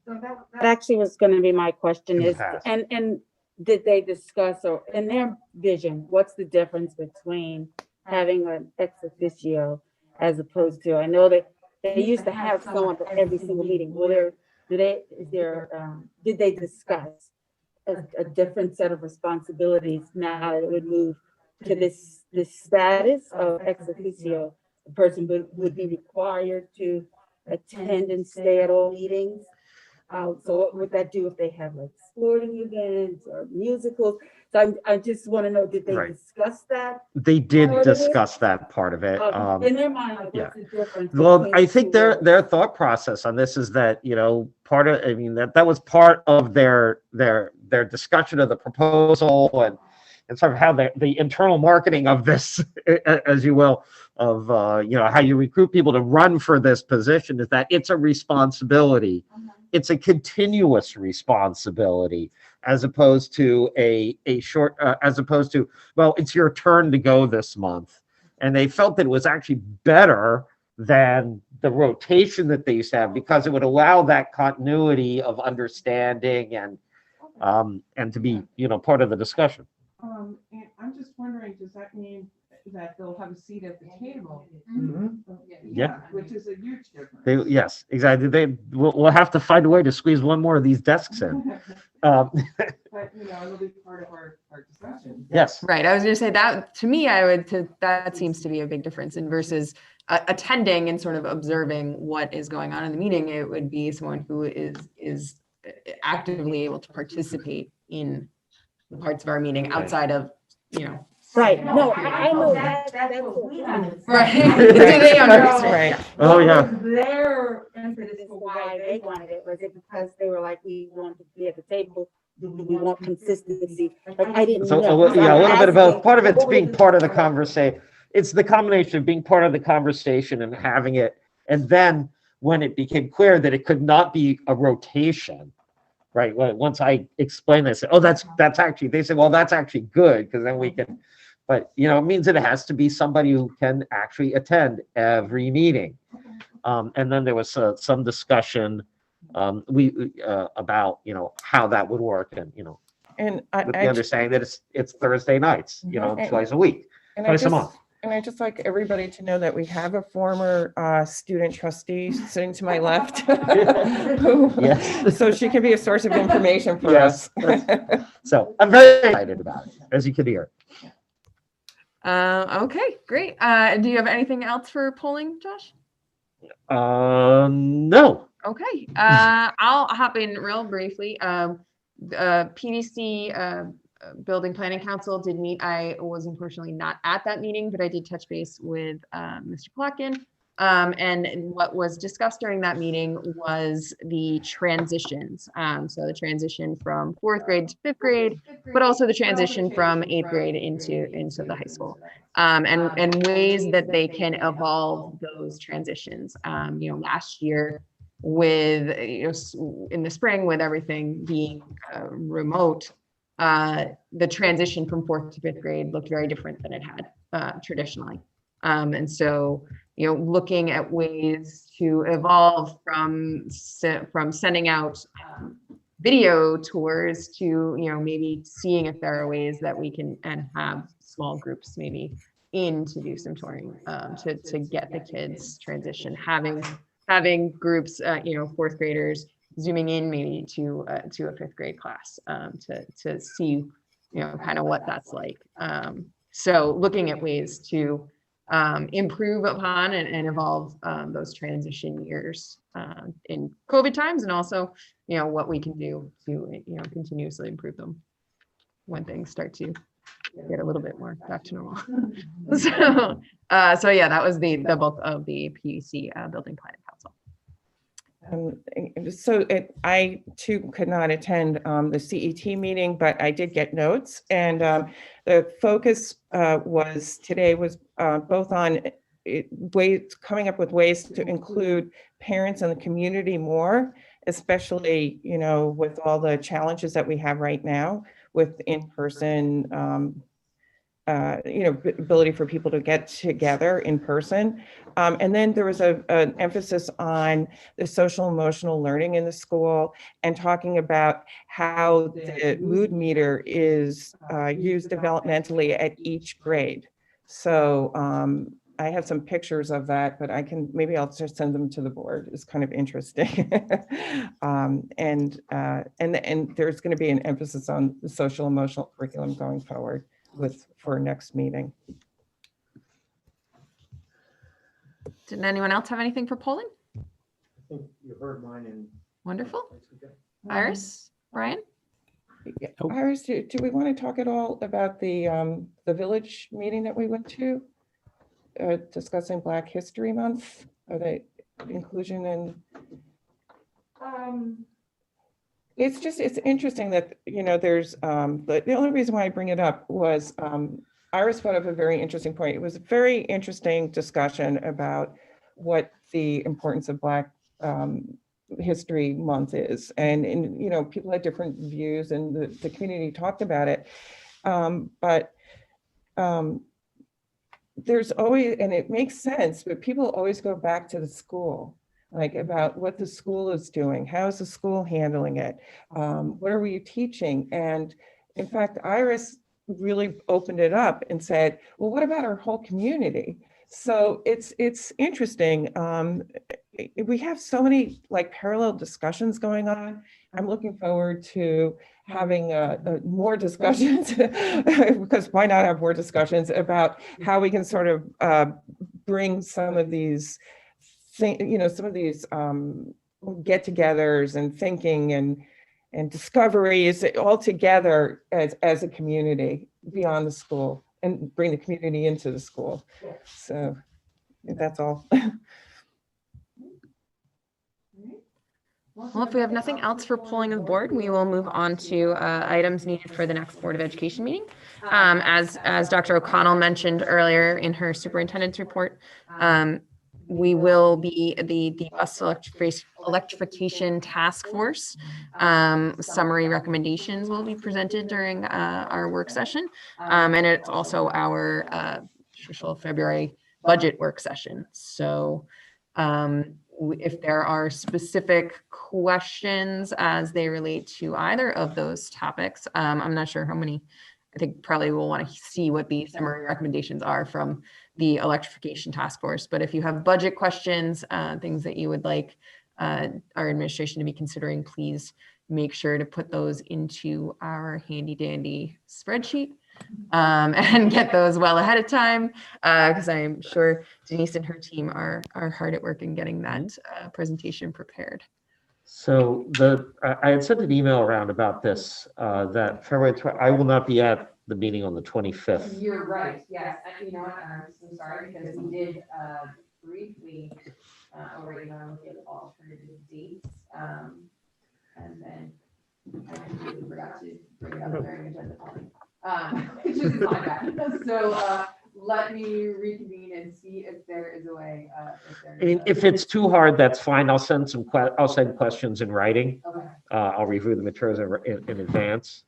So that actually was going to be my question, is, and did they discuss, or in their vision, what's the difference between having an ex officio as opposed to, I know that they used to have someone for every single meeting. Did they discuss a different set of responsibilities now that it would move to this status of ex officio? The person would be required to attend and stay at all meetings. So what would that do if they have like sporting events or musicals? So I just want to know, did they discuss that? They did discuss that part of it. In their mind, like, what's the difference? Well, between I the think two? their thought process on this is that, part of, that was part of their discussion of the proposal, and sort of how the internal marketing of this, as you will, of how you recruit people to run for this position, is that it's a responsibility. It's a continuous responsibility, as opposed to a short, well, it's your turn to go this month. And they felt that it was actually better than the rotation that they used to have, because it would allow that continuity of understanding and to be, part of the discussion. And I'm just wondering, does that mean that they'll have a seat at the table? Yeah. Which is a huge difference. Yes, exactly. We'll have to find a way to squeeze one more of these desks in. But, it'll be part of our discussion. Yes. Right. I was going to say that, to me, that seems to be a big difference. And versus attending and sort of observing what is going on in the meeting, it would be someone who is actively able to participate in the parts of our meeting outside of, Right, no, I know that's what we understand. Right. Do they understand? Right. Oh, yeah. What was their impetus for why they wanted it? Was it because they were like, we want to be at the table? Do we want consistency? Like, I didn't So, know. a little bit of both. Part of it's being part of the conversation. It's the combination of being part of the conversation and having it. And then when it became clear that it could not be a rotation, right? Once I explained this, that's actually, they said, well, that's actually good, because then we can, but it means that it has to be somebody who can actually attend every meeting. And then there was some discussion about how that would work, and And with the understanding that it's Thursday nights, And- twice a week, twice a month. And I'd just like everybody to know that we have a former student trustee sitting to my left. Yes. So she can be a source of information for Yes. us. So I'm very excited about it, as you can hear. Okay, great. Do you have anything else for polling, Josh? No. Okay, I'll hop in real briefly. PVC Building Planning Council did meet. I was unfortunately not at that meeting, but I did touch base with Mr. Plotkin And what was discussed during that meeting was the transitions. So the transition from 4th grade to 5th grade, but also the transition from 8th grade into the high school, and ways that they can evolve those transitions. Last year with, in the spring with everything being remote, the transition from 4th to 5th grade looked very different than it had traditionally. And so, looking at ways to evolve from sending out video tours to, maybe seeing if there are ways that we can and have small groups maybe in to do some touring, to get the kids transition, having groups, 4th graders zooming in maybe to a 5th grade class, to see, kind of what that's like. So looking at ways to improve upon and evolve those transition years in COVID times, and also, what we can do to, continuously improve them when things start to get a little bit more back to normal. So yeah, that was the bulk of the PUC Building Planning Council. I too could not attend the CET meeting, but I did get notes, and the focus today was both on coming up with ways to include parents and the community more, especially, with all the challenges that we have right now with in-person, ability for people to get together in person. And then there was an emphasis on the social emotional learning in the school, and talking about how the mood meter is used developmentally at each grade. So I have some pictures of that, but maybe I'll just send them to the board. It's kind of interesting. And there's going to be an emphasis on the social emotional curriculum going forward for next meeting. Did anyone else have anything for polling? I think you heard mine and. Wonderful. Iris, Brian? Yeah. Iris, do we want to talk at all about the village meeting that we went to, discussing Black History Month, or the inclusion and? It's interesting that, there's, the only reason why I bring it up was Iris brought up a very interesting point. It was a very interesting discussion about what the importance of Black History Month is. And people had different views, and the community talked about it. But there's always, and it makes sense, but people always go back to the school, like about what the school is doing. How is the school handling it? What are we teaching? And in fact, Iris really opened it up and said, well, what about our whole community? So it's interesting. We have so many parallel discussions going on. I'm looking forward to having more discussions because why not have more discussions about how we can sort of bring some of these some of these get-togethers and thinking and discoveries all together as a community beyond the school, and bring the community into the school. So that's all. Well, if we have nothing else for polling of the board, we will move on to items needed for the next Board of Education meeting. As Dr. O'Connell mentioned earlier in her superintendent's report, we will be the bus electrification task force. Summary recommendations will be presented during our work session. And it's also our official February budget work session. So if there are specific questions as they relate to either of those topics, I'm not sure how many. I think probably we'll want to see what the summary recommendations are from the electrification task force. But if you have budget questions, things that you would like our administration to be considering, please make sure to put those into our handy dandy spreadsheet and get those well ahead of time, because I'm sure Denise and her team are hard at work in getting that presentation prepared. So I had sent an email around about this, that February, I will not be at the meeting on the 25th. You're right. Yes. You know what? I'm so sorry because we did briefly week, or right now, look at alternative dates. And then I completely forgot to bring it up during agenda point, which is my bad. So let me reconvene and see if there is a way. I mean, if it's too hard, that's fine. I'll send I'll send questions in writing. Okay. I'll review the materials in advance,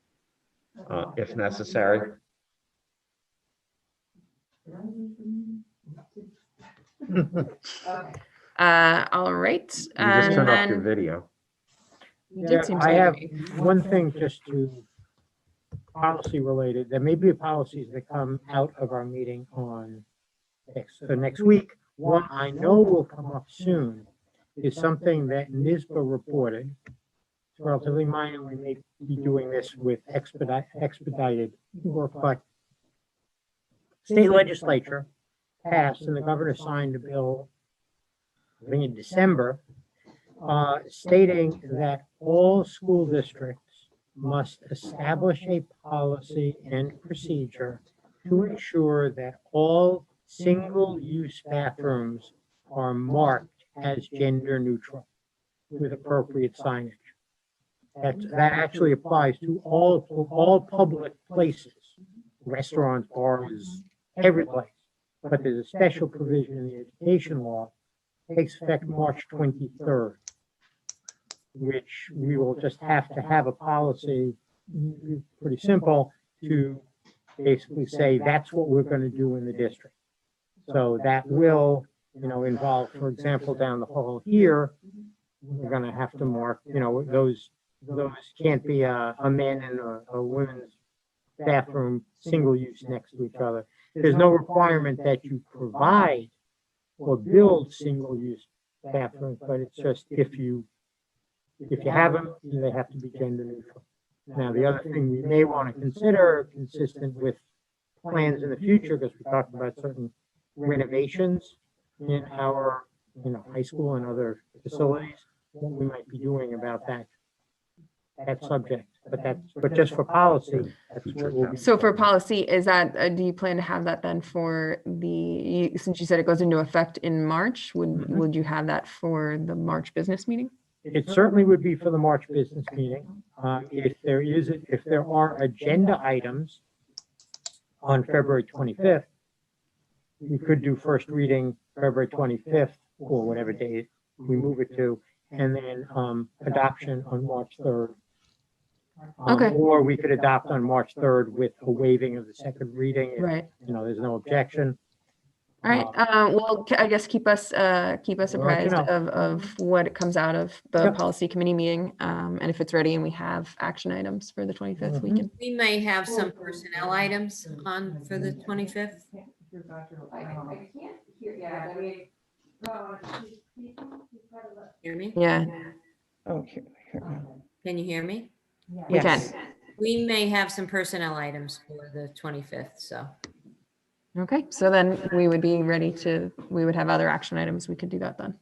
if necessary. Okay. All right. You just And turn off your then video. you did seem to I have be. one thing just to policy related. There may be policies that come out of our meeting on next week. One I know will come up soon is something that NISBA reported. It's relatively minor. We may be doing this with expedited work, but state legislature passed and the governor signed a bill, I think in December, stating that all school districts must establish a policy and procedure to ensure that all single-use bathrooms are marked as gender neutral with appropriate signage. That actually applies to all public places, restaurants, bars, every place. But there's a special provision in the education law, takes effect March 23rd, which we will just have to have a policy, pretty simple, to basically say that's what we're going to do in the district. So that will, involve, for example, down the hall here, we're going to have to mark, those can't be a men and a women's bathroom single use next to each other. There's no requirement that you provide or build single use bathrooms, but it's just if you have them, they have to be gender neutral. Now, the other thing we may want to consider, consistent with plans in the future, because we talked about certain renovations in our, high school and other facilities, what we might be doing about that subject. But just for policy, that's what we'll be. So for policy, is that, do you plan to have that then for since you said it goes into effect in March, would you have that for the March business meeting? It certainly would be for the March business meeting. If there are agenda items on February 25th, we could do first reading February 25th or whatever day we move it to, and then adoption on March 3rd. Okay. Or we could adopt on March 3rd with a waiving of the second reading. If, Right. there's no objection. All right. Well, I guess keep us apprised of what comes out of the policy committee meeting. And if it's ready and we have action items for the 25th, we can. We may have some personnel items on for the 25th. I can't hear, yeah, I mean. Hear me? Yeah. Oh, here. Can you hear me? We can. We may have some personnel items for the 25th, so. Okay, so then we would be ready we would have other action items. We could do that then.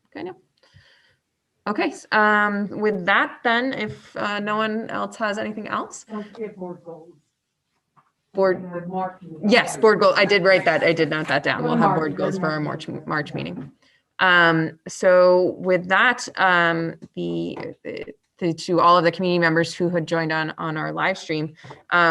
Okay, no. Okay, with that then, if no one else has anything else. Board, yes, board goal. I did write that. I did note that down. We'll have board goals for our March meeting. So with that, to all of the community members who had joined on our live stream,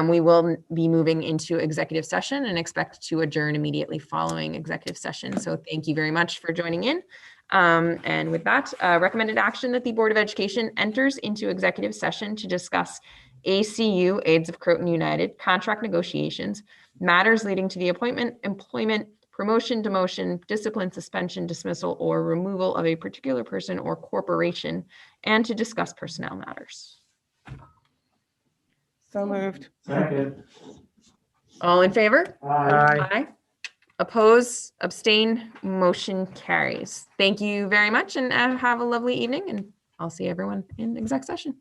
we will be moving into executive session and expect to adjourn immediately following executive session. So thank you very much for joining in. And with that, recommended action that the Board of Education enters into executive session to discuss ACU, Aids of Croton United, contract negotiations, matters leading to the appointment, employment, promotion, demotion, discipline, suspension, dismissal, or removal of a particular person or corporation, and to discuss personnel matters. So moved. Second. All in favor? Aye. Oppose, abstain, motion carries. Thank you very much and have a lovely evening, and I'll see everyone in exec session.